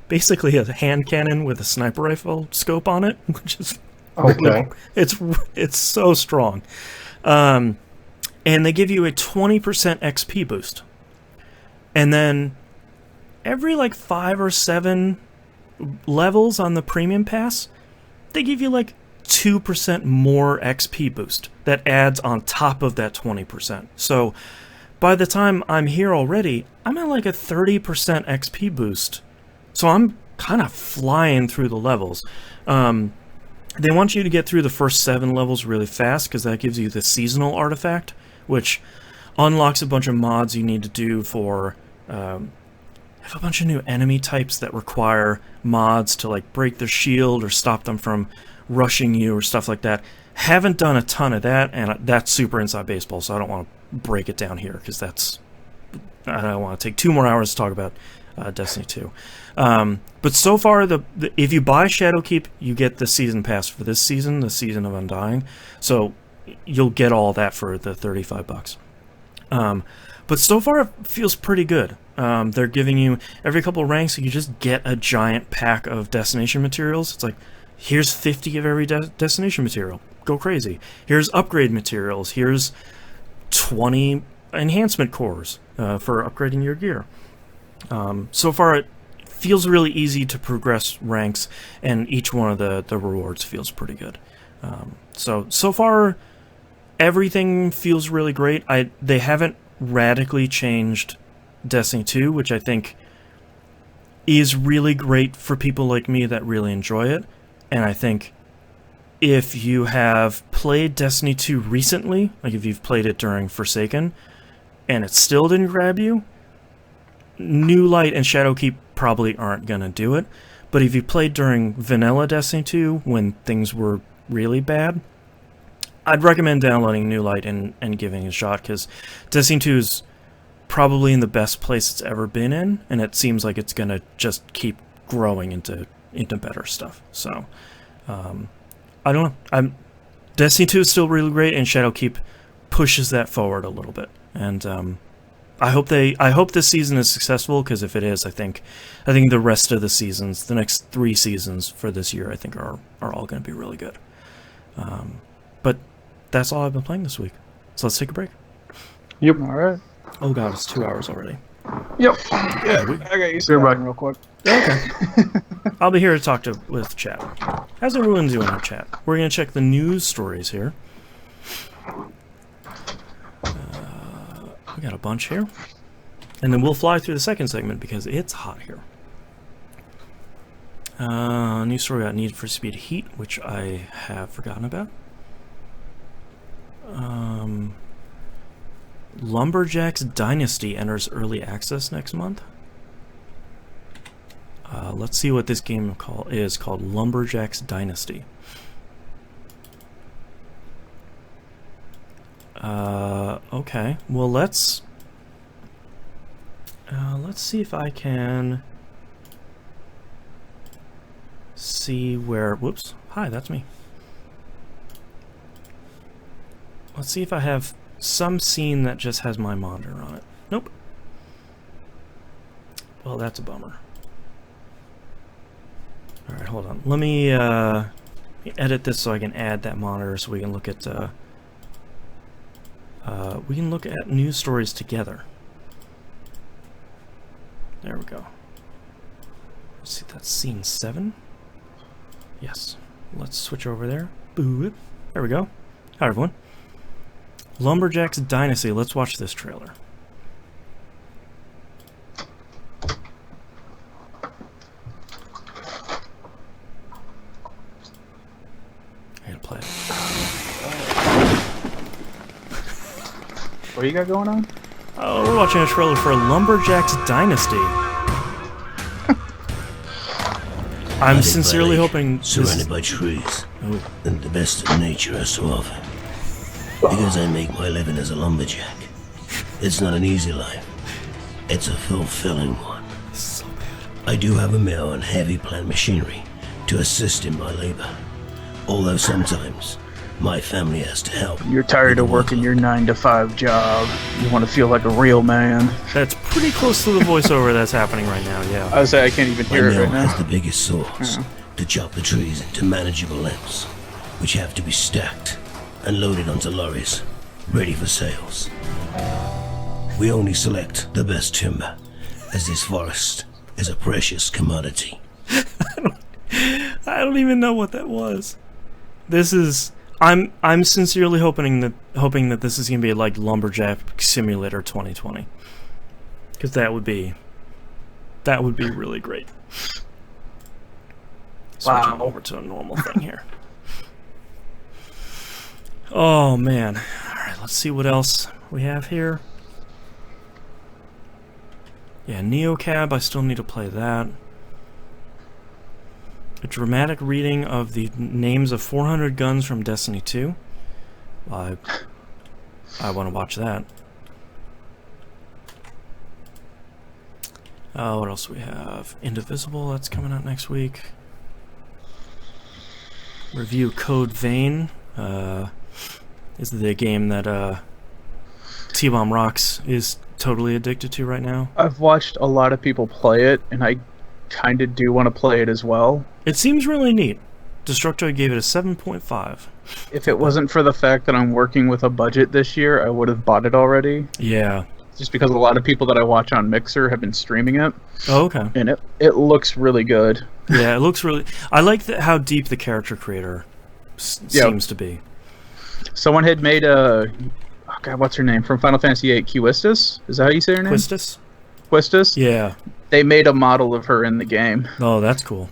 basically a hand cannon with a sniper rifle scope on it, which is okay. It's so strong. and they give you a 20% XP boost. And then every like 5 or 7 levels on the premium pass, they give you like 2% more XP boost that adds on top of that 20%. So by the time I'm here already, I'm at like a 30% XP boost. So I'm kind of flying through the levels. They want you to get through the first 7 levels really fast because that gives you the seasonal artifact, which unlocks a bunch of mods you need to do for have a bunch of new enemy types that require mods to like break their shield or stop them from rushing you or stuff like that. Haven't done a ton of that, and that's super inside baseball, so I don't want to break it down here because I don't want to take 2 more hours to talk about Destiny 2. But so far, if you buy Shadowkeep, you get the season pass for this season, the Season of Undying. So you'll get all that for the $35. But so far, it feels pretty good. They're giving you, every couple of ranks, you just get a giant pack of destination materials. It's like, here's 50 of every destination material. Go crazy. Here's upgrade materials. Here's 20 enhancement cores for upgrading your gear. So far, it feels really easy to progress ranks, and each one of the rewards feels pretty good. So far, everything feels really great. They haven't radically changed Destiny 2, which I think is really great for people like me that really enjoy it. And I think if you have played Destiny 2 recently, like if you've played it during Forsaken, and it still didn't grab you, New Light and Shadowkeep probably aren't going to do it. But if you played during vanilla Destiny 2, when things were really bad, I'd recommend downloading New Light and giving it a shot, because Destiny 2 is probably in the best place it's ever been in, and it seems like it's going to just keep growing into better stuff. So, I don't know. Destiny 2 is still really great, and Shadowkeep pushes that forward a little bit. And I hope this season is successful, because if it is, I think the rest of the seasons, the next 3 seasons for this year, I think are all going to be really good. But that's all I've been playing this week. So let's take a break. Yep. All right. Oh god, it's 2 hours already. Yep. Yeah, I got used to that real quick. Okay. I'll be here to talk with chat. How's everyone doing in chat? We're going to check the news stories here. We got a bunch here. And then we'll fly through the second segment because it's hot here. News story about Need for Speed Heat, which I have forgotten about. Lumberjack's Dynasty enters early access next month. Let's see what this game is called. Lumberjack's Dynasty. Okay. Well, let's see if I can see where. Whoops. Hi, that's me. Let's see if I have some scene that just has my monitor on it. Nope. Well, that's a bummer. Alright, hold on. Let me edit this so I can add that monitor so we can look at news stories together. There we go. Let's see, that's scene 7. Yes. Let's switch over there. Boop. There we go. Hi, everyone. Lumberjack's Dynasty. Let's watch this trailer. I gotta play it. What do you got going on? Oh, we're watching a trailer for Lumberjack's Dynasty. I'm sincerely hoping surrounded by trees and the best of nature has to offer. Because I make my living as a lumberjack. It's not an easy life. It's a fulfilling one. So bad. I do have a mill and heavy plant machinery to assist in my labor. Although sometimes my family has to help. You're tired of working your 9-to-5 job. You want to feel like a real man. That's pretty close to the voiceover that's happening right now, yeah. I was say I can't even My hear it mill right now. has the biggest saws to chop the trees into manageable lengths, which have to be stacked and loaded onto lorries ready for sales. We only select the best timber, as this forest is a precious commodity. I don't even know what that was. This is... I'm sincerely hoping that this is gonna be like Lumberjack Simulator 2020, because that would be really great. Switching over to a normal thing here. Oh man! All right, let's see what else we have here. Yeah, Neocab. I still need to play that. A dramatic reading of the names of 400 guns from Destiny 2. I want to watch that. What else do we have? Indivisible, that's coming out next week. Review Code Vein. Is the game that T-Bomb Rocks is totally addicted to right now. I've watched a lot of people play it, and I kind of do want to play it as well. It seems really neat. Destructoid gave it a 7.5. If it wasn't for the fact that I'm working with a budget this year, I would have bought it already. Yeah. Just because a lot of people that I watch on Mixer have been streaming it. Oh, okay. And it looks really good. Yeah, it looks really... I like how deep the character creator seems to be. Someone had made a... Oh God, what's her name? From Final Fantasy VIII, Quistis? Is that how you say her name? Quistis? Quistis? Yeah. They made a model of her in the game. Oh, that's cool.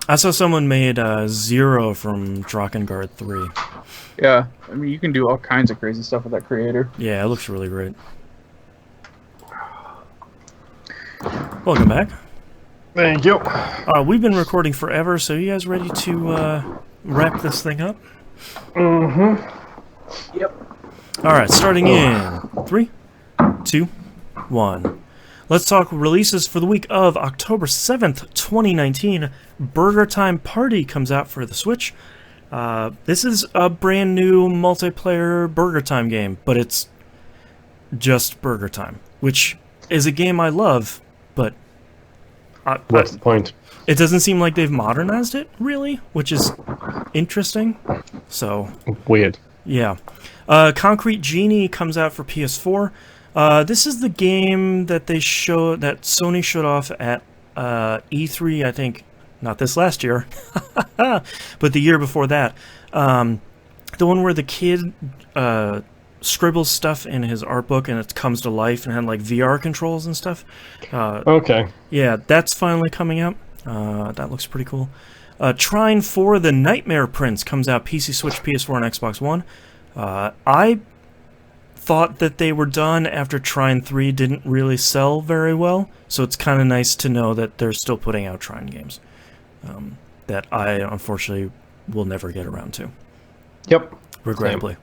I saw someone made Zero from Drakengard 3. Yeah, I mean, you can do all kinds of crazy stuff with that creator. Yeah, it looks really great. Welcome back. Thank you. We've been recording forever, so you guys ready to wrap this thing up? Mm-hmm. Yep. Alright, starting in 3, 2, 1. Let's talk releases for the week of October 7th, 2019. Burger Time Party comes out for the Switch. This is a brand new multiplayer Burger Time game, but it's just Burger Time, which is a game I love, but... What's the point? It doesn't seem like they've modernized it, really, which is interesting. So... Weird. Yeah. Concrete Genie comes out for PS4. This is the game that Sony showed off at E3, I think, not this last year, but the year before that. The one where the kid scribbles stuff in his art book and it comes to life and had like VR controls and stuff. Okay. Yeah, that's finally coming out. That looks pretty cool. Trine 4 The Nightmare Prince comes out PC, Switch, PS4, and Xbox One. I thought that they were done after Trine 3 didn't really sell very well, so it's kind of nice to know that they're still putting out Trine games that I unfortunately will never get around to. Yep. Regrettably.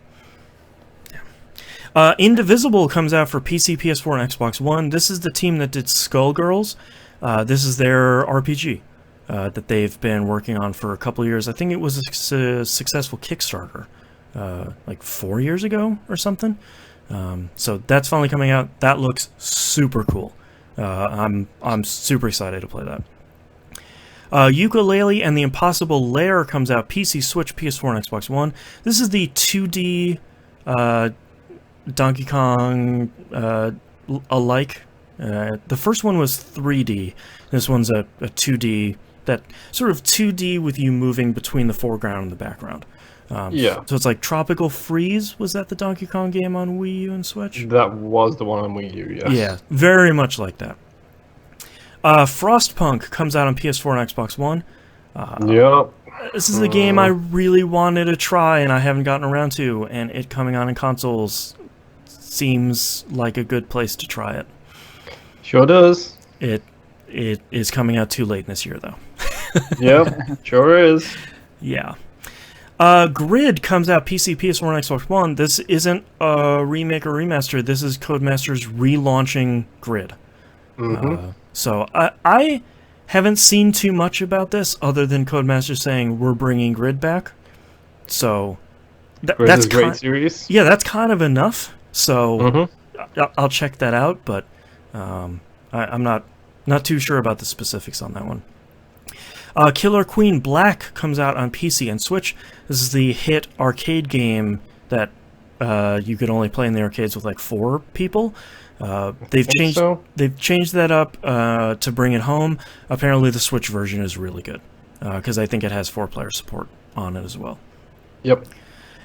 Yeah. Indivisible comes out for PC, PS4, and Xbox One. This is the team that did Skullgirls. This is their RPG that they've been working on for a couple of years. I think it was a successful Kickstarter like 4 years ago or something. So that's finally coming out. That looks super cool. I'm super excited to play that. Yooka-Laylee and the Impossible Lair comes out PC, Switch, PS4, and Xbox One. This is the 2D Donkey Kong alike. The first one was 3D. This one's a 2D, that sort of 2D with you moving between the foreground and the background. Yeah. So it's like Tropical Freeze. Was that the Donkey Kong game on Wii U and Switch? That was the one on Wii U, yes. Yeah, very much like that. Frostpunk comes out on PS4 and Xbox One. Yep. This is a game I really wanted to try and I haven't gotten around to, and it coming on in consoles seems like a good place to try it. Sure does. It is coming out too late this year, though. Yep, sure is. Yeah. Grid comes out PC, PS4, and Xbox One. This isn't a remake or remaster. This is Codemasters relaunching Grid. Mm-hmm. So I haven't seen too much about this other than Codemasters saying we're bringing Grid back. So that's a great series. Yeah, that's kind of enough. So I'll check that out, but I'm not too sure about the specifics on that one. Killer Queen Black comes out on PC and Switch. This is the hit arcade game that you could only play in the arcades with like 4 people. They've changed that up to bring it home. Apparently, the Switch version is really good because I think it has 4-player support on it as well. Yep.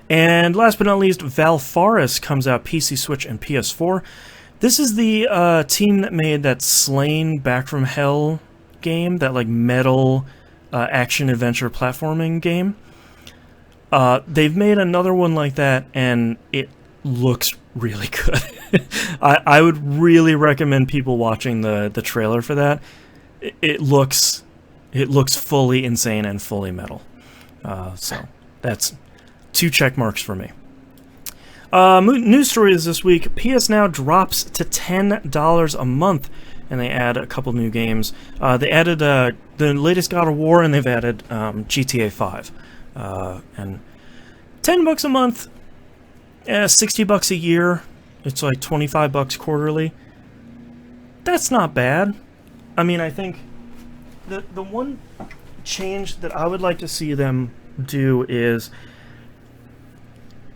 And last but not least, Valfaris comes out PC, Switch, and PS4. This is the team that made that Slain Back from Hell game, that like metal action-adventure platforming game. They've made another one like that, and it looks really good. I would really recommend people watching the trailer for that. It looks fully insane and fully metal. So that's 2 check marks for me. News stories this week. PS Now drops to $10 a month, and they add a couple new games. They added the latest God of War, and they've added GTA 5. And $10 a month, $60 a year. It's like $25 quarterly. That's not bad. I mean, I think the one change that I would like to see them do is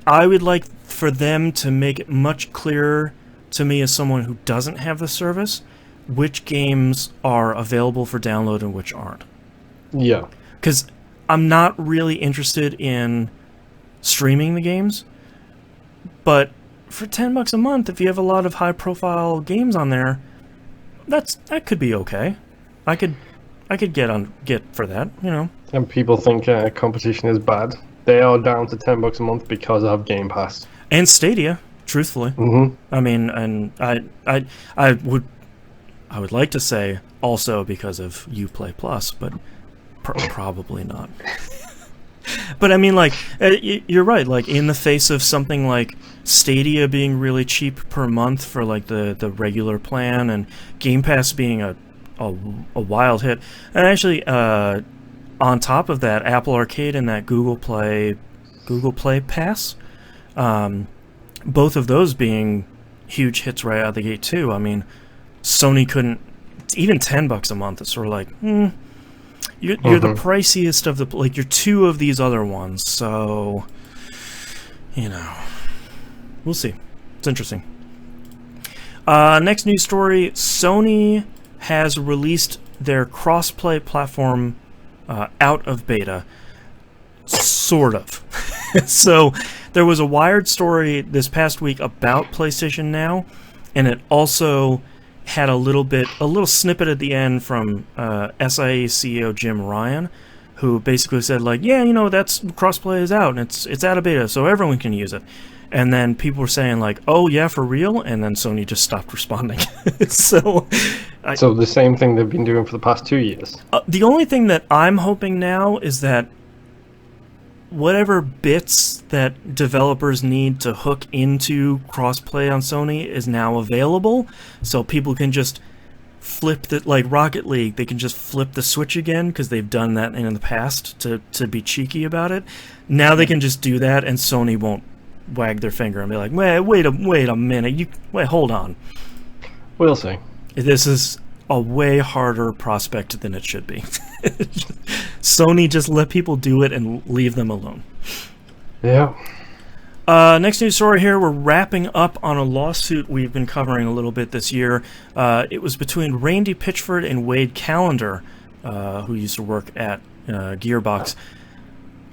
I would like for them to make it much clearer to me as someone who doesn't have the service which games are available for download and which aren't. Yeah. Because I'm not really interested in streaming the games, but for $10 a month, if you have a lot of high-profile games on there, that could be okay. I could get for that, you know. And people think competition is bad. They are down to $10 a month because of Game Pass and Stadia. Truthfully, I mean, and I would like to say also because of Uplay Plus, but probably not. But I mean, like, you're right. Like, in the face of something like Stadia being really cheap per month for like the regular plan, and Game Pass being a wild hit, and actually, on top of that, Apple Arcade and that Google Play Pass, both of those being huge hits right out of the gate too. I mean, Sony couldn't even $10 a month. It's sort of like, you're the priciest of the, like, you're 2 of these other ones, so you know, we'll see. It's interesting. Next news story: Sony has released their crossplay platform out of beta, sort of. So there was a Wired story this past week about PlayStation Now, and it also had a little snippet at the end from SIA CEO Jim Ryan, who basically said, like, yeah, you know, that's crossplay is out, and it's out of beta, so everyone can use it. And then people were saying, like, oh yeah, for real? And then Sony just stopped responding. So the same thing they've been doing for the past 2 years. The only thing that I'm hoping now is that whatever bits that developers need to hook into crossplay on Sony is now available, so people can just flip the, like Rocket League, they can just flip the switch again, because they've done that in the past to be cheeky about it. Now they can just do that, and Sony won't wag their finger and be like, wait a minute, hold on. We'll see. This is a way harder prospect than it should be. Sony, just let people do it and leave them alone. Yeah. Next news story here. We're wrapping up on a lawsuit we've been covering a little bit this year. It was between Randy Pitchford and Wade Callender, who used to work at Gearbox.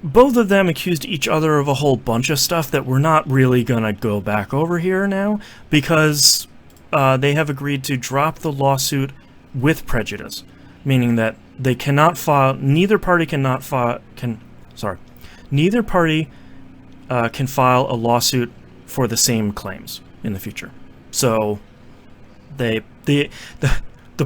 Both of them accused each other of a whole bunch of stuff that we're not really going to go back over here now, because they have agreed to drop the lawsuit with prejudice, meaning that they cannot file. Neither party can file a lawsuit for the same claims in the future. So the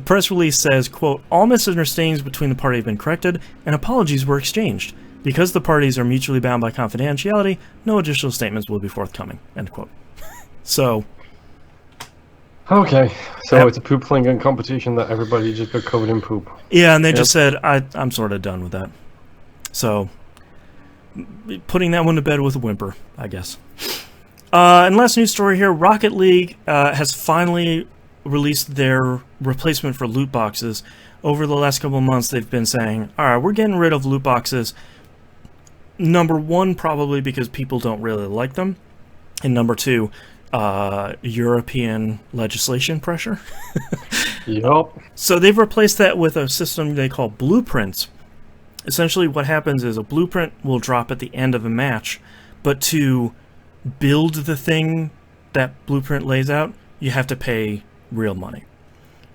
press release says, quote, all misunderstandings between the parties have been corrected and apologies were exchanged. Because the parties are mutually bound by confidentiality, no additional statements will be forthcoming, end quote. So okay, so it's a poop flinging competition that everybody just got covered in poop. Yeah, and they just said, I'm sort of done with that. So, putting that one to bed with a whimper, I guess. And last news story here, Rocket League has finally released their replacement for loot boxes. Over the last couple of months, they've been saying, all right, we're getting rid of loot boxes. Number one, probably because people don't really like them. and number two, European legislation pressure. Yup. So they've replaced that with a system they call blueprints. Essentially what happens is a blueprint will drop at the end of a match, but to build the thing that blueprint lays out, you have to pay real money.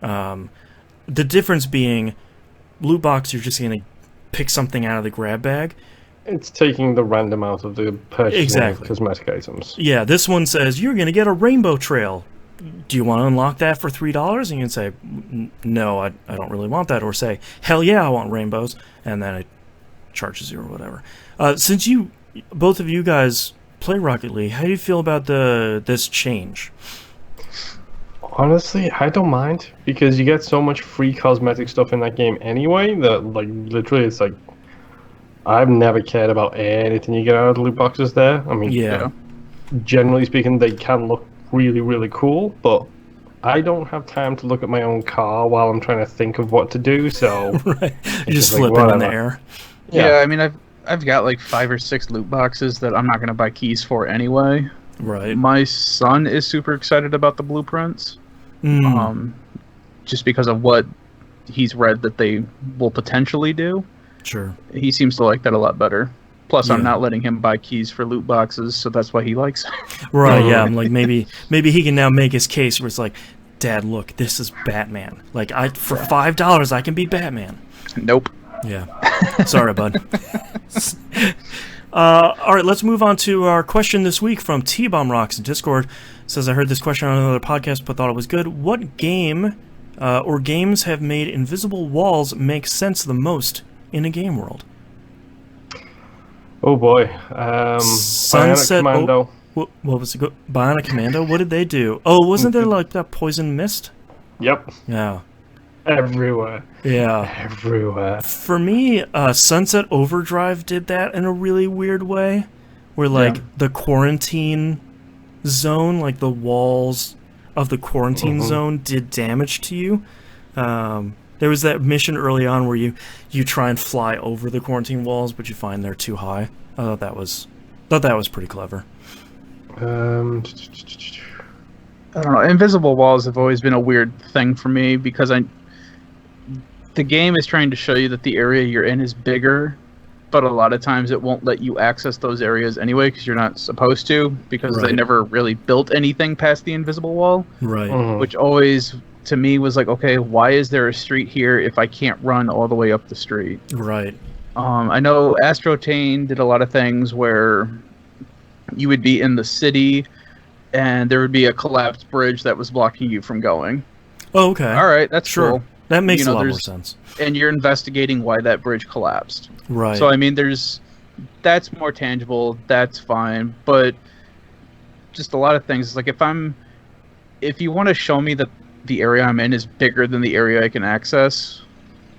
The difference being, loot box, you're just going to pick something out of the grab bag. It's taking the random out of the purchase Exactly. of cosmetic items. Yeah, this one says, you're going to get a rainbow trail. Do you want to unlock that for $3? And you can say, no, I don't really want that. Or say, hell yeah, I want rainbows. And then it charges you or whatever. Since both of you guys play Rocket League, how do you feel about this change? Honestly, I don't mind, because you get so much free cosmetic stuff in that game anyway that, like, literally it's like, I've never cared about anything you get out of the loot boxes there. I mean, Yeah. Generally speaking, they can look really, really cool, but I don't have time to look at my own car while I'm trying to think of what to do, so... Right. You just like, flip it in the whatever. air. Yeah, I mean, I've got like 5 or 6 loot boxes that I'm not going to buy keys for anyway. Right. My son is super excited about the blueprints, just because of what he's read that they will potentially do. Sure. He seems to like that a lot better. Plus, Yeah. I'm not letting him buy keys for loot boxes, so that's why he likes it. Right, yeah. I'm like, maybe he can now make his case where it's like, Dad, look, this is Batman. Like, for $5, I can be Batman. Nope. Yeah. Sorry, bud. All right, let's move on to our question this week from T-Bomb Rocks in Discord. Says, I heard this question on another podcast, but thought it was good. What game or games have made invisible walls make sense the most in a game world? Oh boy. Sunset Bionic Commando. What was it? Bionic Commando? What did they do? Oh, wasn't there like that poison mist? Yep. Yeah. Everywhere. Yeah. Everywhere. For me, Sunset Overdrive did that in a really weird way, where like the quarantine zone, like the walls of the quarantine zone did damage to you. There was that mission early on where you try and fly over the quarantine walls, but you find they're too high. I thought that was pretty clever. I don't know. Invisible walls have always been a weird thing for me because the game is trying to show you that the area you're in is bigger, but a lot of times it won't let you access those areas anyway because you're not supposed to, because they Right. never really built anything past the invisible wall, Right. which always to me was like, okay, why is there a street here if I can't run all the way up the street? Right. I know Astrotain did a lot of things where you would be in the city and there would be a collapsed bridge that was blocking you from going. Oh, okay. All right, that's Sure. cool. That makes You know, a lot more there's- sense. And you're investigating why that bridge collapsed. Right. So I mean, that's more tangible. That's fine, but just a lot of things. Like if you want to show me that the area I'm in is bigger than the area I can access,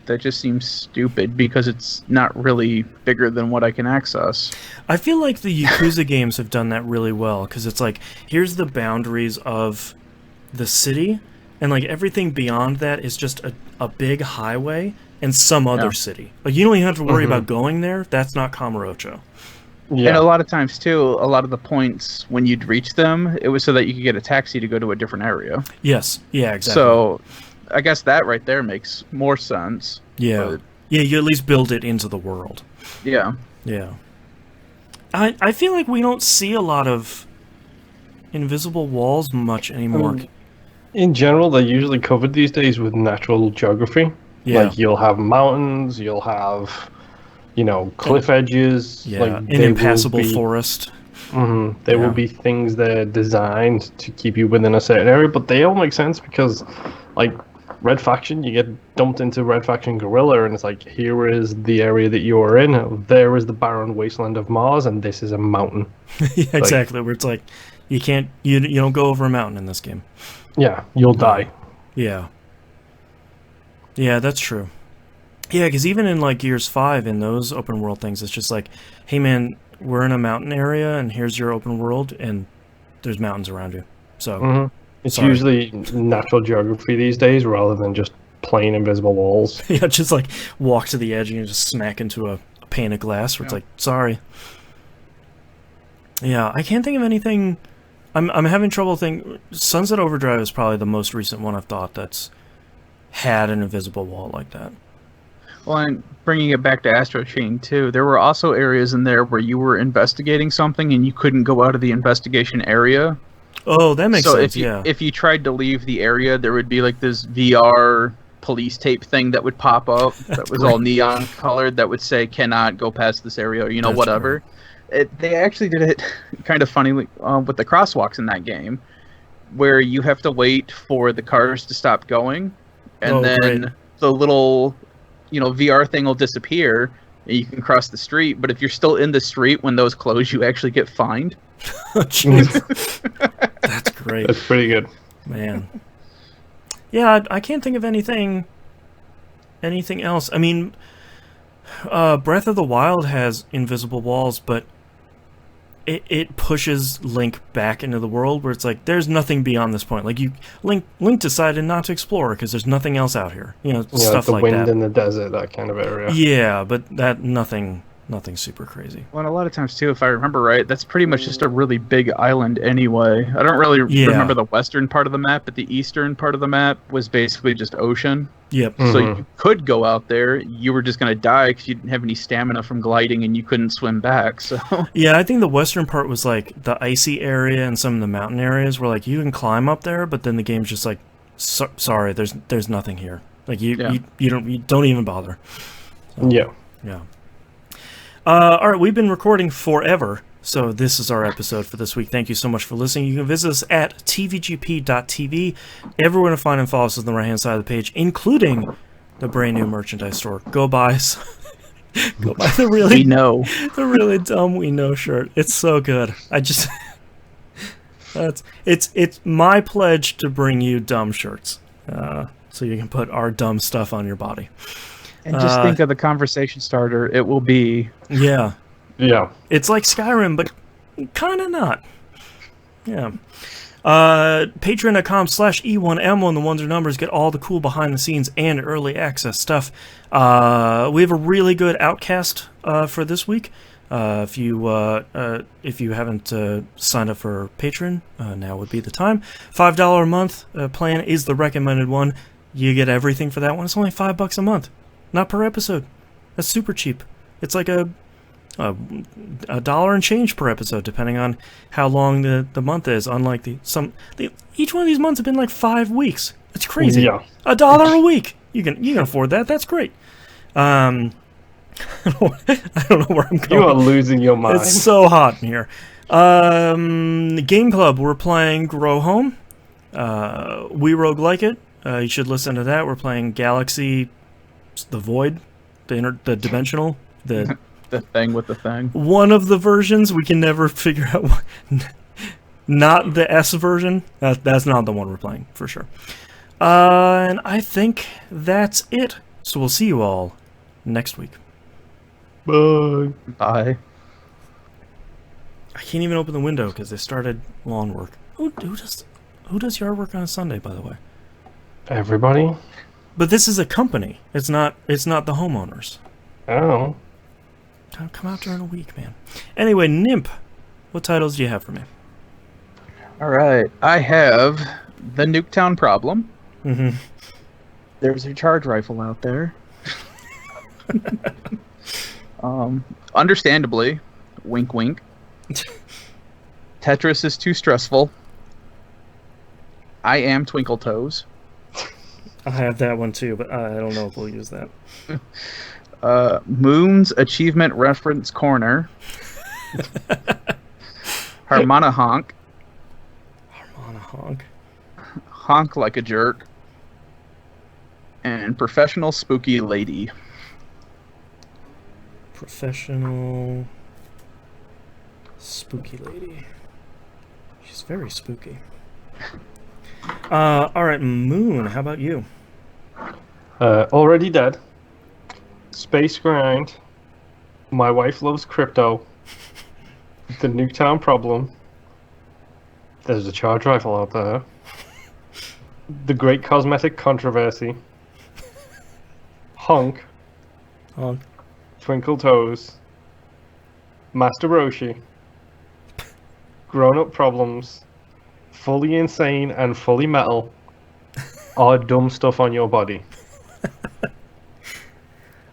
that just seems stupid because it's not really bigger than what I can access. I feel like the Yakuza games have done that really well, because it's like, here's the boundaries of the city, and like everything beyond that is just a big highway and some other city. Like, you don't even have to worry about going there. That's not Kamurocho. Yeah. And a lot of times too, a lot of the points when you'd reach them, it was so that you could get a taxi to go to a different area. Yes. Yeah, exactly. So I guess that right there makes more sense. yeah. but- Yeah, you at least build it into the world. Yeah. Yeah. I feel like we don't see a lot of invisible walls much anymore. In general, they're usually covered these days with natural geography. Yeah. Like, you'll have mountains, you'll have, cliff edges. Yeah, like, an they will impassable be- forest. There Yeah. will be things that are designed to keep you within a certain area, but they all make sense because, like, Red Faction, you get dumped into Red Faction Guerrilla, and it's like, here is the area that you are in, there is the barren wasteland of Mars, and this is a mountain. Yeah, exactly. Where it's like, you don't go over a mountain in this game. Yeah, you'll die. Yeah. Yeah, that's true. Yeah, because even in like Gears 5, in those open world things, it's just like, hey man, we're in a mountain area, and here's your open world, and there's mountains around you. So, It's Sorry. usually natural geography these days rather than just plain invisible walls. yeah, just like walk to the edge and you just smack into a pane of glass where it's like, sorry. Yeah, I can't think of anything I'm having trouble thinking. Sunset Overdrive is probably the most recent one I've thought that's had an invisible wall like that. Well, and bringing it back to Astro Chain too, there were also areas in there where you were investigating something and you couldn't go out of the investigation area. Oh, that makes sense. So if you tried to leave the area, there would be like this VR police tape thing that would pop up that was all neon colored that would say cannot go past this area, or That's whatever. They actually did it kind of funny with the crosswalks in that game, where you have to wait for the cars to stop going, and then the little VR thing will disappear and you can cross the street. But if you're still in the street when those close, you actually get fined. Oh, jeez. That's great. That's pretty good. Man. Yeah, I can't think of anything else. I mean, Breath of the Wild has invisible walls, but it pushes Link back into the world where it's like there's nothing beyond this point. Like Link decided not to explore because there's nothing else out here. Stuff like that. The wind in the desert, that kind of area. Yeah, but nothing super crazy. Well, and a lot of times too, if I remember right, that's pretty much just a really big island anyway. I don't really remember the western part of the map, but the eastern part of the map was basically just ocean. Yep. So you could go out there. You were just going to die because you didn't have any stamina from gliding and you couldn't swim back. So yeah, I think the western part was like the icy area and some of the mountain areas where like you can climb up there, but then the game's just like, sorry, there's nothing here. Like you don't even bother. So, yeah. All right, we've been recording forever, so this is our episode for this week. Thank you so much for listening. You can visit us at tvgp.tv. Everywhere to find and follow us on the right-hand side of the page, including the brand new merchandise store. Go buy the really dumb We Know shirt. It's so good. It's my pledge to bring you dumb shirts, so you can put our dumb stuff on your body. And just think of the conversation starter it will be. Yeah. Yeah. It's like Skyrim, but kind of not. Yeah. Patreon.com/E1M on the ones or numbers get all the cool behind the scenes and early access stuff. We have a really good Outcast for this week. If you haven't signed up for Patreon, now would be the time. $5 a month plan is the recommended one. You get everything for that one. It's only $5 a month. Not per episode. That's super cheap. It's like a $1 and change per episode, depending on how long the month is. Unlike each one of these months have been like 5 weeks. It's crazy. Yeah. $1 a week. You can afford that. That's great. I don't know where I'm going. You are losing your mind. It's so hot in here. Game Club. We're playing Grow Home. We Roguelike It. You should listen to that. We're playing Galaxy. The Void, the dimensional, the thing with the thing. One of the versions we can never figure out. Not the S version. That's not the one we're playing for sure. And I think that's it. So we'll see you all next week. Bye. Bye. I can't even open the window because they started lawn work. Who does yard work on a Sunday, by the way? Everybody. But this is a company. It's not the homeowners. Oh. Come out during a week, man. Anyway, Nimp, what titles do you have for me? All right. I have the Nuketown Problem. Mm-hmm. There's a charge rifle out there. Understandably, wink wink. Tetris is too stressful. I am Twinkle Toes. I have that one too, but I don't know if we'll use that. Moon's Achievement Reference Corner. Harmona Honk. Harmona Honk. Honk Like a Jerk. And Professional Spooky Lady. Professional Spooky Lady. She's very spooky. Alright, Moon, how about you? Already Dead. Space Grind. My Wife Loves Crypto. The Nuketown Problem. There's a charge rifle out there. The Great Cosmetic Controversy. Honk. Honk. Twinkle Toes. Master Roshi. Grown Up Problems. fully insane and fully metal or dumb stuff on your body?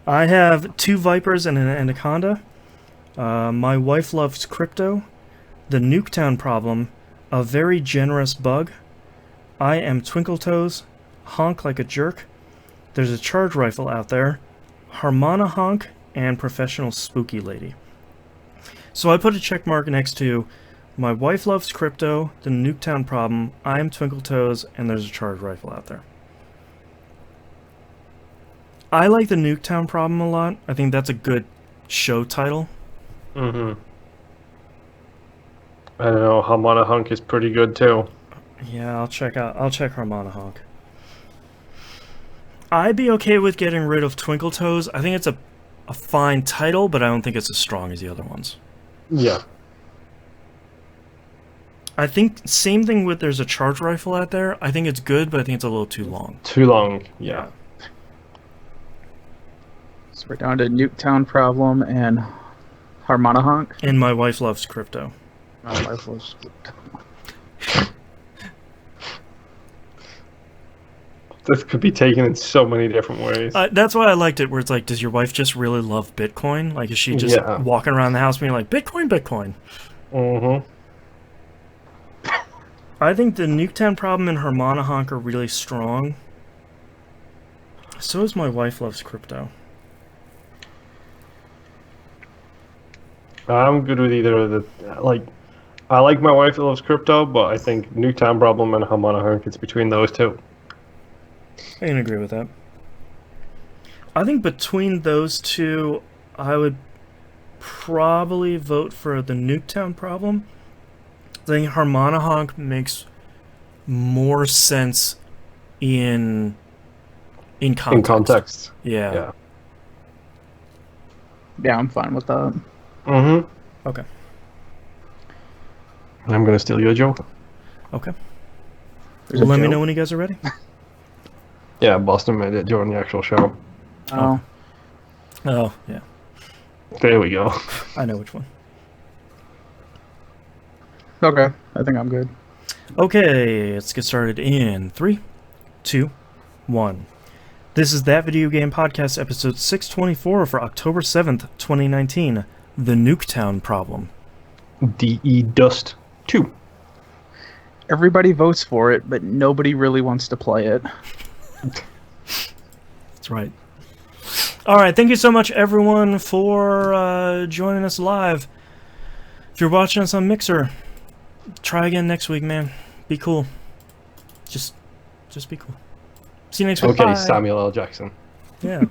I have 2 vipers and an anaconda. My wife loves crypto. The Nuketown problem. A very generous bug. I am Twinkle Toes. Honk like a jerk. There's a charge rifle out there. Harmona honk and professional spooky lady. So I put a check mark next to my wife loves crypto, the Nuketown problem, I am Twinkle Toes, and there's a charge rifle out there. I like the Nuketown problem a lot. I think that's a good show title. Mm-hmm. I don't know. Harmona Hunk is pretty good too. Yeah, I'll check Harmona honk. I'd be okay with getting rid of Twinkle Toes. I think it's a fine title, but I don't think it's as strong as the other ones. Yeah. I think same thing with there's a charge rifle out there. I think it's good, but I think it's a little too long. Too long, yeah. So we're down to Nuketown problem and Harmona honk. And my wife loves crypto. My wife was. This could be taken in so many different ways. That's why I liked it, where it's like, does your wife just really love Bitcoin? Like, is she just walking around the house being like, Bitcoin, Bitcoin? Mm-hmm. I think the Nuketown problem and Harmona honk are really strong. So is my wife loves crypto. I'm good with either of the... Like, I like my wife loves crypto, but I think Nuketown problem and Harmona Hunk, it's between those two. I can agree with that. I think between those two, I would probably vote for the Nuketown problem. I think Harmona honk makes more sense in context. In context. Yeah. Yeah, I'm fine with that. Mm-hmm. Okay. I'm going to steal your joke. Okay. There's a Let me joke. know when you guys are ready. Yeah, Boston made it during the actual show. Oh. Oh, yeah. There we go. I know which one. Okay. I think I'm good. Okay, let's get started in 3, 2, 1. This is That Video Game Podcast, episode 624 for October 7th, 2019. The Nuketown problem. DE Dust 2. Everybody votes for it, but nobody really wants to play it. That's right. Alright, thank you so much, everyone, for joining us live. If you're watching us on Mixer, try again next week, man. Be cool. Just be cool. See you next week. Okay, Bye. Samuel L. Jackson. Yeah.